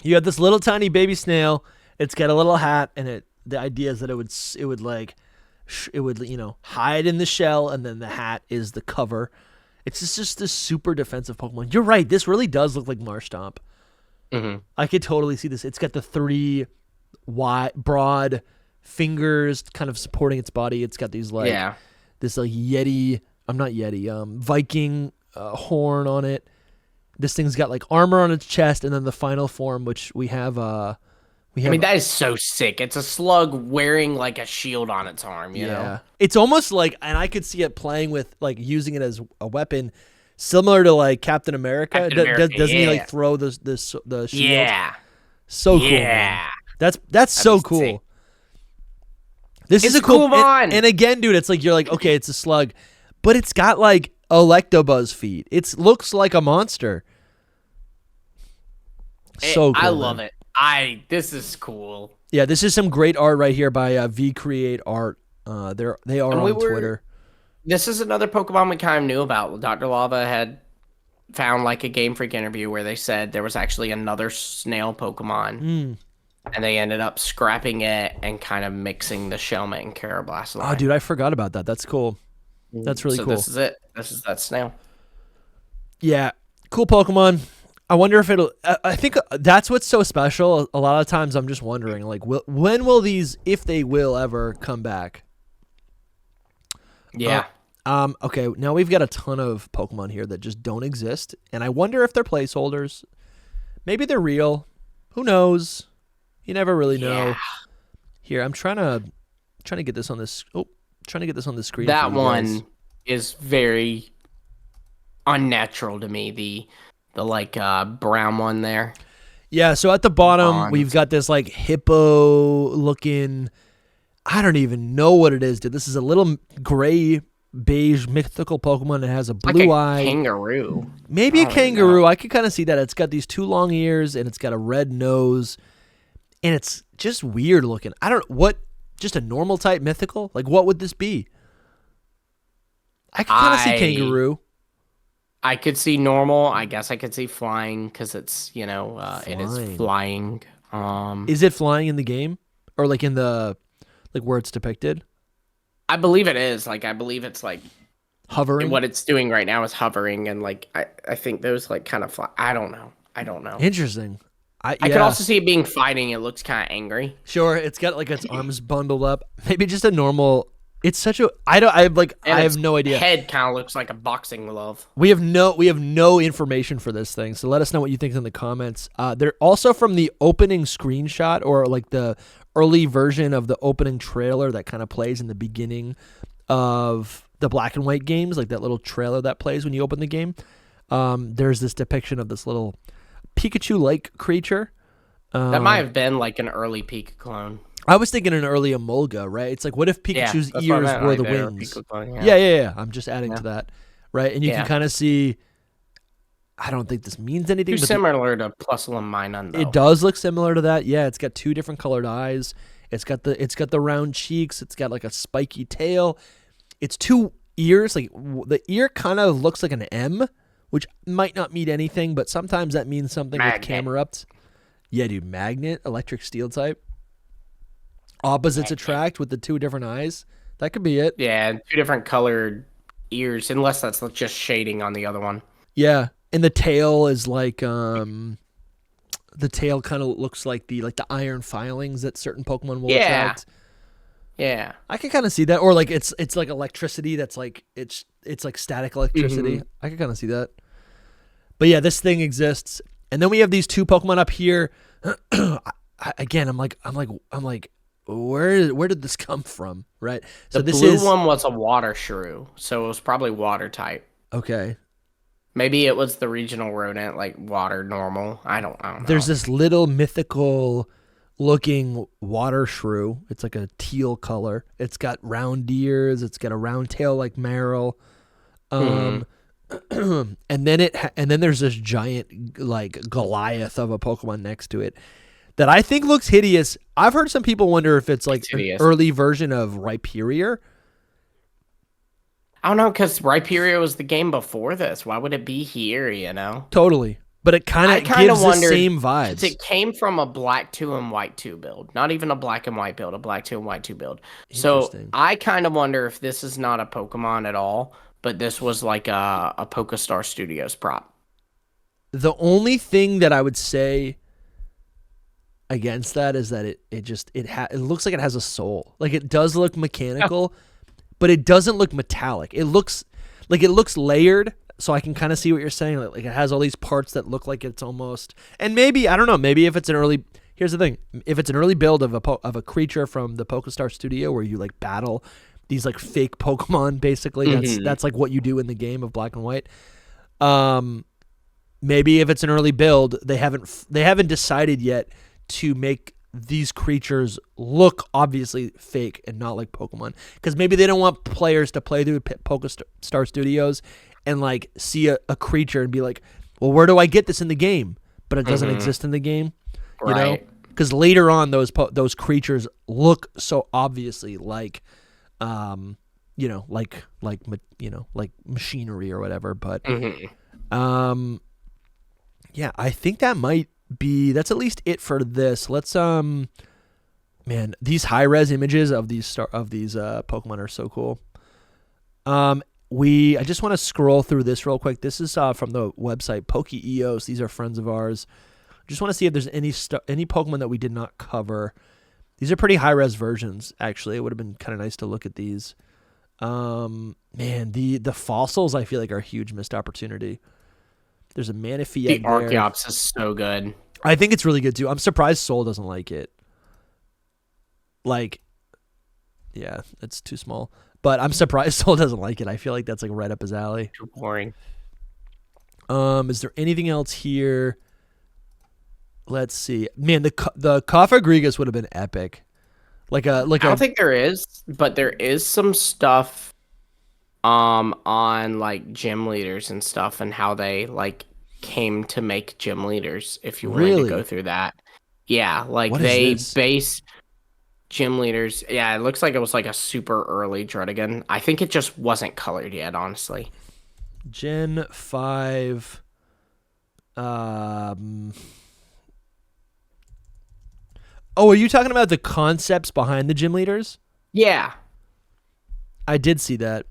You have this little tiny baby snail. It's got a little hat, and the idea is that it would hide in the shell, and then the hat is the cover. It's just this super defensive Pokemon. You're right. This really does look like Marshtomp. Mm-hmm. I could totally see this. It's got the 3 broad fingers kind of supporting its body. It's got these this Yeti. I'm not Yeti. Viking horn on it. This thing's got like armor on its chest, and then the final form, which we have. I mean, that is so sick. It's a slug wearing like a shield on its arm. You know, it's almost like, and I could see it playing with like using it as a weapon. Similar to like Captain America, doesn't he like throw the shield? Yeah, so cool. Yeah, that's so cool. Sick. This is a cool one. And again, dude, it's like you're like, okay, it's a slug, but it's got like Electabuzz feet. It looks like a monster. So cool, I love it. This is cool. Yeah, this is some great art right here by V Create Art. They are on Twitter. This is another Pokemon we kind of knew about. Dr. Lava had found like a Game Freak interview where they said there was actually another snail Pokemon. And they ended up scrapping it and kind of mixing the Shelmet and Carablast line. Oh, dude, I forgot about that. That's cool. That's really cool. This is it. This is that snail. Yeah, cool Pokemon. I wonder if it'll... I think that's what's so special. A lot of times I'm just wondering, like, when will these, if they will ever, come back? Yeah. Okay, now we've got a ton of Pokemon here that just don't exist, and I wonder if they're placeholders. Maybe they're real. Who knows? You never really know. Here, I'm trying to get this on this. Trying to get this on the screen. That one is very unnatural to me. The like brown one there. Yeah. So at the bottom, we've got this like hippo looking. I don't even know what it is, dude. This is a little gray beige mythical Pokemon that has a blue eye. Kangaroo. Maybe a kangaroo. I could kind of see that. It's got these 2 long ears and it's got a red nose. And it's just weird looking. I don't know what, just a normal type mythical? Like what would this be? I could kind of see kangaroo. I could see normal. I guess I could see flying because it's, it is flying. Is it flying in the game? Or like in the, like where it's depicted? I believe it is. Like, I believe it's like hovering. What it's doing right now is hovering. And like, I think those like kind of fly. I don't know. Interesting. I could also see it being fighting. It looks kind of angry. Sure. It's got like its arms bundled up. Maybe just a normal It's such a I have no idea. Head kind of looks like a boxing glove. We have no information for this thing, so let us know what you think in the comments. They're also from the opening screenshot or like the early version of the opening trailer that kind of plays in the beginning of the black and white games, like that little trailer that plays when you open the game. There's this depiction of this little Pikachu-like creature. That might have been like an early Pika clone. I was thinking an early Emolga, right? It's like, what if Pikachu's ears were the wings? Clone, yeah. I'm just adding to that, right? And you can kind of see. I don't think this means anything. Too similar to Placeholder Pokemon, though. It does look similar to that. Yeah, it's got two different colored eyes. It's got the round cheeks. It's got like a spiky tail. It's two ears. Like the ear kind of looks like an M, which might not mean anything, but sometimes that means something with camera ups. Yeah, dude, magnet, electric steel type. Opposites attract with the two different eyes. That could be it. Yeah, two different colored ears, unless that's just shading on the other one. Yeah, and the tail is like the tail kind of looks like the iron filings that certain Pokemon will attract. Yeah, I can kind of see that, or like it's like electricity. That's like it's like static electricity. I can kind of see that. But yeah, this thing exists, and then we have these two Pokemon up here. Again, I'm like. Where did this come from? Right. So the blue one was a water shrew, so it was probably water type. Okay. Maybe it was the regional rodent, like water normal. I don't know. There's this little mythical looking water shrew. It's like a teal color. It's got round ears. It's got a round tail like Meryl. And then there's this giant like Goliath of a Pokemon next to it that I think looks hideous. I've heard some people wonder if it's like an early version of Rhyperior. I don't know, because Rhyperior was the game before this. Why would it be here, you know? Totally. But it kind of gives the same vibes. It came from a black 2 and white 2 build. Not even a black and white build, a black 2 and white 2 build. So I kind of wonder if this is not a Pokemon at all, but this was like a PokeStar Studios prop. The only thing that I would say against that is that it looks like it has a soul. Like it does look mechanical, but it doesn't look metallic. It looks layered, so I can kind of see what you're saying. Like it has all these parts that look like it's almost. And maybe I don't know. Maybe if it's an early. Here's the thing: if it's an early build of a creature from the PokeStar Studio where you like battle these like fake Pokemon, basically that's like what you do in the game of Black and White. Maybe if it's an early build, they haven't decided yet to make these creatures look obviously fake and not like Pokemon, because maybe they don't want players to play through PokeStar Studios and like see a creature and be like, well, where do I get this in the game? But it doesn't exist in the game, you know? Because later on, those creatures look so obviously like, like machinery or whatever. But yeah, I think that's at least it for this. Let's man, these high res images of these Pokemon are so cool. I just want to scroll through this real quick. This is from the website PokeEos. These are friends of ours. Just want to see if there's any Pokemon that we did not cover. These are pretty high res versions, actually. It would have been kind of nice to look at these. Man, the fossils I feel like are a huge missed opportunity. There's a Manaphy egg there. The Archeops is so good. I think it's really good too. I'm surprised Soul doesn't like it. Like, yeah, it's too small. But I'm surprised Soul doesn't like it. I feel like that's like right up his alley. Too boring. Is there anything else here? Let's see. Man, the Kafagrigus would have been epic. I don't think there is, but there is some stuff on like gym leaders and stuff and how they like came to make gym leaders, if you wanted to go through that. Yeah, like they base gym leaders. Yeah, it looks like it was like a super early Druddigon. I think it just wasn't colored yet, honestly. Gen 5 Oh, are you talking about the concepts behind the gym leaders? Yeah. I did see that.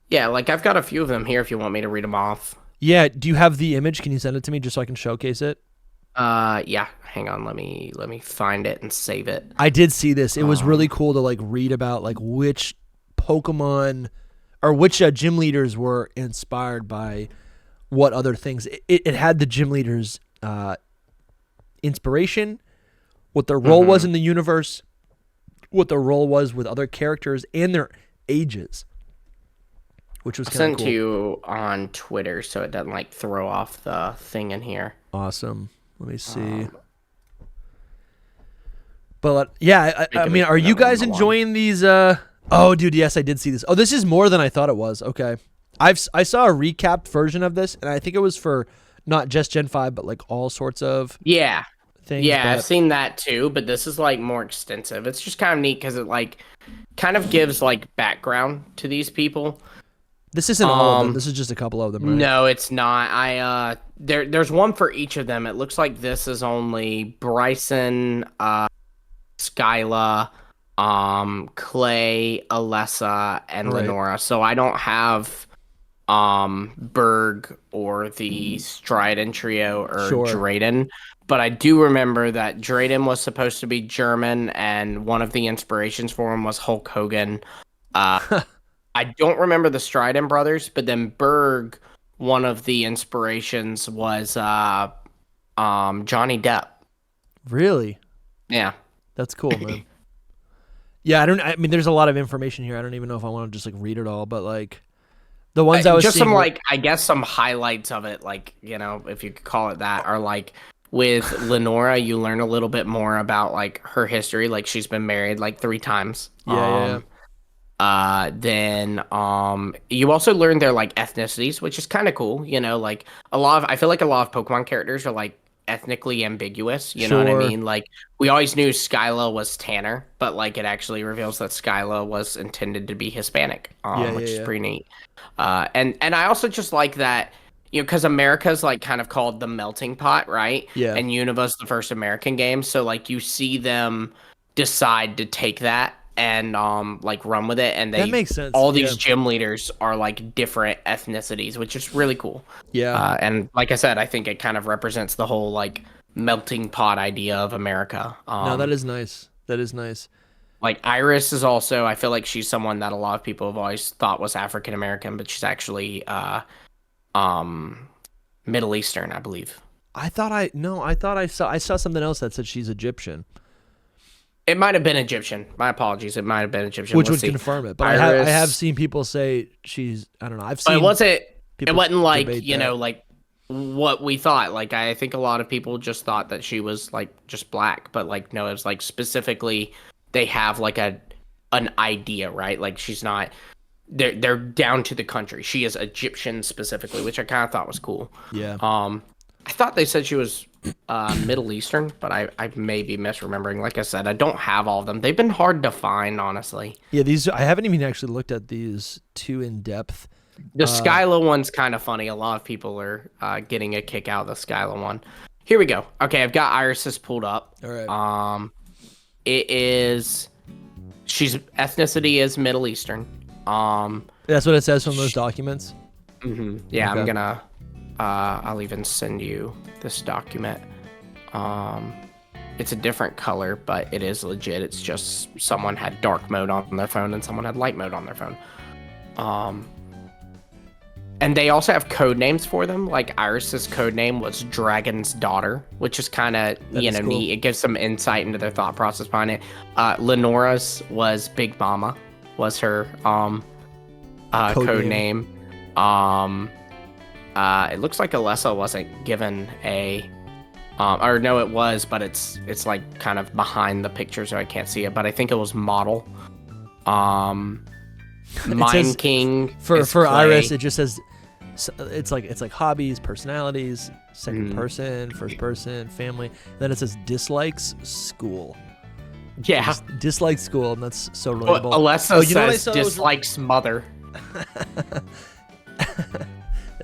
Yeah, like I've got a few of them here if you want me to read them off. Yeah, do you have the image? Can you send it to me just so I can showcase it? Yeah, hang on, let me find it and save it. I did see this. It was really cool to like read about like which Pokemon or which gym leaders were inspired by what other things. It had the gym leaders' inspiration, what their role was in the universe, what their role was with other characters, and their ages, which was kind of cool. Sent to you on Twitter so it doesn't like throw off the thing in here. Awesome. Let me see. But yeah, I mean, are you guys enjoying these? Oh, dude, yes, I did see this. Oh, this is more than I thought it was. Okay, I saw a recapped version of this, and I think it was for not just Gen 5, but like all sorts of things. Yeah, I've seen that too, but this is like more extensive. It's just kind of neat because it like kind of gives like background to these people. This isn't all of them. This is just a couple of them, right? No, it's not. There's one for each of them. It looks like this is only Bryson, Skyla, Clay, Alessa, and Lenora. So I don't have Berg or the Strident trio or Drayden. But I do remember that Drayden was supposed to be German, and one of the inspirations for him was Hulk Hogan. I don't remember the Strident brothers, but then Berg, one of the inspirations was Johnny Depp. Really? Yeah. That's cool, man. Yeah, I mean, there's a lot of information here. I don't even know if I want to just like read it all, but like the ones I was just seeing some like I guess some highlights of it, like, you know, if you could call it that, are like with Lenora, you learn a little bit more about like her history. Like she's been married like 3 times. Yeah. Then you also learn their like ethnicities, which is kind of cool. You know, like I feel like a lot of Pokemon characters are like ethnically ambiguous. You know what I mean? Like we always knew Skyla was Tanner, but like it actually reveals that Skyla was intended to be Hispanic, which is pretty neat. And I also just like that, you know, because America's like kind of called the melting pot, right? Yeah. And Unova's the first American game, so like you see them decide to take that and like run with it, and that makes sense. All these gym leaders are like different ethnicities, which is really cool. Yeah. And like I said, I think it kind of represents the whole like melting pot idea of America. No, that is nice. That is nice. Like Iris is also, I feel like she's someone that a lot of people have always thought was African American, but she's actually Middle Eastern, I believe. I thought I saw something else that said she's Egyptian. It might have been Egyptian. My apologies. It might have been Egyptian. Which would confirm it. But I have seen people say she's, I don't know. I've seen. But it wasn't like, you know, like what we thought. Like, I think a lot of people just thought that she was like just black. But like, no, it's like specifically they have like an idea, right? Like she's not, they're down to the country. She is Egyptian specifically, which I kind of thought was cool. Yeah. I thought they said she was Middle Eastern, but I may be misremembering. Like I said, I don't have all of them. They've been hard to find, honestly. Yeah, I haven't even actually looked at these too in depth. The Skyla one's kind of funny. A lot of people are getting a kick out of the Skyla one. Here we go. Okay, I've got Iris's pulled up. All right. She's ethnicity is Middle Eastern. That's what it says from those documents. Mm-hmm. Yeah, okay. I'm gonna. I'll even send you this document. It's a different color, but it is legit. It's just someone had dark mode on their phone and someone had light mode on their phone. And they also have code names for them. Like Iris's code name was Dragon's Daughter, which is kind of, you know, cool. Neat. It gives some insight into their thought process behind it. Lenora's was Big Mama, was her code name. It looks like Alessa wasn't given a, or no, it was, but it's like kind of behind the picture, so I can't see it. But I think it was Model. Mind King for Iris, it just says it's like hobbies, personalities, second person, first person, family. Then it says dislikes school. Yeah, dislikes school, and that's so relatable. Well, Alessa says dislikes mother.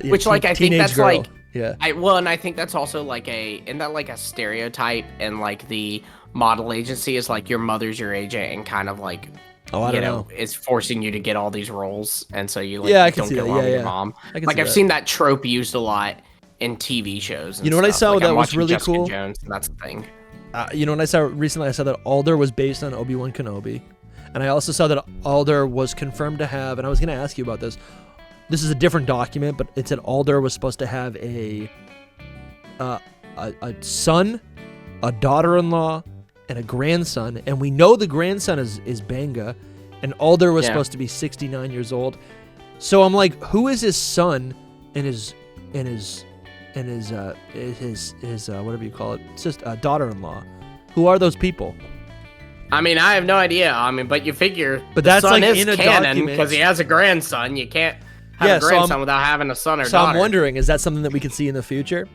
Yeah, which like I think that's girl. Like yeah. And I think that's also like isn't that like a stereotype in like the model agency is like your mother's your agent and kind of like I don't know is forcing you to get all these roles, and so you like don't get along with your mom. Like I've seen that trope used a lot in TV shows. And you know what I saw like, that was really Jessica cool? Jones, and that's the thing. You know what I saw recently? I saw that Alder was based on Obi-Wan Kenobi. And I also saw that Alder was confirmed to have, and I was going to ask you about this. This is a different document, but it said Alder was supposed to have a son, a daughter-in-law, and a grandson. And we know the grandson is Banga, and Alder was supposed to be 69 years old. So I'm like, who is his son and his whatever you call it, daughter-in-law? Who are those people? I mean, I have no idea. I mean, but you figure but the that's son like is in a canon because he has a grandson. You can't have a grandson without having a son or daughter. So I'm wondering, is that something that we could see in the future?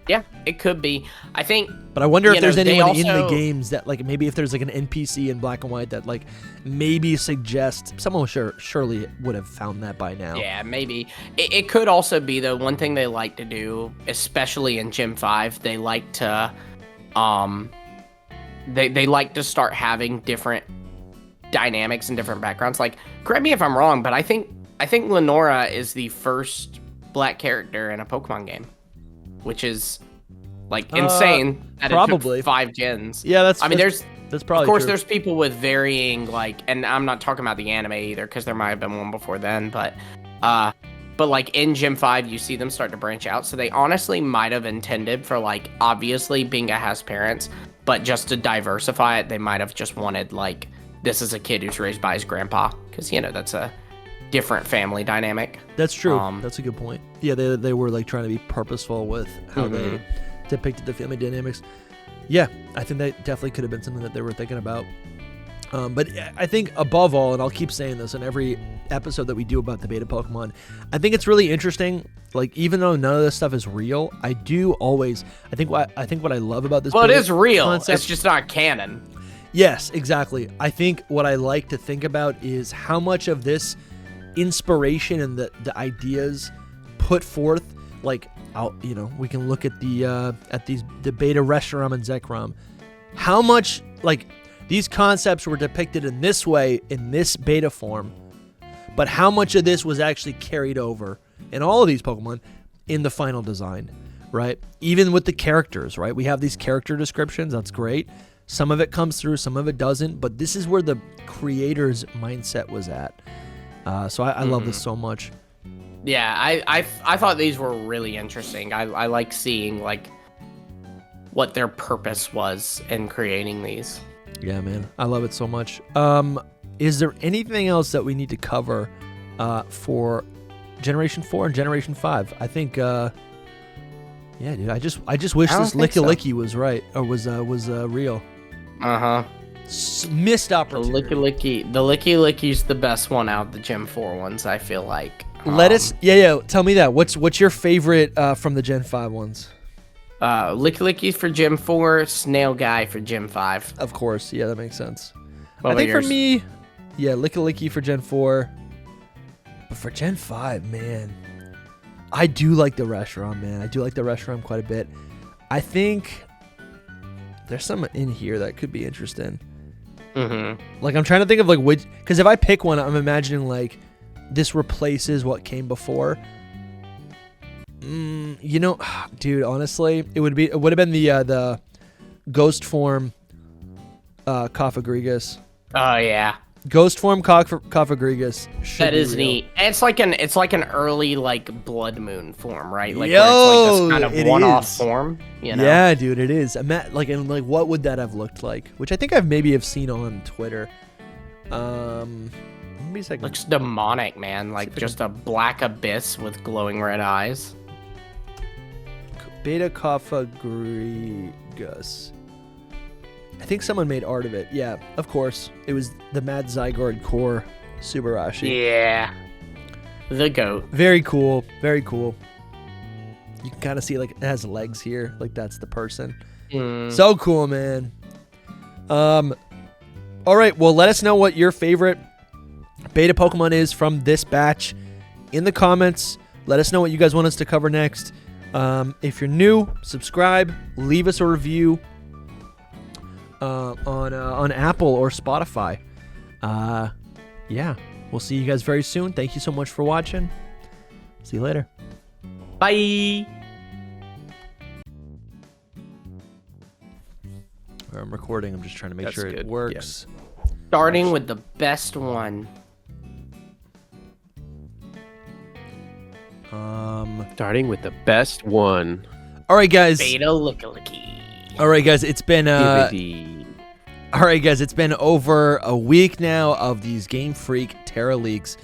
Yeah, it could be. I think. But I wonder if there's anyone in the games that, like, maybe if there's like an NPC in Black and White that like maybe suggests someone surely would have found that by now. Yeah, maybe. It could also be though. One thing they like to do, especially in Gen 5, they like to, they like to start having different dynamics and different backgrounds. Like, correct me if I'm wrong, but I think Lenora is the first black character in a Pokemon game, which is like insane. That probably it took 5 gens. Yeah, that's probably. Of course, true. there's people with varying like, and I'm not talking about the anime either because there might have been one before then, but like in Gen 5, you see them start to branch out. So they honestly might have intended for like, obviously Binga has parents, but just to diversify it, they might have just wanted like, this is a kid who's raised by his grandpa, because that's a different family dynamic. That's true. That's a good point. Yeah, they were like trying to be purposeful with how they depicted the family dynamics. Yeah, I think that definitely could have been something that they were thinking about. But I think above all, and I'll keep saying this in every episode that we do about the beta Pokemon, I think it's really interesting. Like, even though none of this stuff is real, I think what I love about this. Well, it is real. Concept, it's just not canon. Yes, exactly. I think what I like to think about is how much of this inspiration and the ideas put forth, like, we can look at the beta Reshiram and Zekrom. How much like these concepts were depicted in this way in this beta form, but how much of this was actually carried over in all of these Pokemon in the final design, right? Even with the characters, right? We have these character descriptions. That's great. Some of it comes through, some of it doesn't, but this is where the creator's mindset was at. So I love this so much. Yeah, I thought these were really interesting. I like seeing like what their purpose was in creating these. Yeah, man, I love it so much. Is there anything else that we need to cover for Generation 4 and Generation 5? I think, yeah, dude, I just wish this lickylicky was right or was real. Missed opportunity. The lickylicky's the best one out of the Gen 4 ones, I feel like. Tell me that. What's your favorite from the Gen 5 ones? Licky for Gen 4, Snail Guy for Gen 5. Of course, yeah, that makes sense. What I think yours? For me, yeah, Licky for Gen 4. But for Gen 5, man, I do like the Reshiram, man. I do like the Reshiram quite a bit. I think there's some in here that could be interesting. Like, I'm trying to think of like which, because if I pick one, I'm imagining like this replaces what came before. Dude, honestly, it would have been the ghost form Cofagrigus. Oh yeah, ghost form Cofagrigus. That is neat. And it's like an early like Blood Moon form, right? Like, where it's like this kind of one-off form. Yeah, dude, it is. What would that have looked like? Which I think maybe have seen on Twitter. Maybe a second. Looks demonic, man. Like just a black abyss with glowing red eyes. Beta Cofagrigus. I think someone made art of it. Yeah, of course. It was the Mad Zygarde Core Subarashi. Yeah. The goat. Very cool. Very cool. You can kind of see like it has legs here. Like that's the person. So cool, man. All right. Well, let us know what your favorite beta Pokemon is from this batch in the comments. Let us know what you guys want us to cover next. If you're new, subscribe, leave us a review on Apple or Spotify. Yeah, we'll see you guys very soon. Thank you so much for watching. See you later. Bye. I'm recording. I'm just trying to make sure it works. Yeah. Starting with the best one. Starting with the best one. All right, guys. Beta lickylicky. All right, guys. It's been DVD. all right, guys. It's been over a week now of these Game Freak Terra leaks.